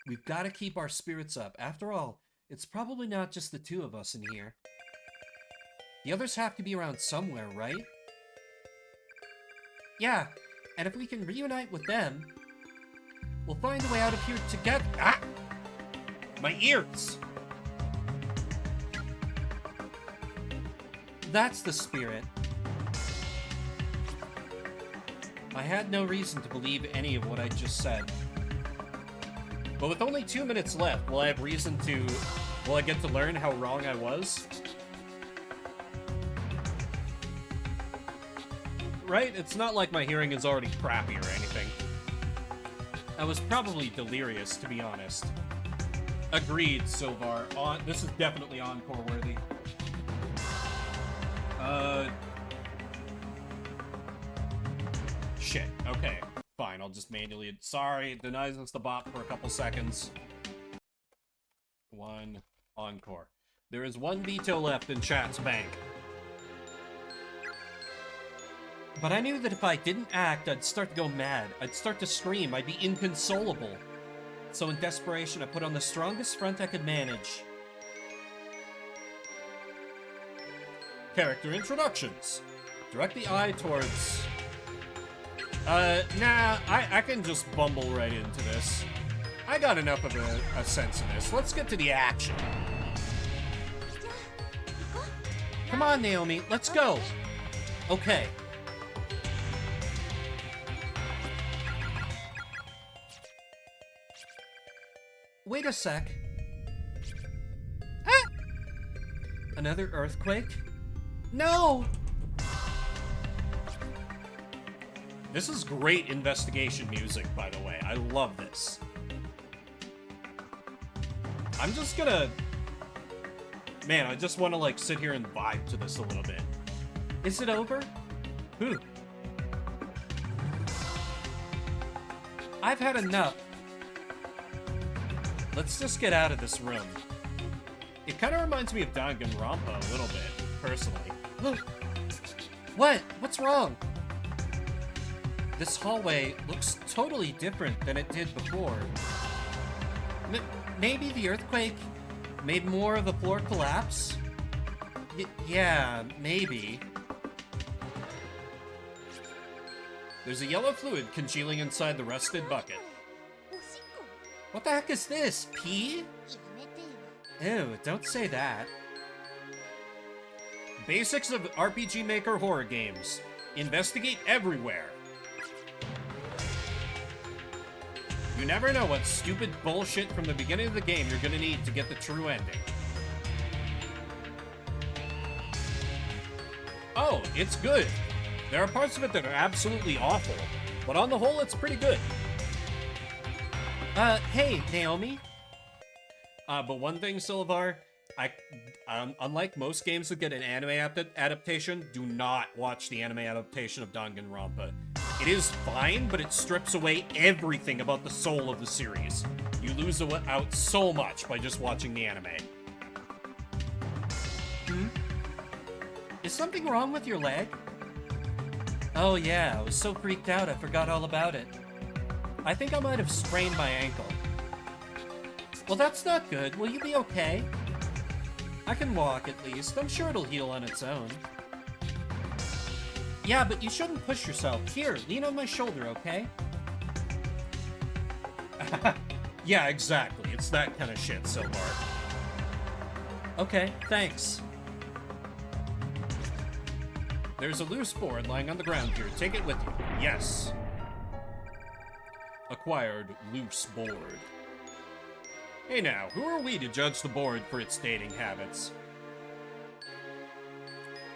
We've got to keep our spirits up. After all, it's probably not just the two of us in here. The others have to be around somewhere, right? Yeah, and if we can reunite with them, we'll find a way out of here together. Ah! My ears! That's the spirit. I had no reason to believe any of what I just said. But with only 2 minutes left, will I have reason to... Will I get to learn how wrong I was? Right? It's not like my hearing is already crappy or anything. I was probably delirious, to be honest. Agreed, Silvar. This is definitely encore worthy. Shit. Okay. Fine, I'll just manually... Sorry, it denies us the bot for a couple seconds. One. Encore. There is one veto left in chat's bank. But I knew that if I didn't act, I'd start to go mad. I'd start to scream. I'd be inconsolable. So in desperation, I put on the strongest front I could manage. Character introductions. Direct the eye towards... Nah, I can just bumble right into this. I got enough of a sense of this. Let's get to the action. Come on, Naomi, let's go. Okay. Wait a sec. Ah! Another earthquake? No! This is great investigation music, by the way. I love this. I'm just gonna... Man, I just want to, like, sit here and vibe to this a little bit. Is it over? Who? I've had enough. Let's just get out of this room. It kind of reminds me of Danganronpa a little bit, personally. What? What's wrong? This hallway looks totally different than it did before. Maybe the earthquake made more of the floor collapse? Yeah, maybe. There's a yellow fluid congealing inside the rusted bucket. What the heck is this? Pee? Ew, don't say that. Basics of RPG Maker horror games. Investigate everywhere. You never know what stupid bullshit from the beginning of the game you're gonna need to get the true ending. Oh, it's good. There are parts of it that are absolutely awful, but on the whole, it's pretty good. Hey, Naomi. But one thing, Silvar, unlike most games that get an anime adaptation, do not watch the anime adaptation of Danganronpa. It is fine, but it strips away everything about the soul of the series. You lose out so much by just watching the anime. Is something wrong with your leg? Oh yeah, I was so freaked out I forgot all about it. I think I might have sprained my ankle. Well, that's not good. Will you be okay? I can walk at least. I'm sure it'll heal on its own. Yeah, but you shouldn't push yourself. Here, lean on my shoulder, okay? Yeah, exactly. It's that kind of shit, Silmar. Okay, thanks. There's a loose board lying on the ground here. Take it with you. Yes. Acquired loose board. Hey now, who are we to judge the board for its dating habits?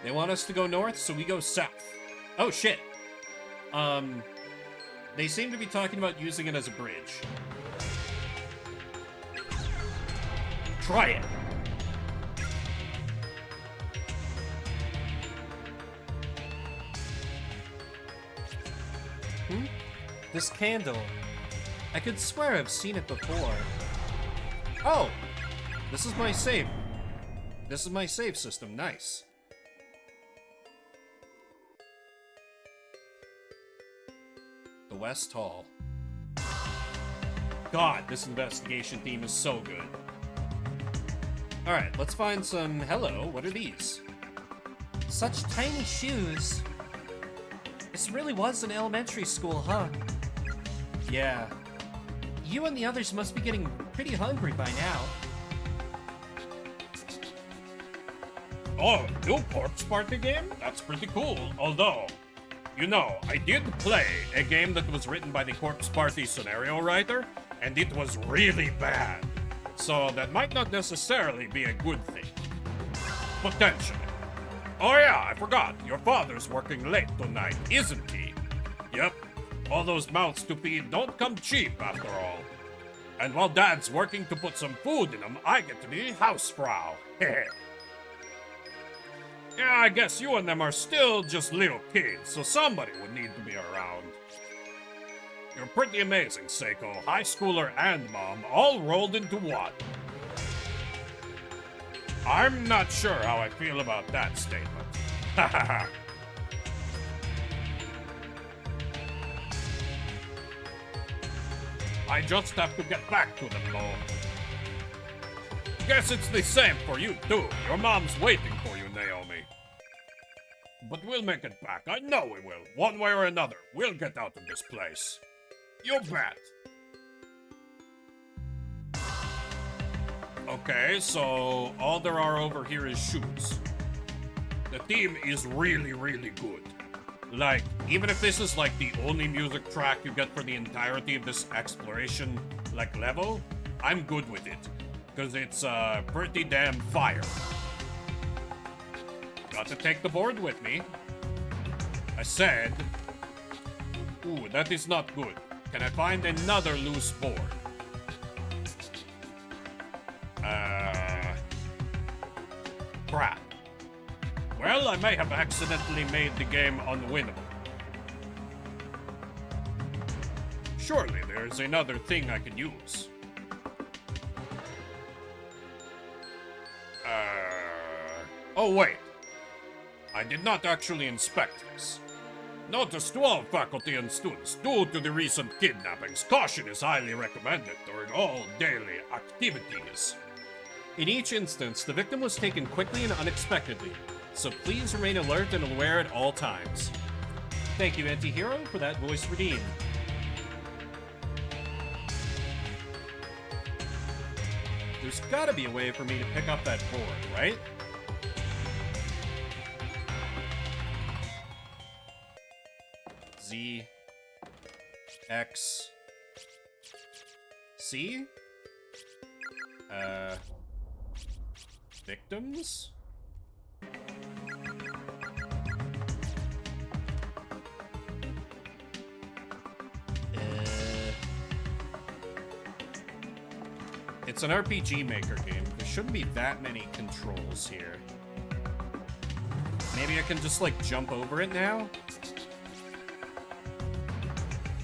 They want us to go north, so we go south. Oh shit. They seem to be talking about using it as a bridge. Try it. This candle. I could swear I've seen it before. Oh! This is my save. This is my save system. Nice. The West Hall. God, this investigation theme is so good. Alright, let's find some... Hello, what are these? Such tiny shoes. This really was an elementary school, huh? Yeah. You and the others must be getting pretty hungry by now. Oh, new corpse party game? That's pretty cool. Although, you know, I did play a game that was written by the corpse party scenario writer, and it was really bad. So that might not necessarily be a good thing. Potentially. Oh yeah, I forgot. Your father's working late tonight, isn't he? Yep. All those mouths to feed don't come cheap, after all. And while Dad's working to put some food in them, I get to be housefrau. Yeah, I guess you and them are still just little kids, so somebody would need to be around. You're pretty amazing, Seiko. High schooler and mom, all rolled into one. I'm not sure how I feel about that statement. Hahaha. I just have to get back to them, though. Guess it's the same for you, too. Your mom's waiting for you, Naomi. But we'll make it back. I know we will. One way or another, we'll get out of this place. You bet. Okay, so all there are over here is shoes. The theme is really, really good. Like, even if this is like the only music track you get for the entirety of this exploration, like, level, I'm good with it. Because it's, pretty damn fire. Got to take the board with me. I said... Ooh, that is not good. Can I find another loose board? Crap. Well, I may have accidentally made the game unwinnable. Surely there's another thing I can use. Oh wait. I did not actually inspect this. Notice to all faculty and students, due to the recent kidnappings, caution is highly recommended during all daily activities. In each instance, the victim was taken quickly and unexpectedly, so please remain alert and aware at all times. Thank you, Anti-Hero, for that voice redeemed. There's gotta be a way for me to pick up that board, right? Z... X... C? Victims? It's an RPG Maker game. There shouldn't be that many controls here. Maybe I can just, like, jump over it now?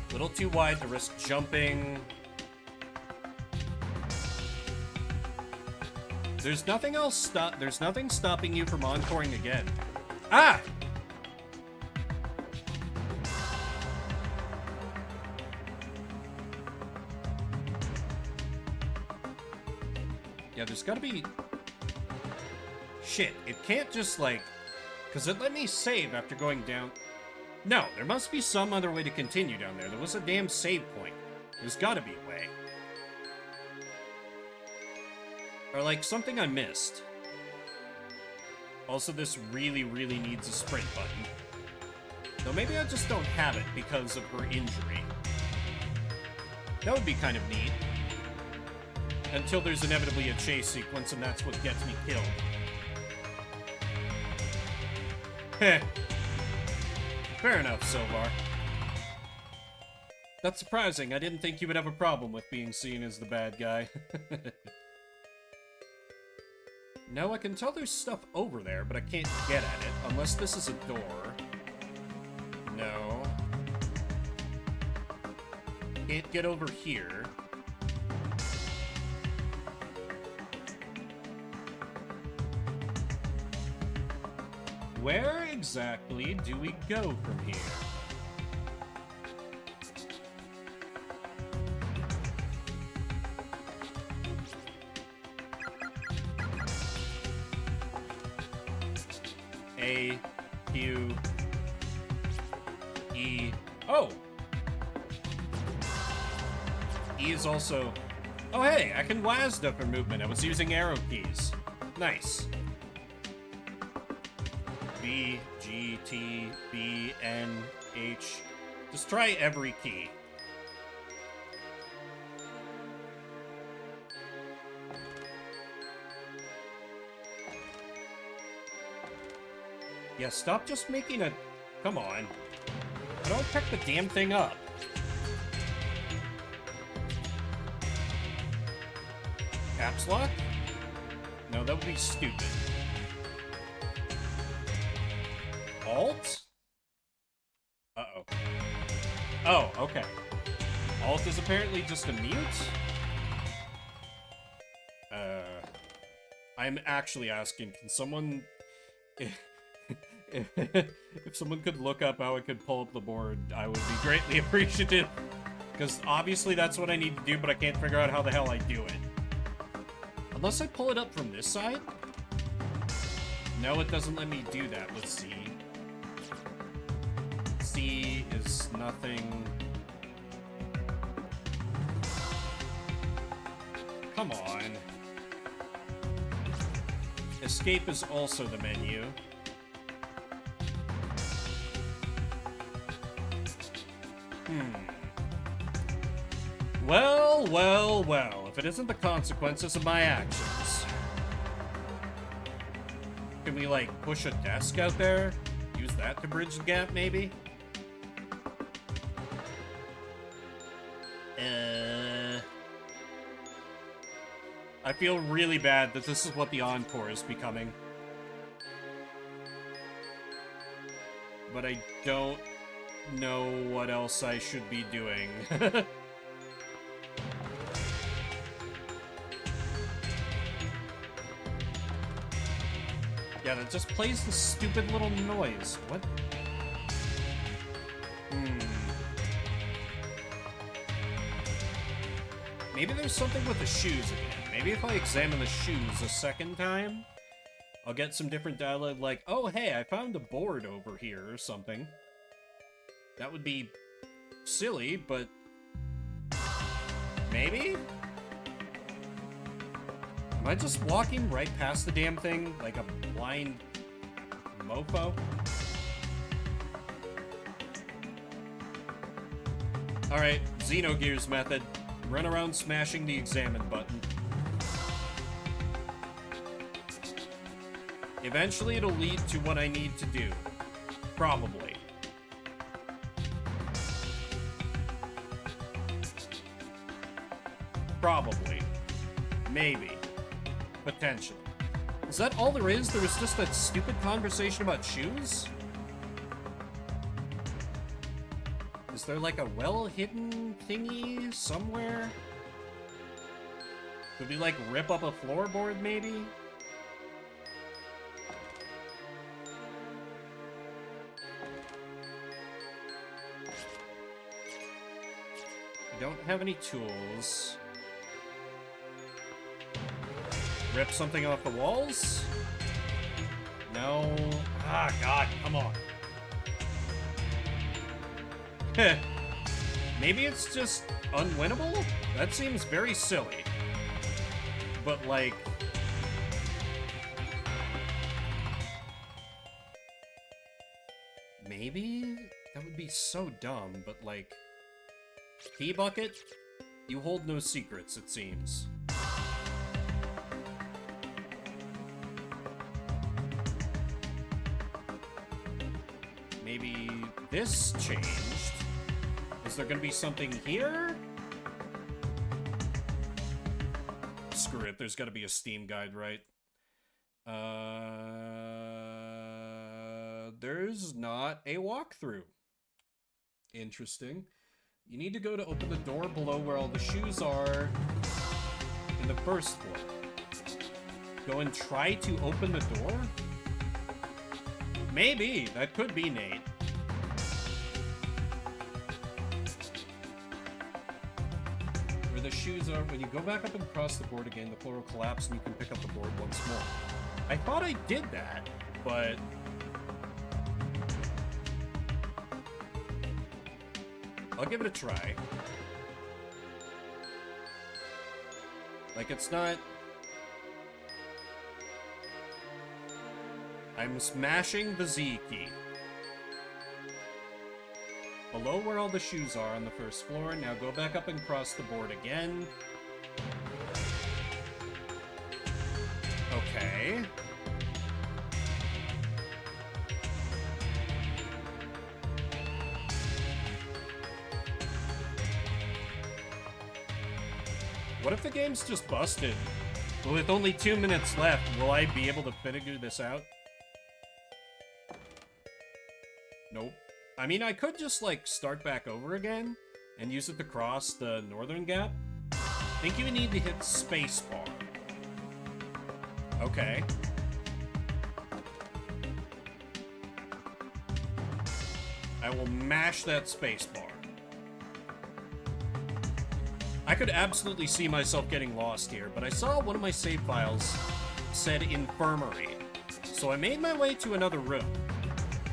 A little too wide to risk jumping. There's nothing else there's nothing stopping you from encoring again. Ah! Yeah, there's gotta be... Shit, it can't just, like... Because it let me save after going down... No, there must be some other way to continue down there. There was a damn save point. There's gotta be a way. Or, like, something I missed. Also, this really, really needs a sprint button. Though maybe I just don't have it because of her injury. That would be kind of neat. Until there's inevitably a chase sequence, and that's what gets me killed. Heh. Fair enough, Silvar. That's surprising. I didn't think you would have a problem with being seen as the bad guy. No, I can tell there's stuff over there, but I can't get at it, unless this is a door. No. Can't get over here. Where exactly do we go from here? A, Q, E. Oh! E is also... Oh, hey, I can WASD for movement. I was using arrow keys. Nice. B, G, T, B, N, H. Just try every key. Yeah, stop just making a... Come on. I don't pick the damn thing up. Caps lock? No, that would be stupid. Alt? Uh-oh. Oh, okay. Alt is apparently just a mute? I'm actually asking, can someone... If someone could look up how I could pull up the board, I would be greatly appreciative. Because obviously that's what I need to do, but I can't figure out how the hell I do it. Unless I pull it up from this side? No, it doesn't let me do that with C. C is nothing. Come on. Escape is also the menu. Well, well, well. If it isn't the consequences of my actions. Can we, like, push a desk out there? Use that to bridge the gap, maybe? I feel really bad that this is what the encore is becoming. But I don't know what else I should be doing. Yeah, that just plays the stupid little noise. What? Maybe there's something with the shoes again. Maybe if I examine the shoes a second time, I'll get some different dialogue like, oh, hey, I found a board over here or something. That would be silly, but maybe? Am I just walking right past the damn thing like a blind mofo? Alright, Xenogears method. Run around smashing the examine button. Eventually it'll lead to what I need to do. Probably. Probably. Maybe. Potentially. Is that all there is? There was just that stupid conversation about shoes? Is there like a well-hidden thingy somewhere? Could we like rip up a floorboard maybe? don't have any tools. Rip something off the walls? No. Ah, God, come on. Heh. Maybe it's just unwinnable? That seems very silly. But, like... maybe? That would be so dumb, but, like... Key bucket? You hold no secrets, it seems. Maybe this changed? Is there gonna be something here? Screw it, there's gotta be a Steam guide, right? There's not a walkthrough. Interesting. You need to go to open the door below where all the shoes are in the first floor. Go and try to open the door? Maybe. That could be Nate. Where the shoes are, when you go back up and cross the board again, the floor will collapse and you can pick up the board once more. I thought I did that, but... I'll give it a try. Like, it's not... I'm smashing the Z key. Below where all the shoes are on the first floor. Now go back up and cross the board again. Okay. What if the game's just busted? With only 2 minutes left, will I be able to figure this out? Nope. I mean, I could just, like, start back over again and use it to cross the northern gap. I think you need to hit spacebar. Okay. I will mash that spacebar. I could absolutely see myself getting lost here, but I saw one of my save files said infirmary, so I made my way to another room.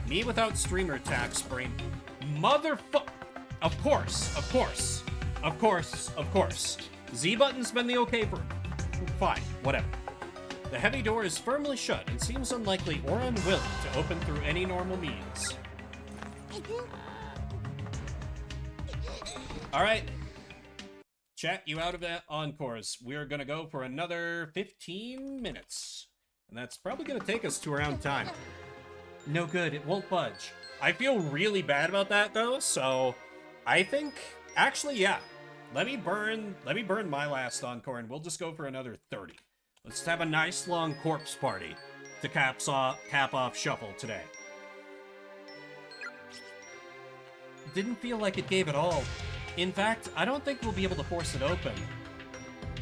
Me without streamer tax brain. Motherfuck! Of course, of course, of course, of course. Z button's been the okay for... Fine, whatever. The heavy door is firmly shut and seems unlikely or unwilling to open through any normal means. Alright. Chat, you out of that encores. We're gonna go for another 15 minutes. And that's probably gonna take us to around time. No good, it won't budge. I feel really bad about that though, so I think actually yeah. Let me burn my last encore and we'll just go for another 30. Let's have a nice long corpse party to cap off Shuffle today. Didn't feel like it gave it all. In fact, I don't think we'll be able to force it open.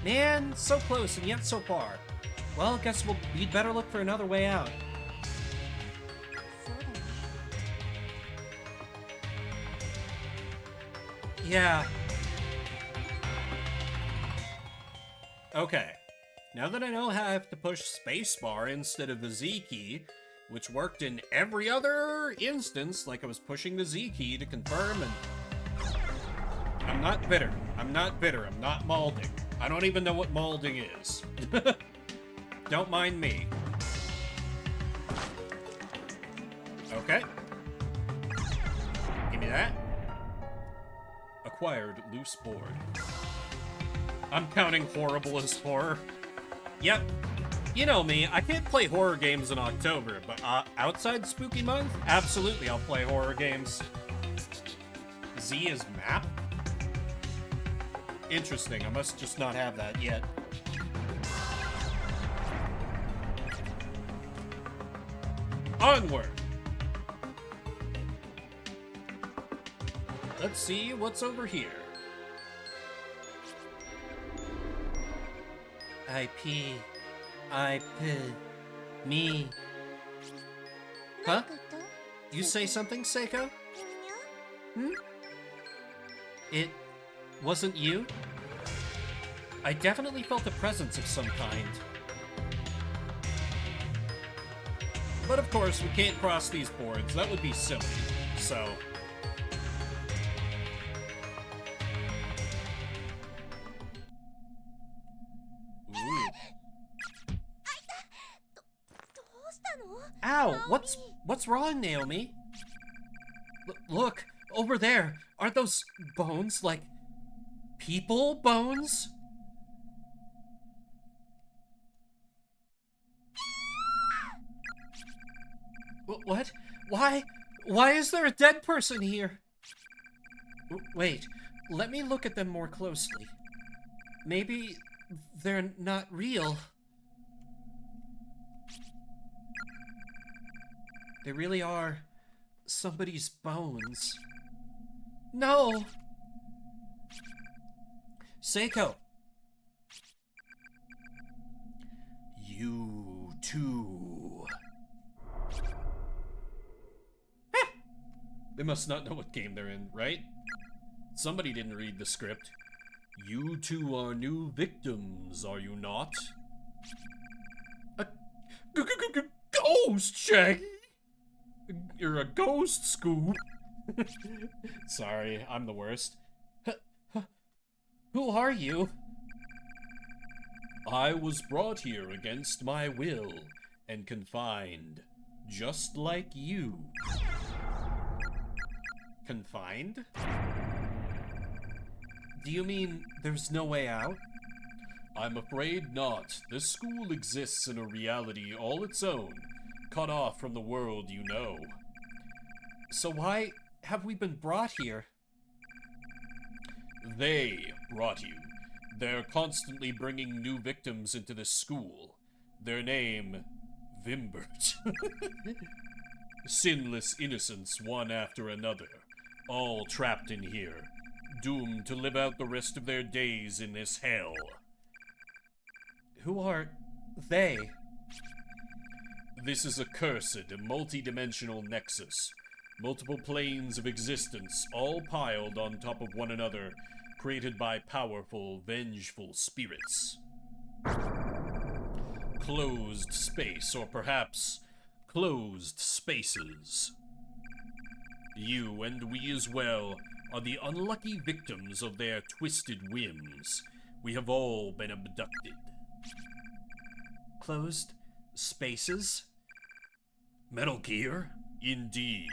Man, so close and yet so far. Well, guess we'd better look for another way out. Yeah. Okay. Now that I know how I have to push spacebar instead of the Z key, which worked in every other instance, like I was pushing the Z key to confirm, and... I'm not bitter. I'm not bitter. I'm not malding. I don't even know what malding is. Don't mind me. Okay. Give me that. Acquired loose board. I'm counting horrible as horror. Yep. You know me, I can't play horror games in October, but outside Spooky Month, absolutely I'll play horror games. Z is map? Interesting, I must just not have that yet. Onward! Let's see what's over here. Me. Huh? You say something, Seiko? Hmm? wasn't you? I definitely felt a presence of some kind. But of course, we can't cross these boards. That would be silly. So... Ooh. Ow! What's wrong, Naomi? Look, over there. Aren't those bones like people bones? What? Why is there a dead person here? Wait, let me look at them more closely. Maybe they're not real. They really are somebody's bones. No! Seiko! You too. They must not know what game they're in, right? Somebody didn't read the script. You two are new victims, are you not? A ghost, Shaggy! You're a ghost, Scoob. Sorry, I'm the worst. Who are you? I was brought here against my will and confined, just like you. Confined? Do you mean there's no way out? I'm afraid not. This school exists in a reality all its own, cut off from the world you know. So why have we been brought here? They brought you. They're constantly bringing new victims into this school. Their name, Vimbert. Sinless innocents, one after another, all trapped in here, doomed to live out the rest of their days in this hell. Who are they? This is a cursed, multi-dimensional nexus. Multiple planes of existence, all piled on top of one another, created by powerful, vengeful spirits. Closed space, or perhaps closed spaces. You, and we as well, are the unlucky victims of their twisted whims. We have all been abducted. Closed spaces? Metal Gear? Indeed.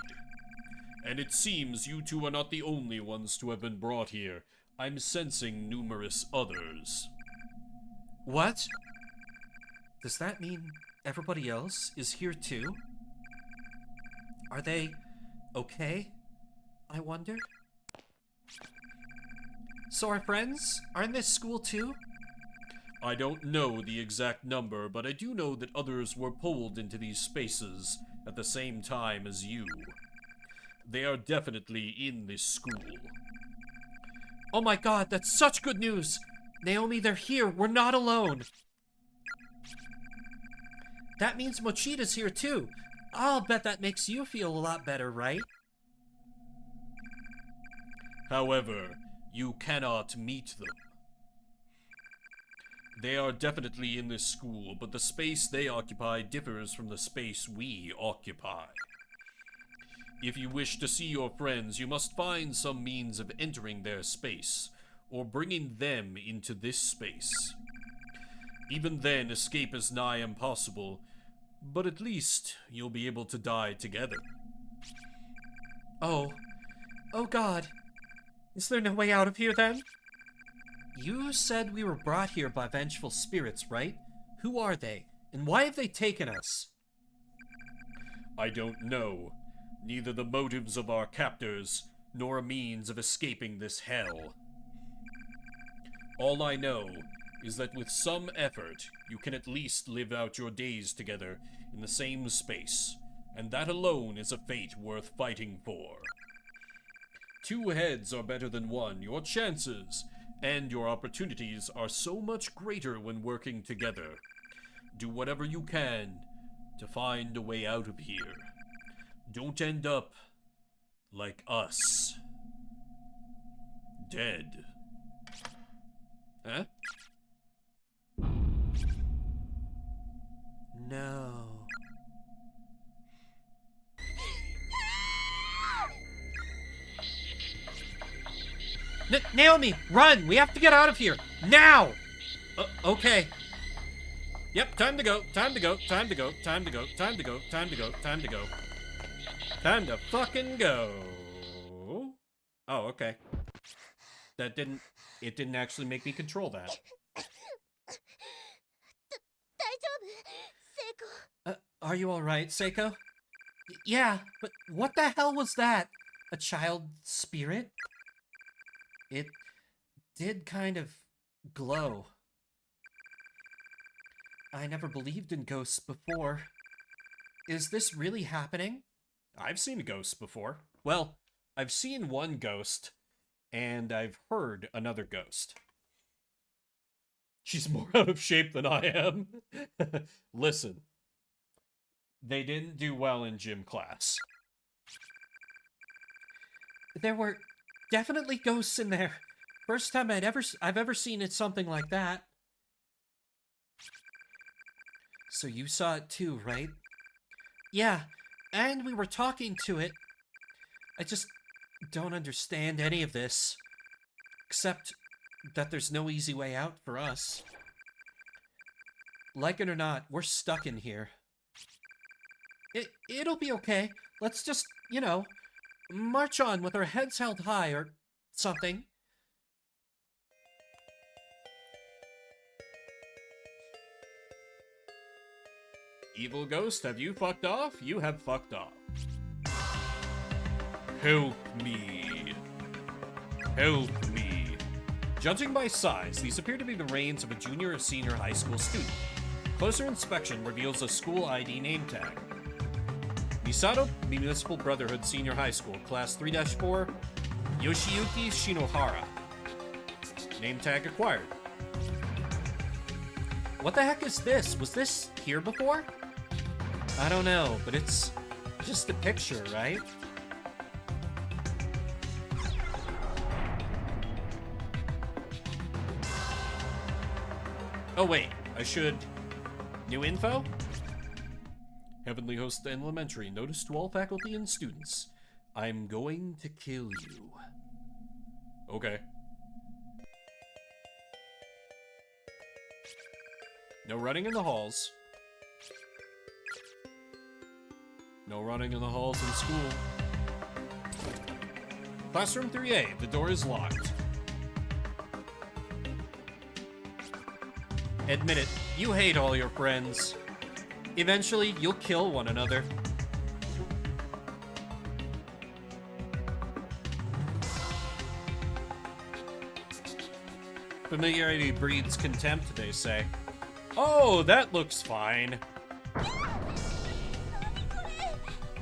And it seems you two are not the only ones to have been brought here. I'm sensing numerous others. What? Does that mean everybody else is here too? Are they okay? I wonder. So our friends are in this school too? I don't know the exact number, but I do know that others were pulled into these spaces at the same time as you. They are definitely in this school. Oh my god, that's such good news! Naomi, they're here. We're not alone. That means Mochita's here too. I'll bet that makes you feel a lot better, right? However, you cannot meet them. They are definitely in this school, but the space they occupy differs from the space we occupy. If you wish to see your friends, you must find some means of entering their space, or bringing them into this space. Even then, escape is nigh impossible, but at least you'll be able to die together. Oh god. Is there no way out of here then? You said we were brought here by vengeful spirits, right? Who are they, and why have they taken us? I don't know. Neither the motives of our captors, nor a means of escaping this hell. All I know is that with some effort, you can at least live out your days together in the same space, and that alone is a fate worth fighting for. 2 heads are better than 1. Your chances and your opportunities are so much greater when working together. Do whatever you can to find a way out of here. Don't end up like us. Dead. Huh? No. Naomi, run! We have to get out of here! Now! Okay. Yep, time to go, time to go, time to go, time to go, time to go, time to go, time to go. Time to fucking go. Oh, okay. It didn't actually make me control that. Are you alright, Seiko? Yeah, but what the hell was that? A child spirit? It did kind of glow. I never believed in ghosts before. Is this really happening? I've seen ghosts before. Well, I've seen one ghost, and I've heard another ghost. She's more out of shape than I am. Listen. They didn't do well in gym class. There were definitely ghosts in there. First time I've ever seen it something like that. So you saw it too, right? Yeah, and we were talking to it. I just don't understand any of this. Except that there's no easy way out for us. Like it or not, we're stuck in here. It'll be okay. Let's just, you know, march on with our heads held high or something. Evil ghost, have you fucked off? You have fucked off. Help me. Help me. Judging by size, these appear to be the reins of a junior or senior high school student. Closer inspection reveals a school ID name tag. Misato Municipal Brotherhood Senior High School, Class 3-4, Yoshiyuki Shinohara. Name tag acquired. What the heck is this? Was this here before? I don't know, but it's just a picture, right? Oh wait, I should... New info? Heavenly Host Elementary, notice to all faculty and students. I'm going to kill you. Okay. No running in the halls. No running in the halls in school. Classroom 3A, the door is locked. Admit it, you hate all your friends. Eventually, you'll kill one another. Familiarity breeds contempt, they say. Oh, that looks fine.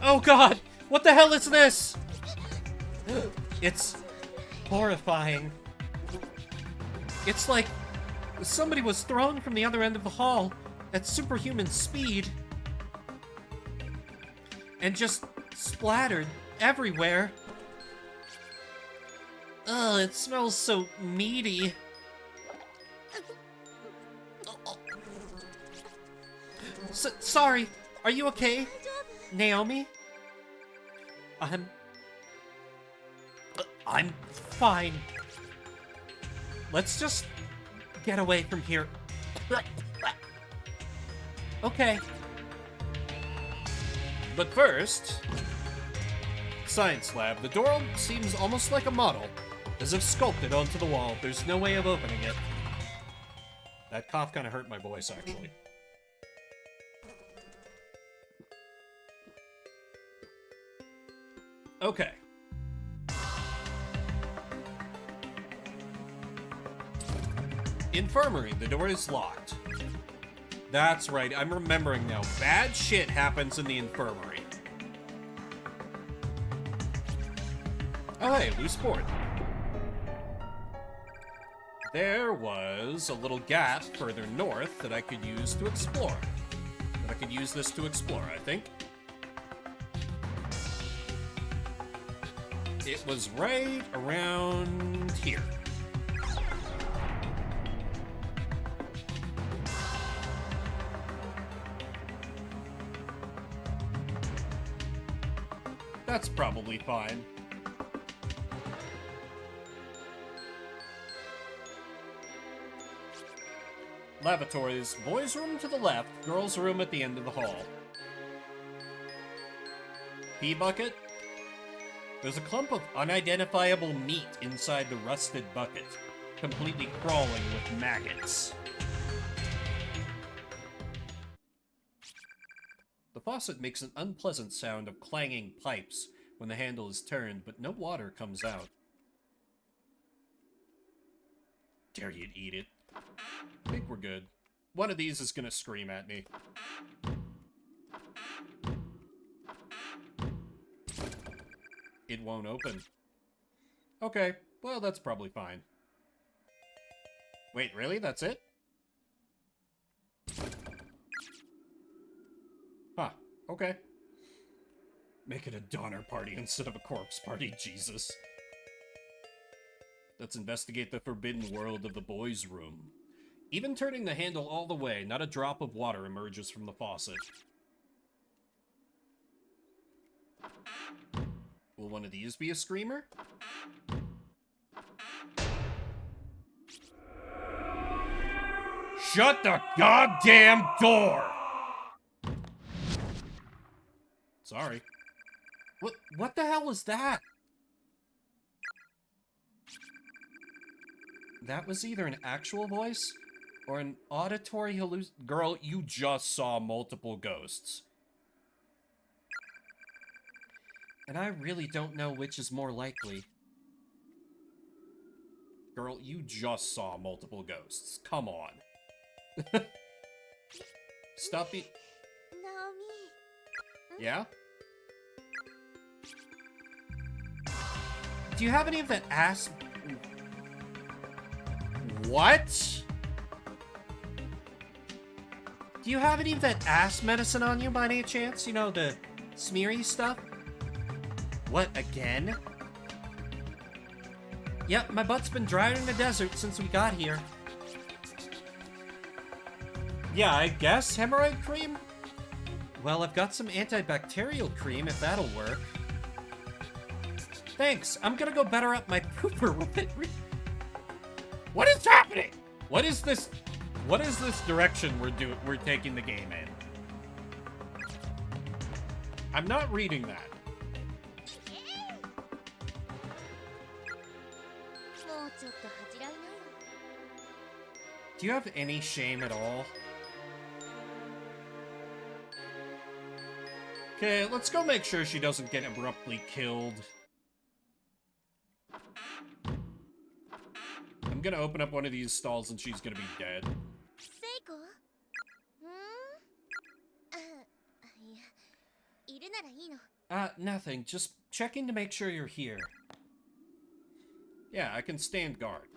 Oh god! What the hell is this? It's horrifying. It's like somebody was thrown from the other end of the hall at superhuman speed and just splattered everywhere. Ugh, it smells so meaty. Sorry, are you okay, Naomi? I'm fine. Let's just get away from here. Okay. But first... Science lab. The door seems almost like a model, as if sculpted onto the wall. There's no way of opening it. That cough kind of hurt my voice, actually. Okay. Infirmary. The door is locked. That's right, I'm remembering now. Bad shit happens in the infirmary. Oh hey, loose board. There was a little gap further north that I could use to explore. That I could use this to explore, I think. It was right around here. That's probably fine. Lavatories. Boys' room to the left, girls' room at the end of the hall. Pee bucket. There's a clump of unidentifiable meat inside the rusted bucket, completely crawling with maggots. The faucet makes an unpleasant sound of clanging pipes when the handle is turned, but no water comes out. Dare you to eat it. I think we're good. One of these is gonna scream at me. It won't open. Okay, well, that's probably fine. Wait, really? That's it? Huh, okay. Make it a Donner party instead of a corpse party, Jesus. Let's investigate the forbidden world of the boys' room. Even turning the handle all the way, not a drop of water emerges from the faucet. Will one of these be a screamer? Shut the goddamn door! Sorry. What the hell was that? That was either an actual voice or an auditory hallucination. Girl, you just saw multiple ghosts. And I really don't know which is more likely. Girl, you just saw multiple ghosts. Come on. Stop it. Yeah? Do you have any of that ass... What? Do you have any of that ass medicine on you by any chance? You know, the smeary stuff? What, again? Yep, my butt's been drying in the desert since we got here. Yeah, I guess hemorrhoid cream? Well, I've got some antibacterial cream if that'll work. Thanks, I'm gonna go better up my pooper with it. What is happening? What is this direction we're taking the game in? I'm not reading that. Do you have any shame at all? Okay, let's go make sure she doesn't get abruptly killed. I'm gonna open up one of these stalls and she's gonna be dead. Nothing. Just checking to make sure you're here. Yeah, I can stand guard.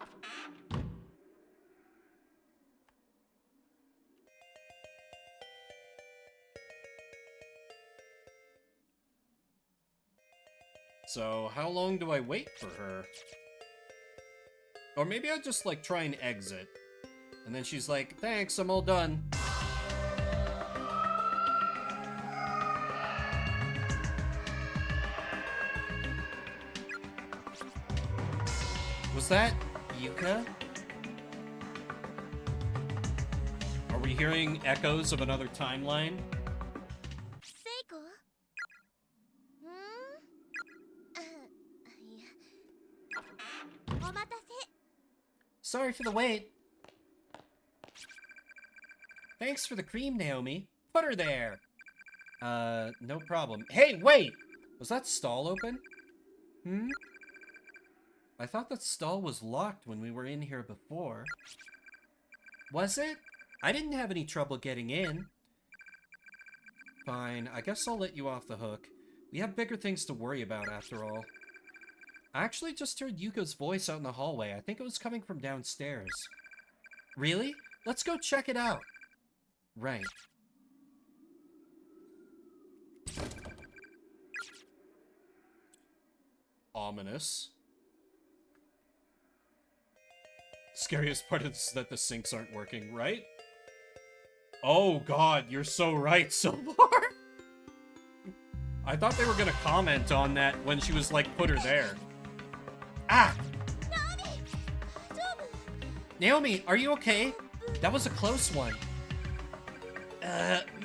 So, how long do I wait for her? Or maybe I just, like, try and exit. And then she's like, thanks, I'm all done. Was that Yuka? Are we hearing echoes of another timeline? Sorry for the wait. Thanks for the cream, Naomi. Put her there. No problem. Hey, wait! Was that stall open? Hmm? I thought that stall was locked when we were in here before. Was it? I didn't have any trouble getting in. Fine, I guess I'll let you off the hook. We have bigger things to worry about after all. I actually just heard Yuka's voice out in the hallway. I think it was coming from downstairs. Really? Let's go check it out. Right. Ominous. Scariest part is that the sinks aren't working, right? Oh god, you're so right, Silvar! I thought they were gonna comment on that when she was like, put her there. Ah! Naomi, are you okay? That was a close one.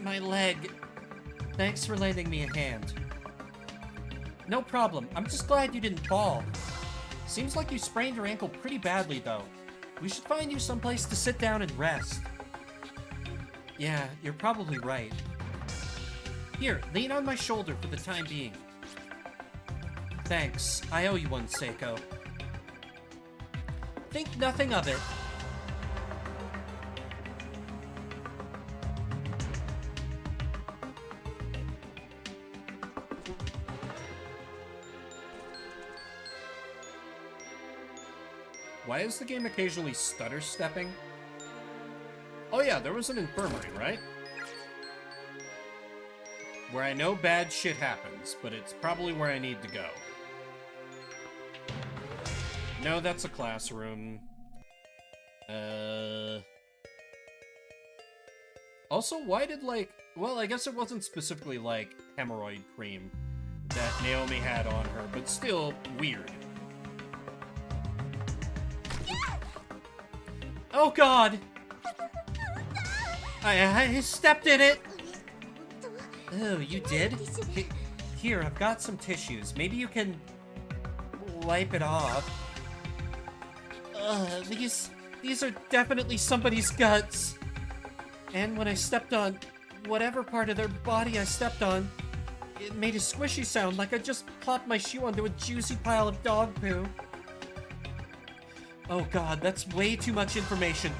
My leg. Thanks for lending me a hand. No problem. I'm just glad you didn't fall. Seems like you sprained your ankle pretty badly, though. We should find you someplace to sit down and rest. Yeah, you're probably right. Here, lean on my shoulder for the time being. Thanks. I owe you one, Seiko. Think nothing of it. Why is the game occasionally stutter-stepping? Oh yeah, there was an infirmary, right? Where I know bad shit happens, but it's probably where I need to go. No, that's a classroom. Also, why did, like... Well, I guess it wasn't specifically, like, hemorrhoid cream that Naomi had on her, but still weird. Oh god! I stepped in it! Oh, you did? Here, I've got some tissues. Maybe you can wipe it off. These are definitely somebody's guts. And when I stepped on whatever part of their body I stepped on, it made a squishy sound like I just plopped my shoe onto a juicy pile of dog poo. Oh god, that's way too much information.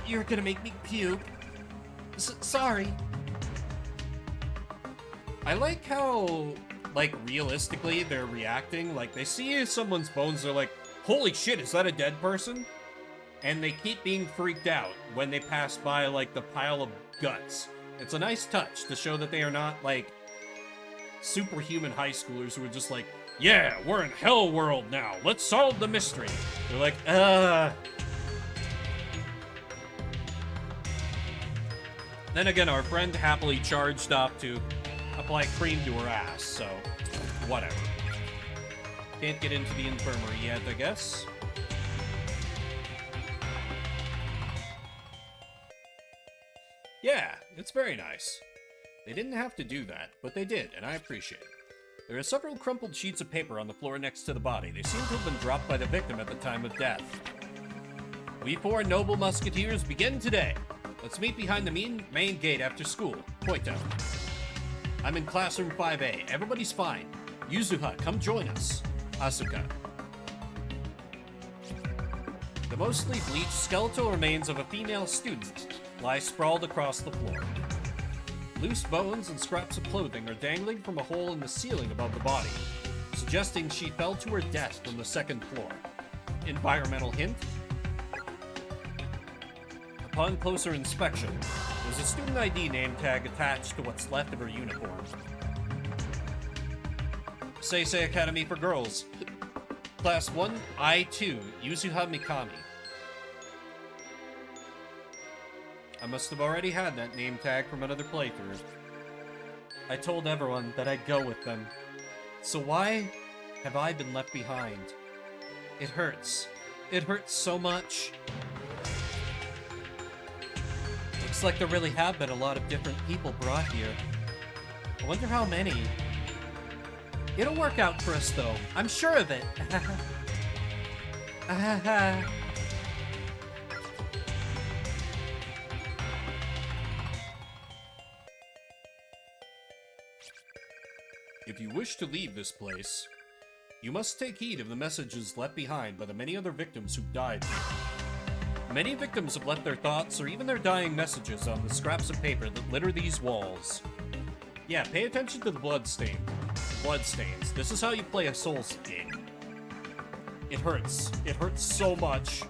You're gonna make me puke. Sorry. I like how, like, realistically they're reacting. Like, they see someone's bones, they're like, holy shit, is that a dead person? And they keep being freaked out when they pass by, like, the pile of guts. It's a nice touch to show that they are not, like, superhuman high schoolers who are just like, yeah, we're in Hell World now. Let's solve the mystery. They're like, Then again, our friend happily charged up to apply cream to her ass, so whatever. Can't get into the infirmary yet, I guess. Yeah, it's very nice. They didn't have to do that, but they did, and I appreciate it. There are several crumpled sheets of paper on the floor next to the body. They seem to have been dropped by the victim at the time of death. We four noble musketeers begin today. Let's meet behind the main gate after school. Poito. I'm in classroom 5A. Everybody's fine. Yuzuha, come join us. Asuka. The mostly bleached skeletal remains of a female student lie sprawled across the floor. Loose bones and scraps of clothing are dangling from a hole in the ceiling above the body, suggesting she fell to her death from the second floor. Environmental hint? Upon closer inspection, there's a student ID name tag attached to what's left of her uniform. Seisei Academy for Girls. Class 1, I2, Yuzuha Mikami. I must have already had that name tag from another playthrough. I told everyone that I'd go with them. So why have I been left behind? It hurts. It hurts so much. Looks like there really have been a lot of different people brought here. I wonder how many. It'll work out for us, though. I'm sure of it. If you wish to leave this place, you must take heed of the messages left behind by the many other victims who've died here. Many victims have left their thoughts or even their dying messages on the scraps of paper that litter these walls. Yeah, pay attention to the bloodstains. This is how you play a Souls game. It hurts. It hurts so much.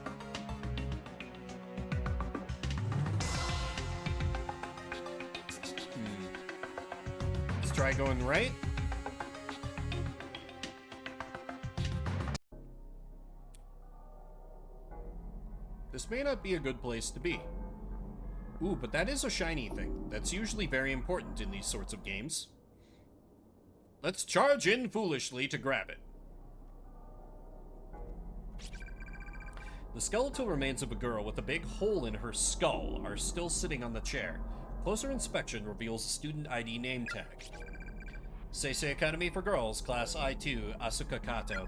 Let's try going right. This may not be a good place to be. Ooh, but that is a shiny thing. That's usually very important in these sorts of games. Let's charge in foolishly to grab it. The skeletal remains of a girl with a big hole in her skull are still sitting on the chair. Closer inspection reveals a student ID name tag. Seisei Academy for Girls, Class I2, Asuka Kato.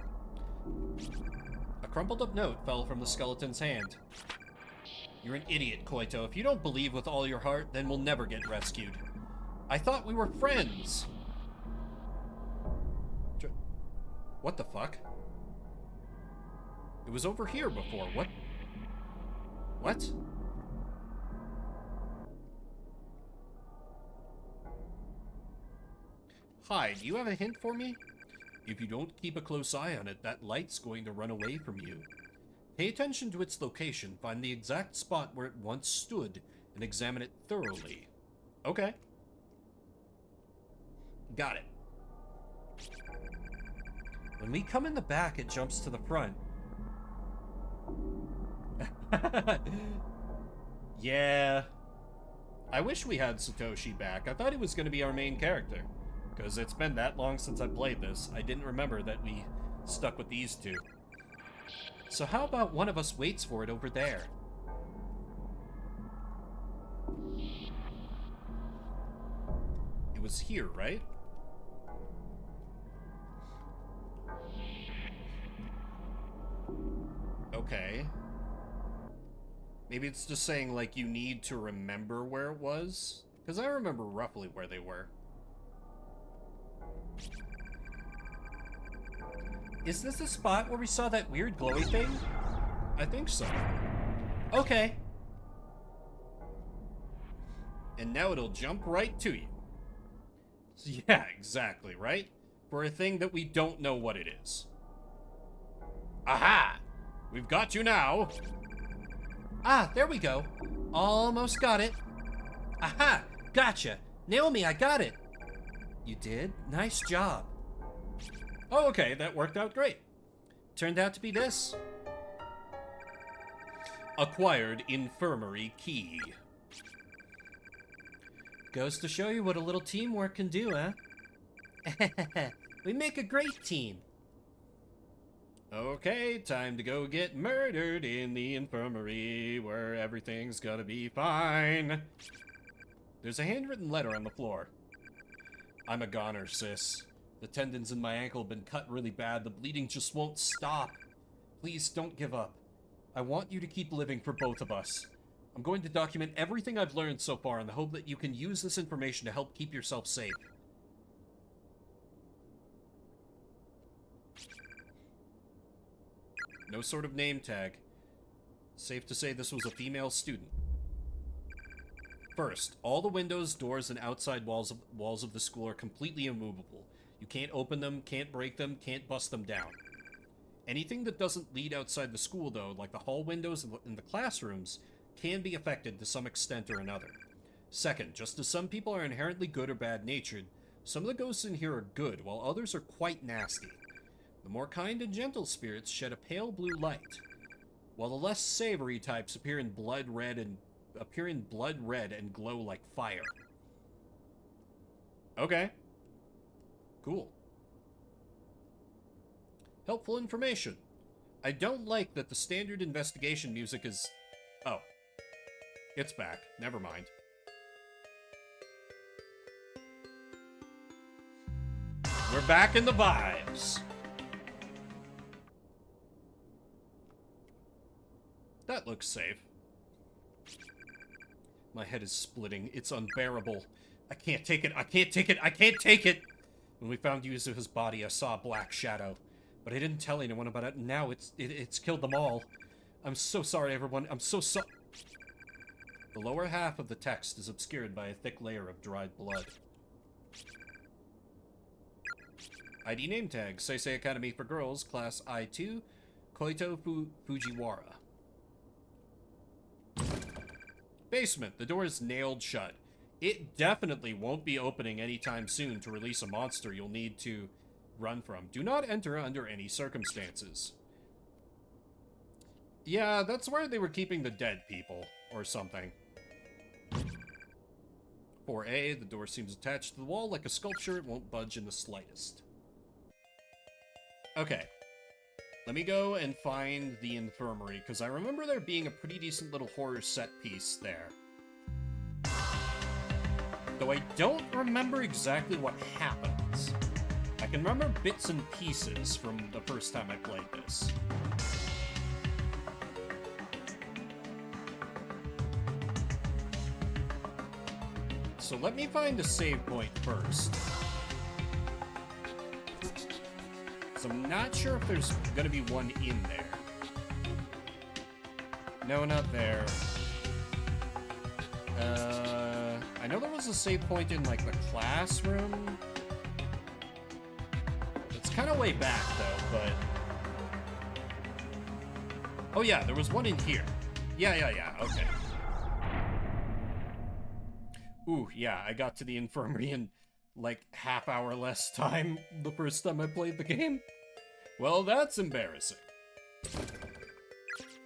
A crumpled up note fell from the skeleton's hand. You're an idiot, Koito. If you don't believe with all your heart, then we'll never get rescued. I thought we were friends. What the fuck? It was over here before. What? What? Hi, do you have a hint for me? If you don't keep a close eye on it, that light's going to run away from you. Pay attention to its location, find the exact spot where it once stood, and examine it thoroughly. Okay. Got it. When we come in the back, it jumps to the front. Yeah. I wish we had Satoshi back. I thought he was going to be our main character. Because it's been that long since I played this, I didn't remember that we stuck with these two. So how about one of us waits for it over there? It was here, right? Okay. Maybe it's just saying, like, you need to remember where it was? Because I remember roughly where they were. Is this the spot where we saw that weird glowy thing? I think so. Okay. And now it'll jump right to you. Yeah, exactly, right? For a thing that we don't know what it is. Aha! We've got you now! Ah, there we go. Almost got it. Aha! Gotcha! Naomi, I got it! You did? Nice job. Oh, okay, that worked out great. Turned out to be this. Acquired infirmary key. Goes to show you what a little teamwork can do, huh? We make a great team. Okay, time to go get murdered in the infirmary where everything's gonna be fine. There's a handwritten letter on the floor. I'm a goner, sis. The tendons in my ankle have been cut really bad. The bleeding just won't stop. Please don't give up. I want you to keep living for both of us. I'm going to document everything I've learned so far in the hope that you can use this information to help keep yourself safe. No sort of name tag. Safe to say this was a female student. First, all the windows, doors, and outside walls of the school are completely immovable. You can't open them, can't break them, can't bust them down. Anything that doesn't lead outside the school, though, like the hall windows and the classrooms, can be affected to some extent or another. Second, just as some people are inherently good or bad-natured, some of the ghosts in here are good, while others are quite nasty. The more kind and gentle spirits shed a pale blue light, while the less savory types appear in blood red and glow like fire. Okay. Cool. Helpful information. I don't like that the standard investigation music is... Oh. It's back. Never mind. We're back in the vibes. That looks safe. My head is splitting. It's unbearable. I can't take it. I can't take it. I can't take it. When we found Yuzuha's body, I saw a black shadow. But I didn't tell anyone about it. Now it's killed them all. I'm so sorry, everyone. I'm so sorry. The lower half of the text is obscured by a thick layer of dried blood. ID name tag. Seisei Academy for Girls, Class I2, Koito Fujiwara. Basement. The door is nailed shut. It definitely won't be opening anytime soon to release a monster you'll need to run from. Do not enter under any circumstances. Yeah, that's where they were keeping the dead people, or something. 4A. The door seems attached to the wall like a sculpture. It won't budge in the slightest. Okay. Let me go and find the infirmary, because I remember there being a pretty decent little horror set piece there. Though I don't remember exactly what happens. I can remember bits and pieces from the first time I played this. So let me find a save point first. So I'm not sure if there's gonna be one in there. No, not there. I know there was a save point in, like, the classroom. It's kind of way back, though, but... Oh, yeah, there was one in here. Yeah, okay. Ooh, yeah, I got to the infirmary in, like, half-hour less time the first time I played the game. Well, that's embarrassing.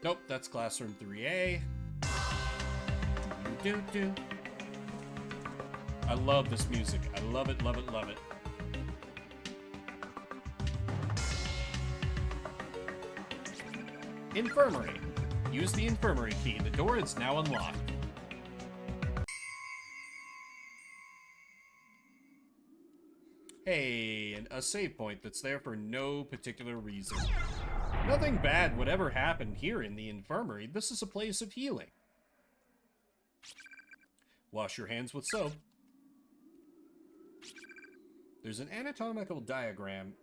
Nope, that's classroom 3A. Do-do-do. I love this music. I love it, love it, love it. Infirmary. Use the infirmary key. The door is now unlocked. Hey, and a save point that's there for no particular reason. Nothing bad would ever happen here in the infirmary. This is a place of healing. Wash your hands with soap. There's an anatomical diagram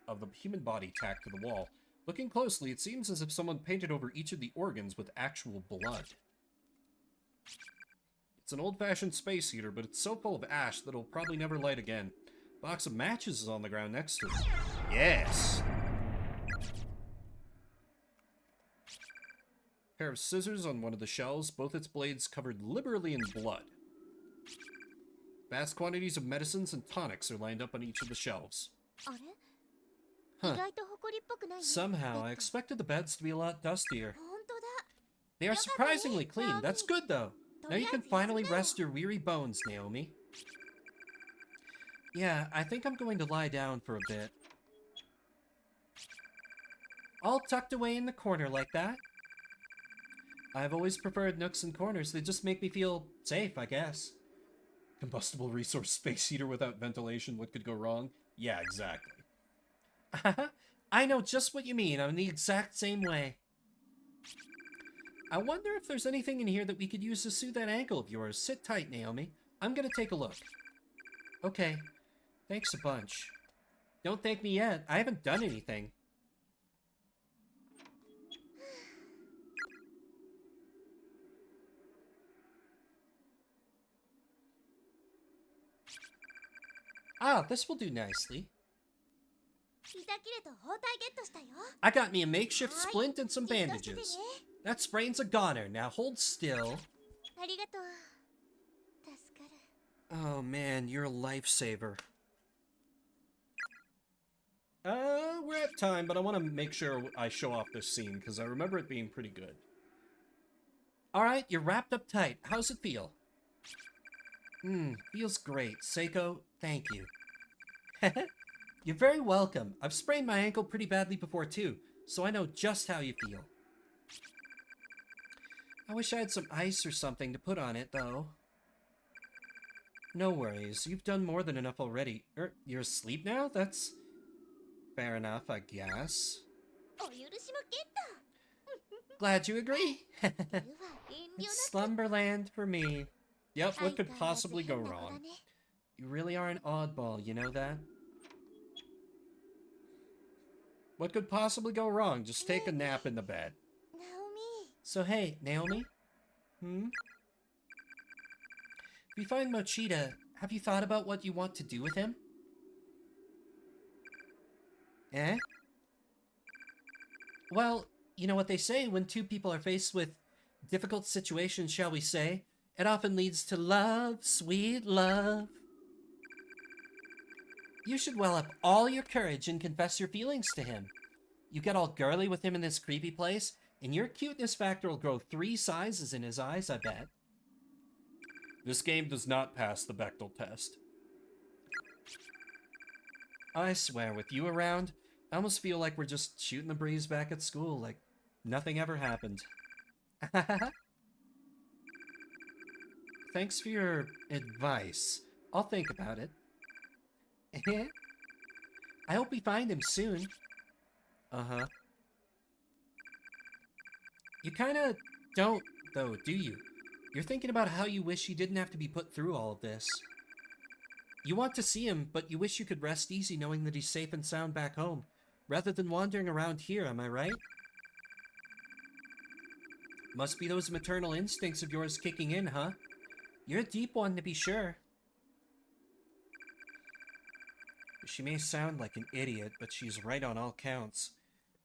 of the human body tacked to the wall. Looking closely, it seems as if someone painted over each of the organs with actual blood. It's an old-fashioned space heater, but it's so full of ash that it'll probably never light again. Box of matches is on the ground next to it. Yes! Pair of scissors on one of the shelves, both its blades covered liberally in blood. Vast quantities of medicines and tonics are lined up on each of the shelves. Huh. Somehow, I expected the beds to be a lot dustier. They are surprisingly clean. That's good, though. Now you can finally rest your weary bones, Naomi. Yeah, I think I'm going to lie down for a bit. All tucked away in the corner like that. I've always preferred nooks and corners. They just make me feel safe, I guess. Combustible resource space heater without ventilation. What could go wrong? Yeah, exactly. I know just what you mean. I'm the exact same way. I wonder if there's anything in here that we could use to soothe that ankle of yours. Sit tight, Naomi. I'm gonna take a look. Okay. Thanks a bunch. Don't thank me yet. I haven't done anything. Ah, this will do nicely. I got me a makeshift splint and some bandages. That sprain's a goner. Now hold still. Oh man, you're a lifesaver. We're at time, but I want to make sure I show off this scene, because I remember it being pretty good. Alright, you're wrapped up tight. How's it feel? Feels great. Seiko, thank you. You're very welcome. I've sprained my ankle pretty badly before too, so I know just how you feel. I wish I had some ice or something to put on it, though. No worries. You've done more than enough already. You're asleep now? That's fair enough, I guess. Glad you agree. It's Slumberland for me. Yep, what could possibly go wrong? You really are an oddball, you know that? What could possibly go wrong? Just take a nap in the bed. So hey, Naomi? If you find Mochita, have you thought about what you want to do with him? Eh? Well, you know what they say, when two people are faced with difficult situations, shall we say, it often leads to love, sweet love. You should well up all your courage and confess your feelings to him. You get all girly with him in this creepy place, and your cuteness factor will grow 3 sizes in his eyes, I bet. This game does not pass the Bechdel test. I swear, with you around, I almost feel like we're just shooting the breeze back at school, like nothing ever happened. Thanks for your advice. I'll think about it. I hope we find him soon. Uh-huh. You kinda don't, though, do you? You're thinking about how you wish you didn't have to be put through all of this. You want to see him, but you wish you could rest easy knowing that he's safe and sound back home, rather than wandering around here, am I right? Must be those maternal instincts of yours kicking in, huh? You're a deep one, to be sure. She may sound like an idiot, but she's right on all counts.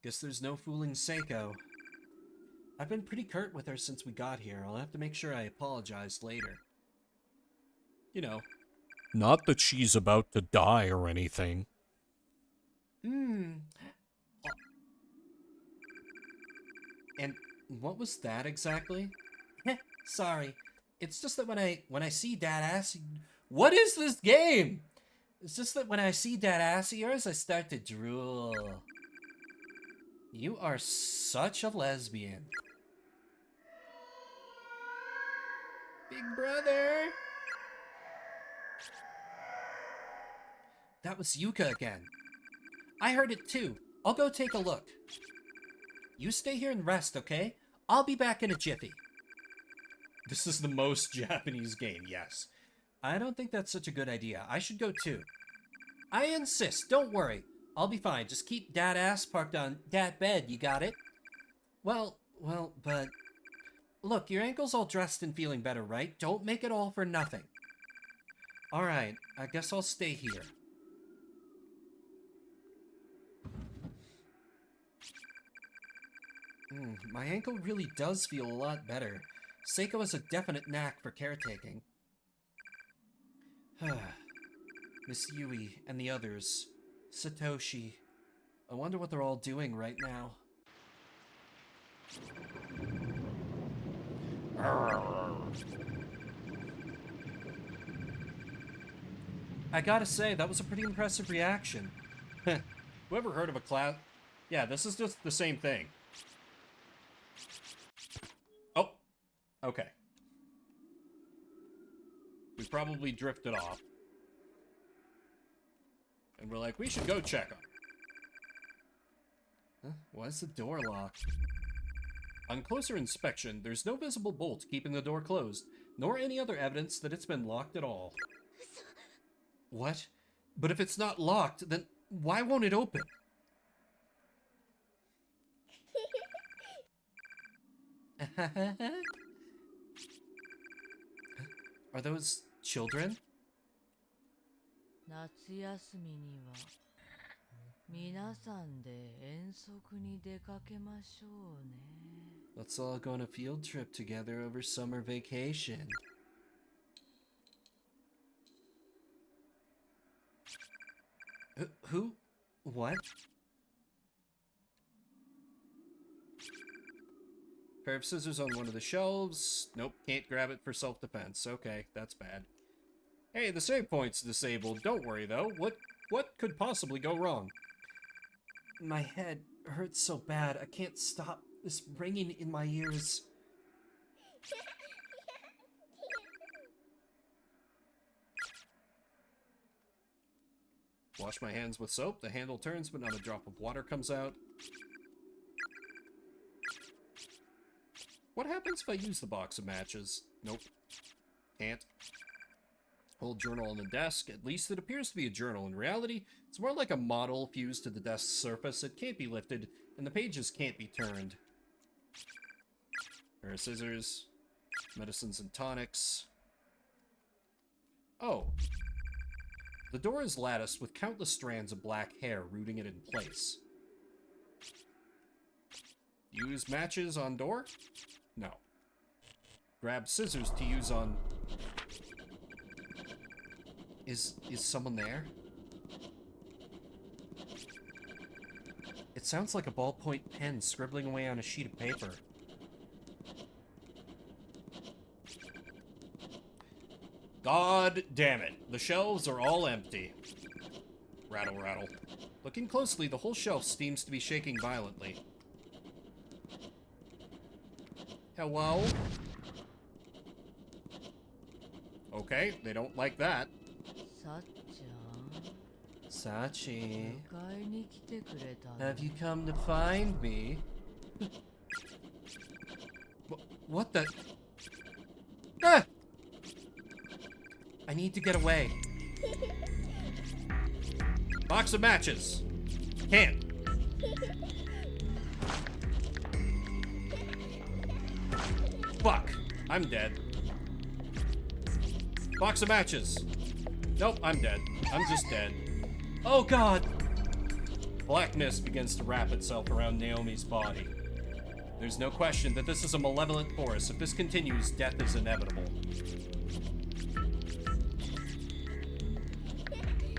Guess there's no fooling Seiko. I've been pretty curt with her since we got here. I'll have to make sure I apologize later. You know. Not that she's about to die or anything. And what was that exactly? Sorry. It's just that when I see that ass... What is this game? It's just that when I see that ass of yours, I start to drool. You are such a lesbian. Big brother! That was Yuka again. I heard it too. I'll go take a look. You stay here and rest, okay? I'll be back in a jiffy. This is the most Japanese game, yes. I don't think that's such a good idea. I should go too. I insist, don't worry. I'll be fine. Just keep that ass parked on that bed, you got it? Well, but... Look, your ankle's all dressed and feeling better, right? Don't make it all for nothing. Alright, I guess I'll stay here. My ankle really does feel a lot better. Seiko has a definite knack for caretaking. Miss Yui and the others. Satoshi. I wonder what they're all doing right now. I gotta say, that was a pretty impressive reaction. Whoever heard of a class... Yeah, this is just the same thing. Oh, okay. We probably drifted off. And we're like, we should go check on her. Huh? Why is the door locked? On closer inspection, there's no visible bolt keeping the door closed, nor any other evidence that it's been locked at all. What? But if it's not locked, then why won't it open? Are those children? Let's all go on a field trip together over summer vacation. Who? What? Pair of scissors on one of the shelves. Nope, can't grab it for self-defense. Okay, that's bad. Hey, the save point's disabled. Don't worry, though. What could possibly go wrong? My head hurts so bad. I can't stop this ringing in my ears. Wash my hands with soap. The handle turns, but not a drop of water comes out. What happens if I use the box of matches? Nope. Can't. Old journal on the desk. At least it appears to be a journal. In reality, it's more like a model fused to the desk's surface. It can't be lifted, and the pages can't be turned. Pair of scissors. Medicines and tonics. Oh. The door is latticed with countless strands of black hair rooting it in place. Use matches on door? No. Grab scissors to use on... Is someone there? It sounds like a ballpoint pen scribbling away on a sheet of paper. God damn it. The shelves are all empty. Rattle, rattle. Looking closely, the whole shelf seems to be shaking violently. Hello? Okay, they don't like that. Sachi, have you come to find me? What the? Ah! I need to get away. Box of matches. Can't. Fuck. I'm dead. Box of matches. Nope, I'm dead. I'm just dead. Oh god! Black mist begins to wrap itself around Naomi's body. There's no question that this is a malevolent force. If this continues, death is inevitable.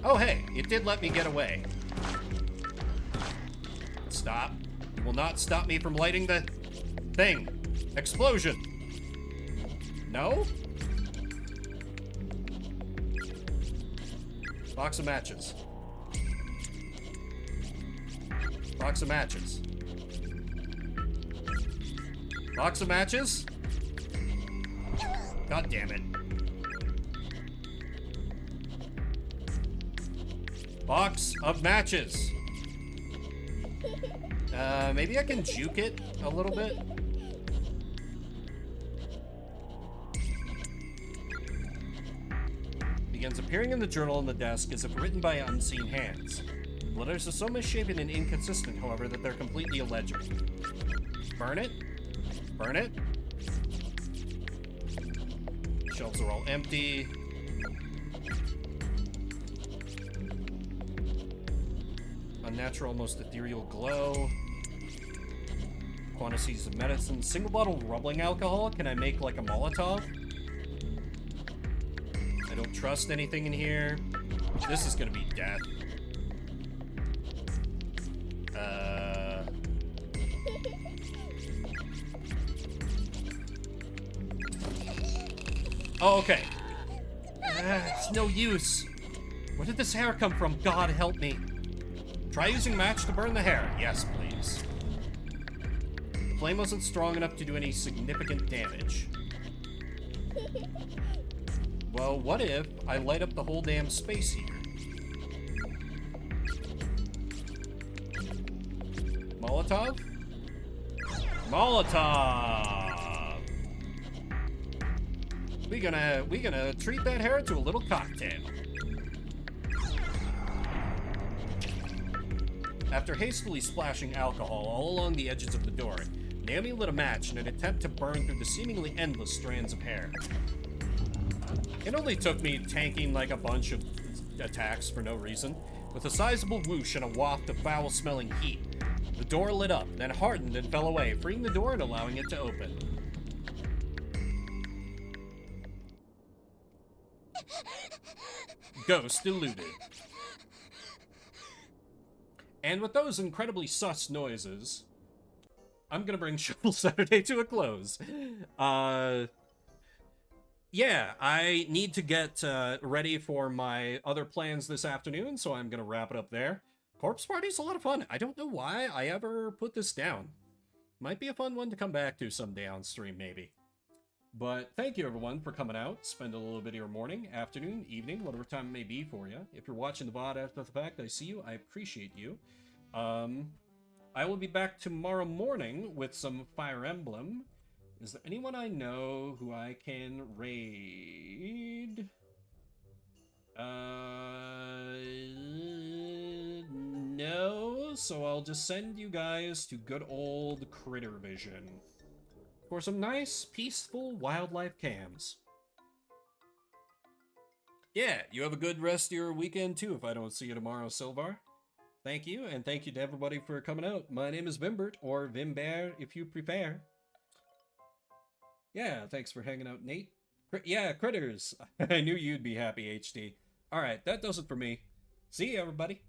Oh hey, it did let me get away. Stop. You will not stop me from lighting the thing. Explosion. No? Box of matches. Box of matches. Box of matches? God damn it. Box of matches. Maybe I can juke it a little bit. Begins appearing in the journal on the desk as if written by unseen hands. The letters are so misshapen and inconsistent, however, that they're completely illegible. Burn it. Burn it. Shelves are all empty. Unnatural, almost ethereal glow. Quantities of medicine. Single bottle rubbing alcohol. Can I make like a Molotov? I don't trust anything in here. This is gonna be death. Oh, okay. It's no use. Where did this hair come from? God help me. Try using match to burn the hair. Yes, please. The flame wasn't strong enough to do any significant damage. Well, what if I light up the whole damn space heater? Molotov? Molotov! We gonna treat that hair to a little cocktail. After hastily splashing alcohol all along the edges of the door, Naomi lit a match in an attempt to burn through the seemingly endless strands of hair. It only took me tanking like a bunch of attacks for no reason. With a sizable whoosh and a waft of foul-smelling heat, the door lit up, then hardened and fell away, freeing the door and allowing it to open. Ghost eluded. And with those incredibly sus noises, I'm gonna bring Shovel Saturday to a close. Yeah, I need to get ready for my other plans this afternoon, so I'm gonna wrap it up there. Corpse Party's a lot of fun. I don't know why I ever put this down. Might be a fun one to come back to someday on stream, maybe. But thank you, everyone, for coming out. Spend a little bit of your morning, afternoon, evening, whatever time it may be for you. If you're watching the VOD after the fact, I see you. I appreciate you. I will be back tomorrow morning with some Fire Emblem. Is there anyone I know who I can raid? No, so I'll just send you guys to good old Critter Vision for some nice, peaceful wildlife cams. Yeah, you have a good rest of your weekend too if I don't see you tomorrow, Silvar. Thank you, and thank you to everybody for coming out. My name is Vimbert, or Vimbear if you prefer. Yeah, thanks for hanging out, Nate. Yeah, Critters. I knew you'd be happy, HD. Alright, that does it for me. See you, everybody.